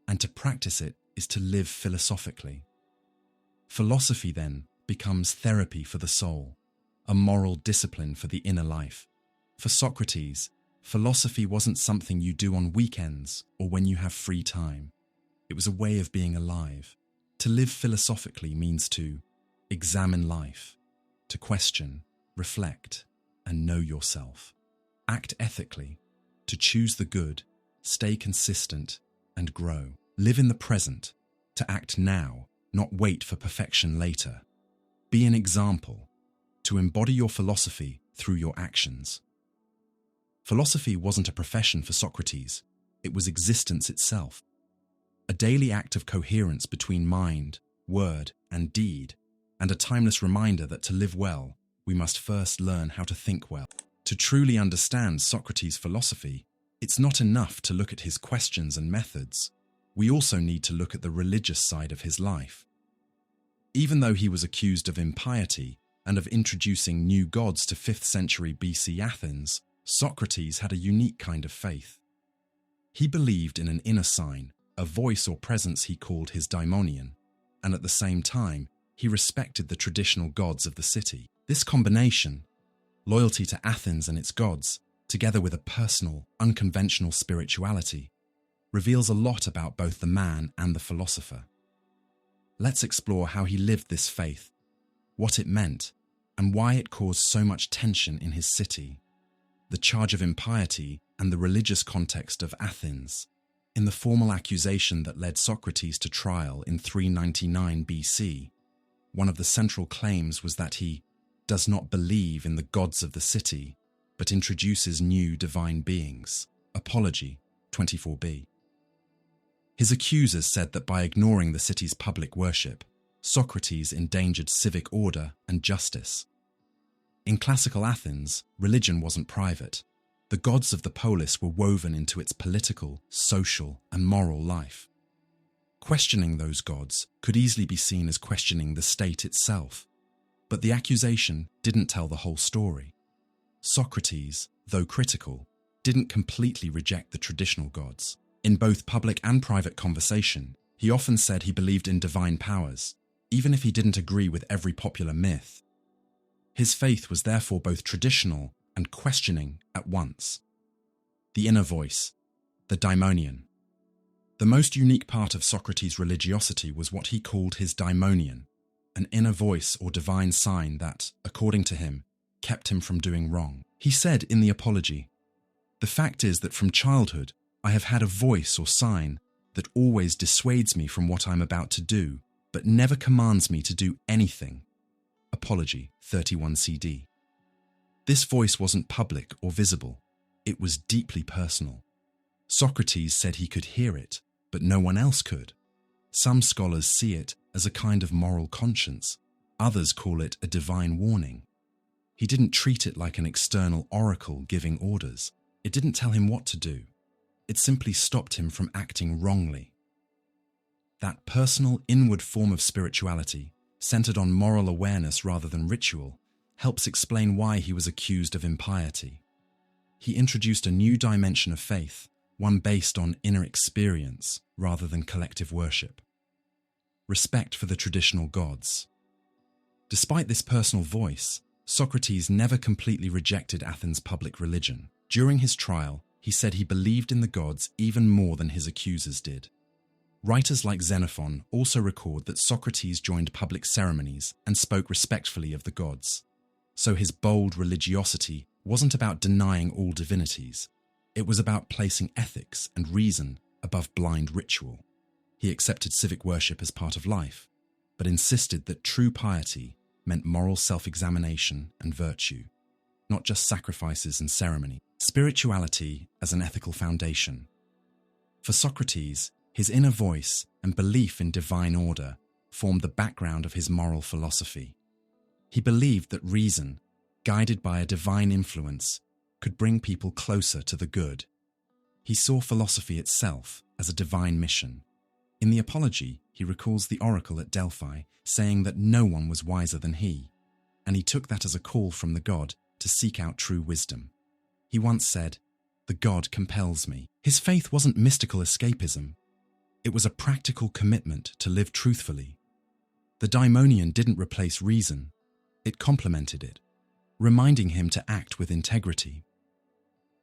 and to practice it is to live philosophically. Philosophy, then, becomes therapy for the soul, a moral discipline for the inner life. For Socrates, philosophy wasn't something you do on weekends or when you have free time. It was a way of being alive. To live philosophically means to examine life, to question, reflect, and know yourself. Act ethically, to choose the good, stay consistent, and grow. Live in the present, to act now, not wait for perfection later. Be an example, to embody your philosophy through your actions. Philosophy wasn't a profession for Socrates, it was existence itself. A daily act of coherence between mind, word, and deed, and a timeless reminder that to live well, we must first learn how to think well. To truly understand Socrates' philosophy, it's not enough to look at his questions and methods. We also need to look at the religious side of his life. Even though he was accused of impiety and of introducing new gods to 5th century BC Athens, Socrates had a unique kind of faith. He believed in an inner sign, a voice or presence he called his daimonion, and at the same time, he respected the traditional gods of the city. This combination, loyalty to Athens and its gods, together with a personal, unconventional spirituality, reveals a lot about both the man and the philosopher. Let's explore how he lived this faith, what it meant, and why it caused so much tension in his city. The charge of impiety and the religious context of Athens. In the formal accusation that led Socrates to trial in 399 BC, one of the central claims was that he does not believe in the gods of the city, but introduces new divine beings. Apology 24b. His accusers said that by ignoring the city's public worship, Socrates endangered civic order and justice. In classical Athens, religion wasn't private. The gods of the polis were woven into its political, social, and moral life. Questioning those gods could easily be seen as questioning the state itself, but the accusation didn't tell the whole story. Socrates, though critical, didn't completely reject the traditional gods. In both public and private conversation, he often said he believed in divine powers, even if he didn't agree with every popular myth. His faith was therefore both traditional and questioning at once. The inner voice, the daimonion. The most unique part of Socrates' religiosity was what he called his daimonion, an inner voice or divine sign that, according to him, kept him from doing wrong. He said in the Apology, "The fact is that from childhood I have had a voice or sign that always dissuades me from what I'm about to do, but never commands me to do anything." Apology 31 CD. This voice wasn't public or visible. It was deeply personal. Socrates said he could hear it, but no one else could. Some scholars see it as a kind of moral conscience. Others call it a divine warning. He didn't treat it like an external oracle giving orders. It didn't tell him what to do. It simply stopped him from acting wrongly. That personal inward form of spirituality, centered on moral awareness rather than ritual, helps explain why he was accused of impiety. He introduced a new dimension of faith, one based on inner experience rather than collective worship. Respect for the traditional gods. Despite this personal voice, Socrates never completely rejected Athens' public religion. During his trial, he said he believed in the gods even more than his accusers did. Writers like Xenophon also record that Socrates joined public ceremonies and spoke respectfully of the gods. So his bold religiosity wasn't about denying all divinities. It was about placing ethics and reason above blind ritual. He accepted civic worship as part of life, but insisted that true piety meant moral self-examination and virtue, not just sacrifices and ceremony. Spirituality as an ethical foundation. For Socrates, his inner voice and belief in divine order formed the background of his moral philosophy. He believed that reason, guided by a divine influence, could bring people closer to the good. He saw philosophy itself as a divine mission. In the Apology, he recalls the oracle at Delphi saying that no one was wiser than he, and he took that as a call from the god to seek out true wisdom. He once said, "The god compels me." His faith wasn't mystical escapism. It was a practical commitment to live truthfully. The daimonion didn't replace reason. It complemented it, reminding him to act with integrity.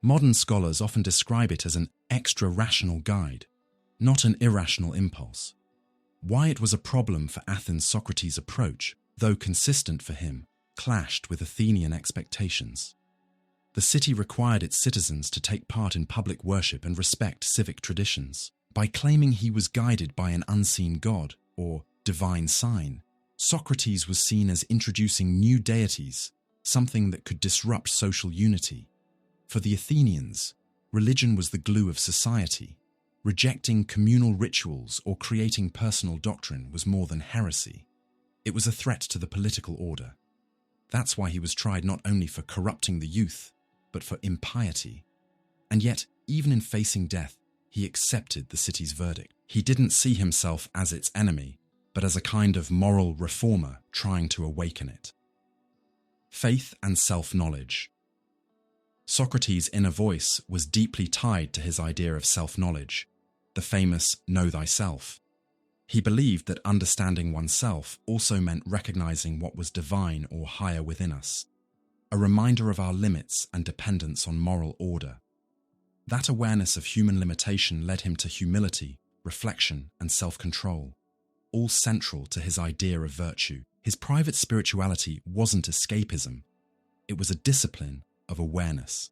Modern scholars often describe it as an extra-rational guide, not an irrational impulse. Why it was a problem for Athens' Socrates' approach, though consistent for him, clashed with Athenian expectations. The city required its citizens to take part in public worship and respect civic traditions. By claiming he was guided by an unseen god, or divine sign, Socrates was seen as introducing new deities, something that could disrupt social unity. For the Athenians, religion was the glue of society. Rejecting communal rituals or creating personal doctrine was more than heresy. It was a threat to the political order. That's why he was tried not only for corrupting the youth, but for impiety. And yet, even in facing death, he accepted the city's verdict. He didn't see himself as its enemy, but as a kind of moral reformer trying to awaken it. Faith and self-knowledge. Socrates' inner voice was deeply tied to his idea of self-knowledge, the famous "know thyself." He believed that understanding oneself also meant recognizing what was divine or higher within us, a reminder of our limits and dependence on moral order. That awareness of human limitation led him to humility, reflection, and self-control, all central to his idea of virtue. His private spirituality wasn't escapism. It was a discipline of awareness.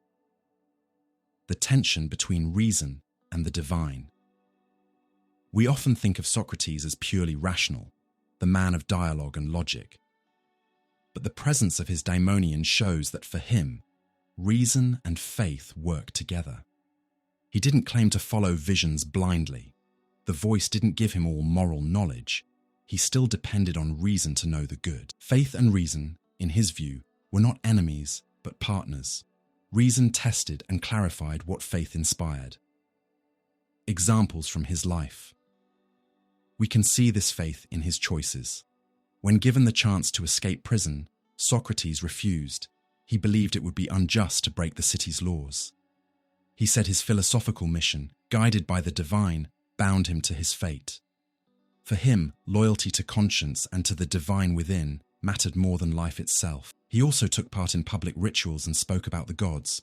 The tension between reason and the divine. We often think of Socrates as purely rational, the man of dialogue and logic. But the presence of his daimonion shows that for him, reason and faith work together. He didn't claim to follow visions blindly. The voice didn't give him all moral knowledge. He still depended on reason to know the good. Faith and reason, in his view, were not enemies, but partners. reason tested and clarified what faith inspired. Examples from his life. We can see this faith in his choices. When given the chance to escape prison, Socrates refused. He believed it would be unjust to break the city's laws. He said his philosophical mission, guided by the divine, bound him to his fate. For him, loyalty to conscience and to the divine within mattered more than life itself. He also took part in public rituals and spoke about the gods,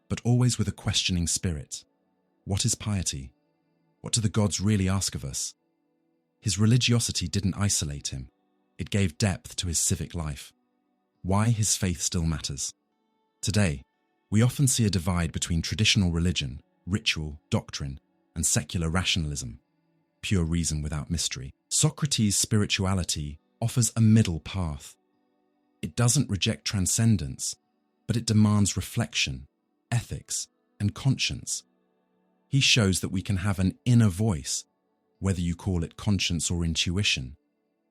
but always with a questioning spirit. What is piety? What do the gods really ask of us? His religiosity didn't isolate him. It gave depth to his civic life. Why his faith still matters. Today, we often see a divide between traditional religion, ritual, doctrine, and secular rationalism, pure reason without mystery. Socrates' spirituality offers a middle path. It doesn't reject transcendence, but it demands reflection, ethics, and conscience. He shows that we can have an inner voice, whether you call it conscience or intuition,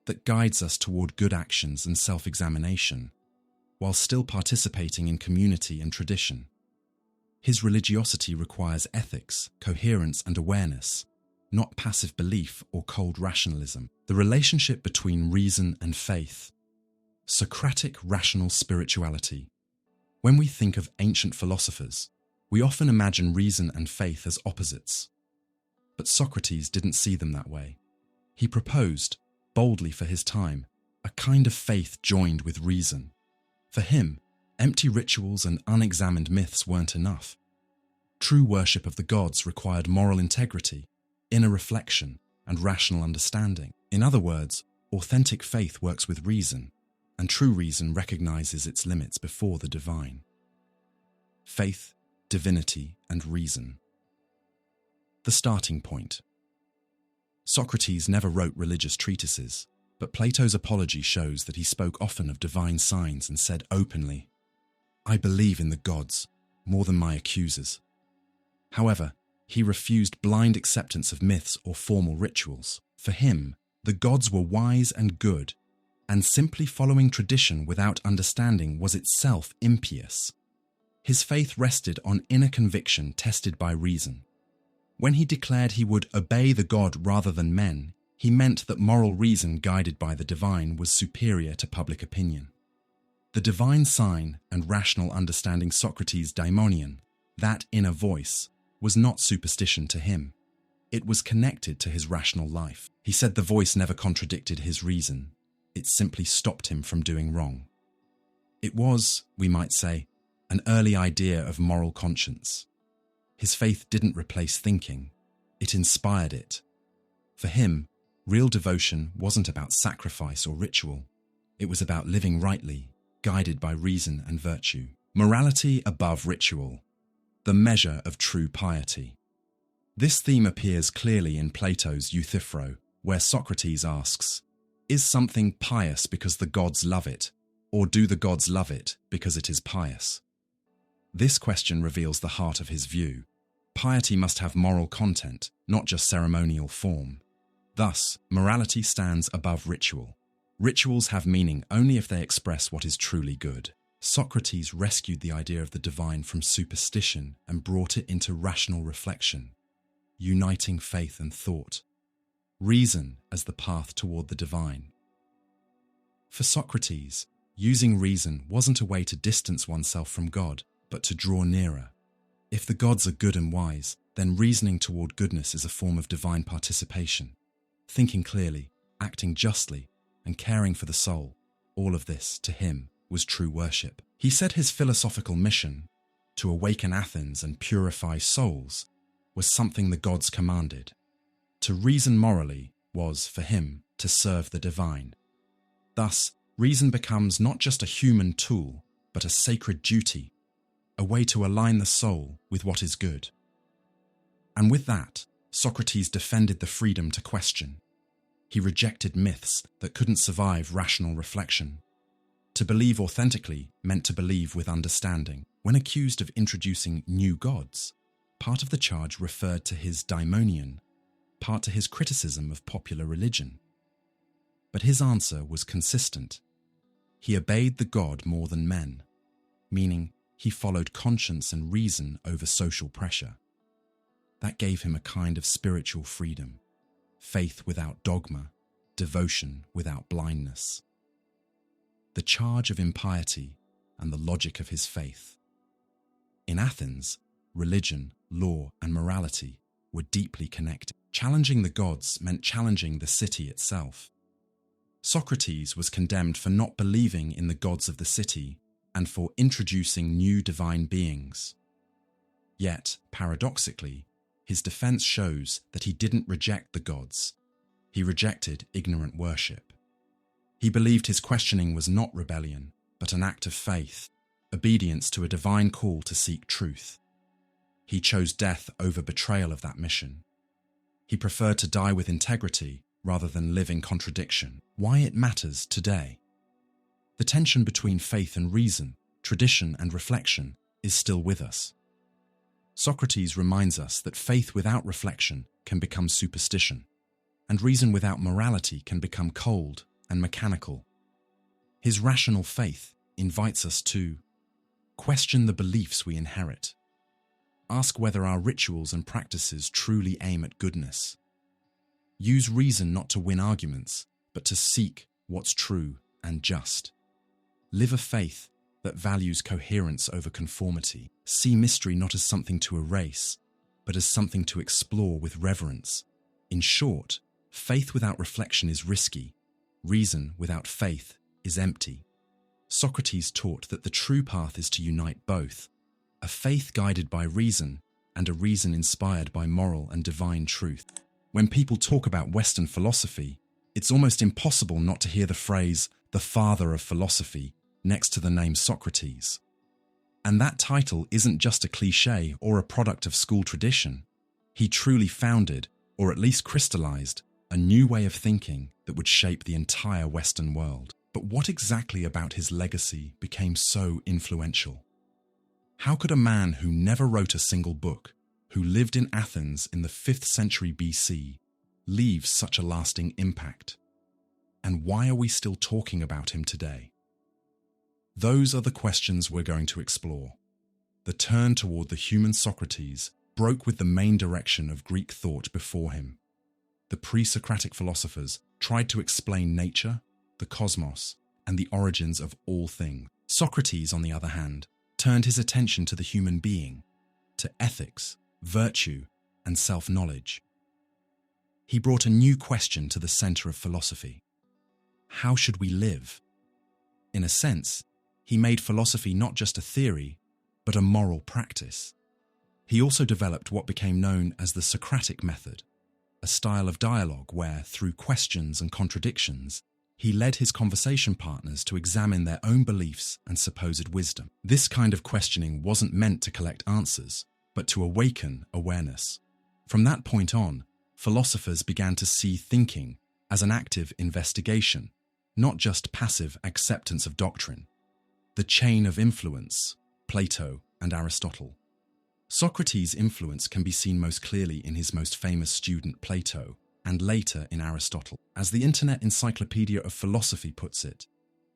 that guides us toward good actions and self-examination, while still participating in community and tradition. His religiosity requires ethics, coherence, and awareness, not passive belief or cold rationalism. The relationship between reason and faith. Socratic rational spirituality. When we think of ancient philosophers, we often imagine reason and faith as opposites. But Socrates didn't see them that way. He proposed, boldly for his time, a kind of faith joined with reason. For him, empty rituals and unexamined myths weren't enough. True worship of the gods required moral integrity, inner reflection, and rational understanding. In other words, authentic faith works with reason, and true reason recognizes its limits before the divine. Faith, divinity, and reason. The starting point. Socrates never wrote religious treatises, but Plato's Apology shows that he spoke often of divine signs and said openly, "I believe in the gods more than my accusers." However, he refused blind acceptance of myths or formal rituals. For him, the gods were wise and good, and simply following tradition without understanding was itself impious. His faith rested on inner conviction tested by reason. When he declared he would obey the god rather than men, he meant that moral reason guided by the divine was superior to public opinion. The divine sign and rational understanding Socrates' daimonion, that inner voice, was not superstition to him. It was connected to his rational life. He said the voice never contradicted his reason. It simply stopped him from doing wrong. It was, we might say, an early idea of moral conscience. His faith didn't replace thinking. It inspired it. For him, real devotion wasn't about sacrifice or ritual. It was about living rightly, guided by reason and virtue. Morality above ritual. The measure of true piety. This theme appears clearly in Plato's Euthyphro, where Socrates asks, "Is something pious because the gods love it, or do the gods love it because it is pious?" This question reveals the heart of his view. Piety must have moral content, not just ceremonial form. Thus, morality stands above ritual. Rituals have meaning only if they express what is truly good. Socrates rescued the idea of the divine from superstition and brought it into rational reflection, uniting faith and thought, reason as the path toward the divine. For Socrates, using reason wasn't a way to distance oneself from God, but to draw nearer. If the gods are good and wise, then reasoning toward goodness is a form of divine participation. Thinking clearly, acting justly, and caring for the soul, all of this, to him, was true worship. He said his philosophical mission, to awaken Athens and purify souls, was something the gods commanded. To reason morally was, for him, to serve the divine. Thus, reason becomes not just a human tool, but a sacred duty, a way to align the soul with what is good. And with that, Socrates defended the freedom to question. He rejected myths that couldn't survive rational reflection. To believe authentically meant to believe with understanding. When accused of introducing new gods, part of the charge referred to his daimonion, part to his criticism of popular religion. But his answer was consistent. He obeyed the god more than men, meaning he followed conscience and reason over social pressure. That gave him a kind of spiritual freedom, faith without dogma, devotion without blindness. The charge of impiety and the logic of his faith. In Athens, religion, law, and morality were deeply connected. Challenging the gods meant challenging the city itself. Socrates was condemned for not believing in the gods of the city and for introducing new divine beings. Yet, paradoxically, his defense shows that he didn't reject the gods. He rejected ignorant worship. He believed his questioning was not rebellion, but an act of faith, obedience to a divine call to seek truth. He chose death over betrayal of that mission. He preferred to die with integrity rather than live in contradiction. Why it matters today. The tension between faith and reason, tradition and reflection, is still with us. Socrates reminds us that faith without reflection can become superstition, and reason without morality can become cold and mechanical. His rational faith invites us to question the beliefs we inherit, ask whether our rituals and practices truly aim at goodness, use reason not to win arguments, but to seek what's true and just, live a faith that values coherence over conformity, see mystery not as something to erase, but as something to explore with reverence. In short, faith without reflection is risky, reason without faith is empty. Socrates taught that the true path is to unite both, a faith guided by reason and a reason inspired by moral and divine truth. When people talk about Western philosophy, it's almost impossible not to hear the phrase, the father of philosophy, next to the name Socrates. And that title isn't just a cliché or a product of school tradition. He truly founded, or at least crystallized, a new way of thinking that would shape the entire Western world. But what exactly about his legacy became so influential? How could a man who never wrote a single book, who lived in Athens in the 5th century BC, leave such a lasting impact? And why are we still talking about him today? Those are the questions we're going to explore. The turn toward the human Socrates broke with the main direction of Greek thought before him. The pre-Socratic philosophers tried to explain nature, the cosmos, and the origins of all things. Socrates, on the other hand, turned his attention to the human being, to ethics, virtue, and self-knowledge. He brought a new question to the center of philosophy. How should we live? In a sense, he made philosophy not just a theory, but a moral practice. He also developed what became known as the Socratic method, a style of dialogue where, through questions and contradictions, he led his conversation partners to examine their own beliefs and supposed wisdom. This kind of questioning wasn't meant to collect answers, but to awaken awareness. From that point on, philosophers began to see thinking as an active investigation, not just passive acceptance of doctrine. The chain of influence, Plato and Aristotle. Socrates' influence can be seen most clearly in his most famous student Plato, and later in Aristotle. As the Internet Encyclopedia of Philosophy puts it,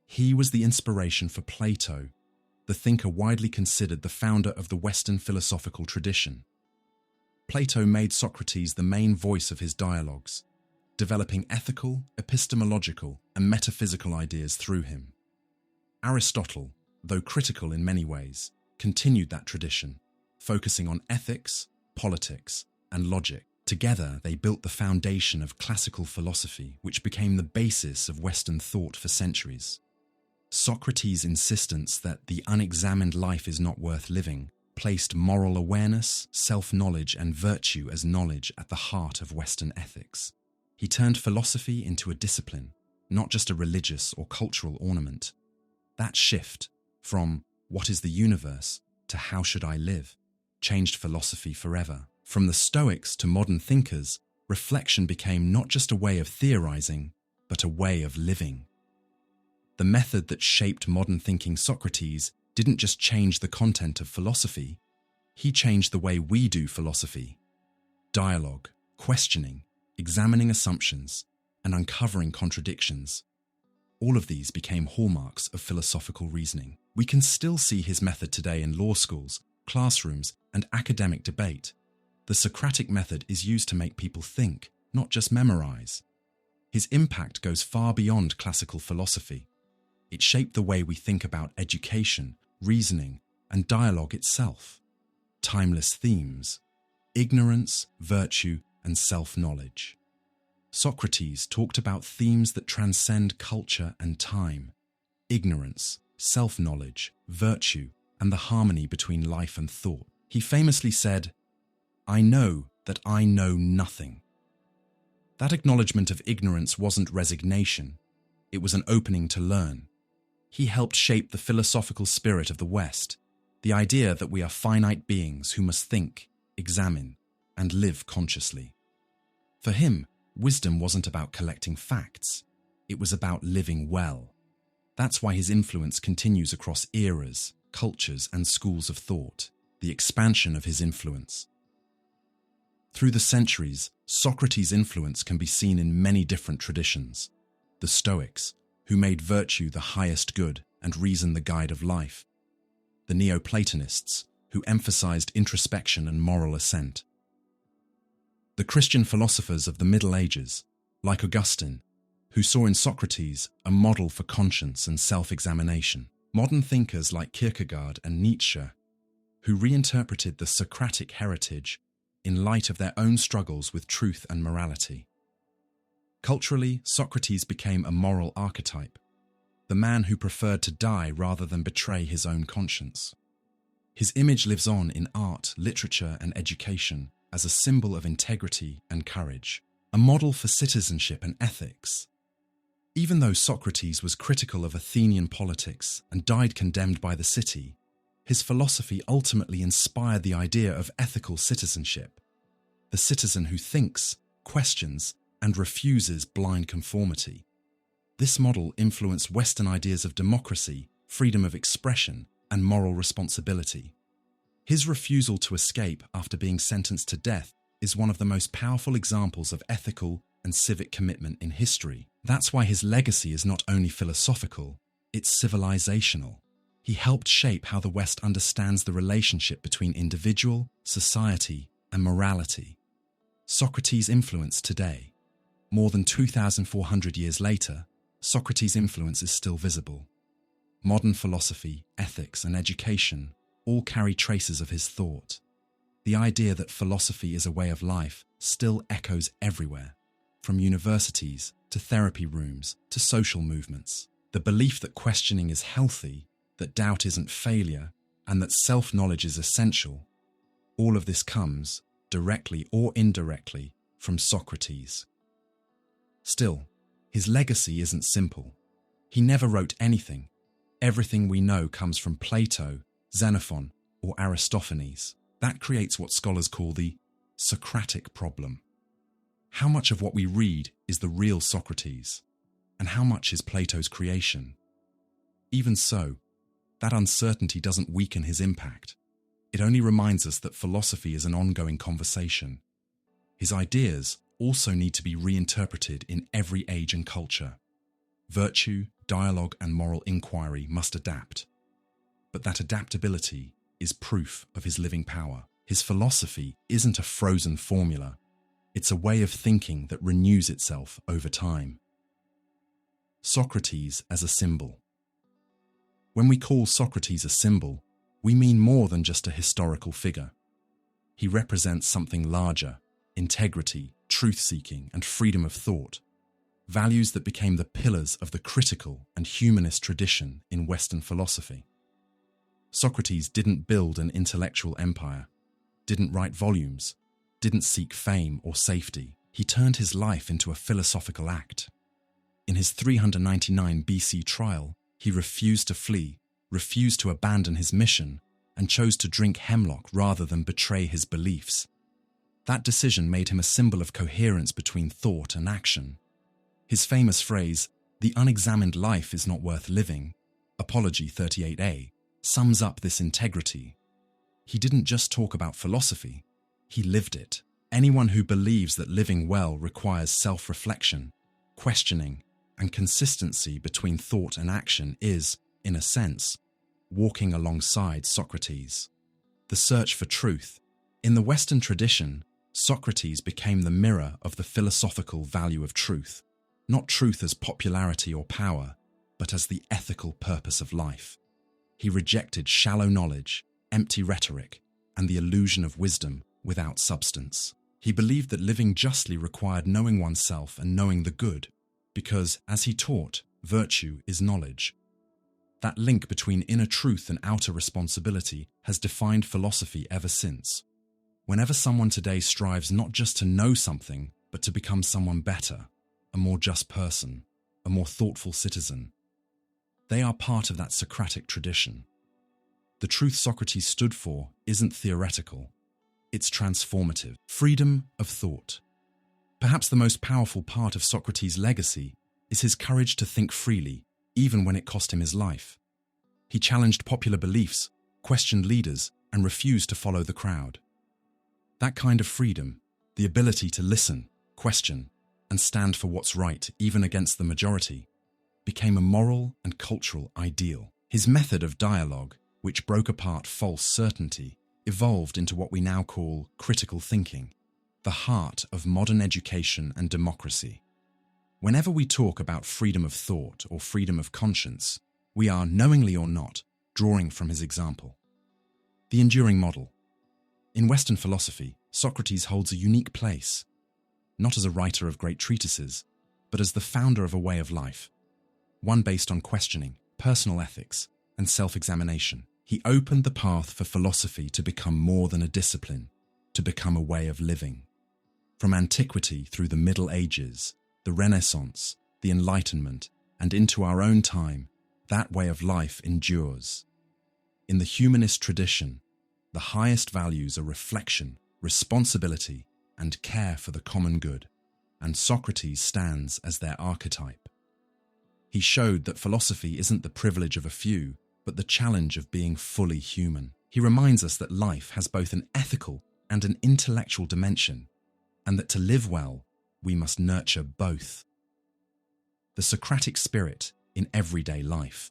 he was the inspiration for Plato, the thinker widely considered the founder of the Western philosophical tradition. Plato made Socrates the main voice of his dialogues, developing ethical, epistemological, and metaphysical ideas through him. Aristotle, though critical in many ways, continued that tradition, focusing on ethics, politics, and logic. Together, they built the foundation of classical philosophy, which became the basis of Western thought for centuries. Socrates' insistence that the unexamined life is not worth living placed moral awareness, self-knowledge, and virtue as knowledge at the heart of Western ethics. He turned philosophy into a discipline, not just a religious or cultural ornament. That shift from what is the universe to how should I live changed philosophy forever. From the Stoics to modern thinkers, reflection became not just a way of theorizing, but a way of living. The method that shaped modern thinking Socrates didn't just change the content of philosophy, he changed the way we do philosophy. Dialogue, questioning, examining assumptions, and uncovering contradictions. All of these became hallmarks of philosophical reasoning. We can still see his method today in law schools, classrooms, and academic debate. The Socratic method is used to make people think, not just memorize. His impact goes far beyond classical philosophy. It shaped the way we think about education, reasoning, and dialogue itself. Timeless themes: ignorance, virtue, and self-knowledge. Socrates talked about themes that transcend culture and time: ignorance, self-knowledge, virtue, and the harmony between life and thought. He famously said, "I know that I know nothing." That acknowledgement of ignorance wasn't resignation, it was an opening to learn. He helped shape the philosophical spirit of the West, the idea that we are finite beings who must think, examine, and live consciously. For him, wisdom wasn't about collecting facts, it was about living well. That's why his influence continues across eras, cultures, and schools of thought, the expansion of his influence. Through the centuries, Socrates' influence can be seen in many different traditions. The Stoics, who made virtue the highest good and reason the guide of life. The Neoplatonists, who emphasized introspection and moral ascent. The Christian philosophers of the Middle Ages, like Augustine, who saw in Socrates a model for conscience and self-examination. Modern thinkers like Kierkegaard and Nietzsche, who reinterpreted the Socratic heritage in light of their own struggles with truth and morality. Culturally, Socrates became a moral archetype, the man who preferred to die rather than betray his own conscience. His image lives on in art, literature, and education as a symbol of integrity and courage, a model for citizenship and ethics. Even though Socrates was critical of Athenian politics and died condemned by the city, his philosophy ultimately inspired the idea of ethical citizenship, the citizen who thinks, questions, and refuses blind conformity. This model influenced Western ideas of democracy, freedom of expression, and moral responsibility. His refusal to escape after being sentenced to death is one of the most powerful examples of ethical and civic commitment in history. That's why his legacy is not only philosophical, it's civilizational. He helped shape how the West understands the relationship between individual, society, and morality. Socrates' influence today. More than 2,400 years later, Socrates' influence is still visible. Modern philosophy, ethics, and education all carry traces of his thought. The idea that philosophy is a way of life still echoes everywhere, from universities to therapy rooms to social movements. The belief that questioning is healthy, that doubt isn't failure, and that self-knowledge is essential, all of this comes, directly or indirectly, from Socrates. Still, his legacy isn't simple. He never wrote anything. Everything we know comes from Plato, Xenophon, or Aristophanes. That creates what scholars call the Socratic problem. How much of what we read is the real Socrates, and how much is Plato's creation? Even so, that uncertainty doesn't weaken his impact. It only reminds us that philosophy is an ongoing conversation. His ideas also need to be reinterpreted in every age and culture. Virtue, dialogue, and moral inquiry must adapt. But that adaptability is proof of his living power. His philosophy isn't a frozen formula. It's a way of thinking that renews itself over time. Socrates as a symbol. When we call Socrates a symbol, we mean more than just a historical figure. He represents something larger: integrity, truth-seeking, and freedom of thought, values that became the pillars of the critical and humanist tradition in Western philosophy. Socrates didn't build an intellectual empire, didn't write volumes, didn't seek fame or safety. He turned his life into a philosophical act. In his 399 BC trial, he refused to flee, refused to abandon his mission, and chose to drink hemlock rather than betray his beliefs. That decision made him a symbol of coherence between thought and action. His famous phrase, "The unexamined life is not worth living," Apology 38a, sums up this integrity. He didn't just talk about philosophy, he lived it. Anyone who believes that living well requires self-reflection, questioning, and consistency between thought and action is, in a sense, walking alongside Socrates. The search for truth. In the Western tradition, Socrates became the mirror of the philosophical value of truth, not truth as popularity or power, but as the ethical purpose of life. He rejected shallow knowledge, empty rhetoric, and the illusion of wisdom without substance. He believed that living justly required knowing oneself and knowing the good, because, as he taught, virtue is knowledge. That link between inner truth and outer responsibility has defined philosophy ever since. Whenever someone today strives not just to know something, but to become someone better, a more just person, a more thoughtful citizen, they are part of that Socratic tradition. The truth Socrates stood for isn't theoretical, it's transformative. Freedom of thought. Perhaps the most powerful part of Socrates' legacy is his courage to think freely, even when it cost him his life. He challenged popular beliefs, questioned leaders, and refused to follow the crowd. That kind of freedom, the ability to listen, question, and stand for what's right even against the majority, became a moral and cultural ideal. His method of dialogue, which broke apart false certainty, evolved into what we now call critical thinking, the heart of modern education and democracy. Whenever we talk about freedom of thought or freedom of conscience, we are, knowingly or not, drawing from his example. The enduring model. In Western philosophy, Socrates holds a unique place, not as a writer of great treatises, but as the founder of a way of life, one based on questioning, personal ethics, and self-examination. He opened the path for philosophy to become more than a discipline, to become a way of living. From antiquity through the Middle Ages, the Renaissance, the Enlightenment, and into our own time, that way of life endures. In the humanist tradition, the highest values are reflection, responsibility, and care for the common good, and Socrates stands as their archetype. He showed that philosophy isn't the privilege of a few, but the challenge of being fully human. He reminds us that life has both an ethical and an intellectual dimension, and that to live well, we must nurture both. The Socratic spirit in everyday life.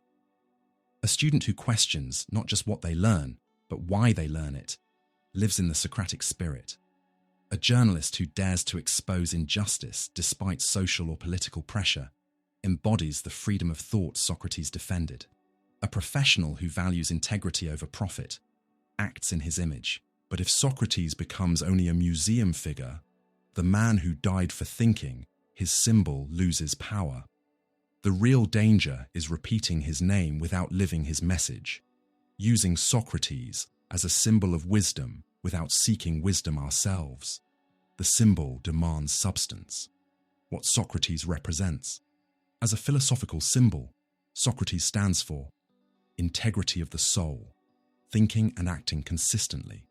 A student who questions not just what they learn, but why they learn it, lives in the Socratic spirit. A journalist who dares to expose injustice despite social or political pressure embodies the freedom of thought Socrates defended. A professional who values integrity over profit acts in his image. But if Socrates becomes only a museum figure, the man who died for thinking, his symbol loses power. The real danger is repeating his name without living his message, using Socrates as a symbol of wisdom without seeking wisdom ourselves. The symbol demands substance, what Socrates represents. As a philosophical symbol, Socrates stands for integrity of the soul, thinking and acting consistently,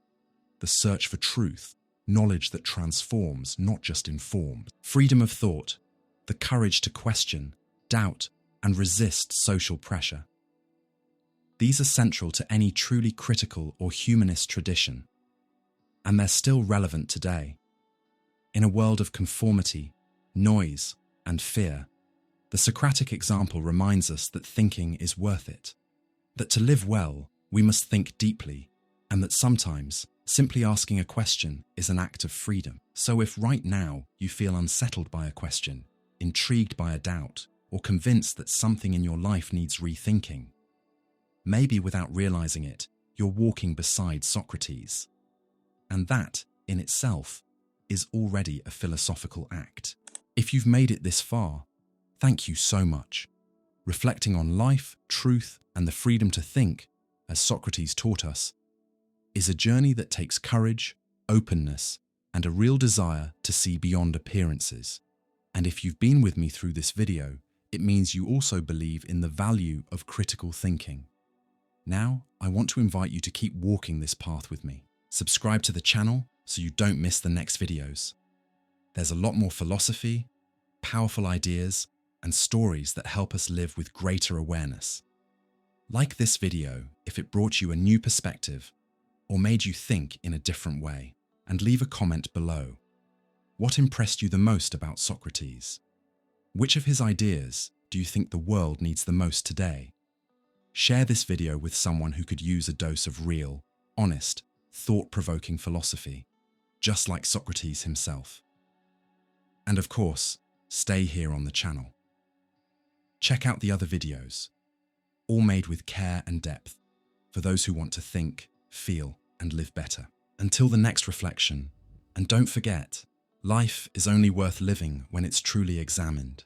the search for truth, knowledge that transforms, not just informs, freedom of thought, the courage to question, doubt, and resist social pressure. These are central to any truly critical or humanist tradition, and they're still relevant today. In a world of conformity, noise, and fear, the Socratic example reminds us that thinking is worth it, that to live well, we must think deeply, and that sometimes simply asking a question is an act of freedom. So if right now you feel unsettled by a question, intrigued by a doubt, or convinced that something in your life needs rethinking, maybe without realizing it, you're walking beside Socrates. And that, in itself, is already a philosophical act. If you've made it this far, thank you so much. Reflecting on life, truth, and the freedom to think, as Socrates taught us, is a journey that takes courage, openness, and a real desire to see beyond appearances. And if you've been with me through this video, it means you also believe in the value of critical thinking. Now, I want to invite you to keep walking this path with me. Subscribe to the channel so you don't miss the next videos. There's a lot more philosophy, powerful ideas, and stories that help us live with greater awareness. Like this video if it brought you a new perspective or made you think in a different way, and leave a comment below. What impressed you the most about Socrates? Which of his ideas do you think the world needs the most today? Share this video with someone who could use a dose of real, honest, thought-provoking philosophy, just like Socrates himself. And of course, stay here on the channel. Check out the other videos, all made with care and depth, for those who want to think, feel, and live better. Until the next reflection, and don't forget, life is only worth living when it's truly examined.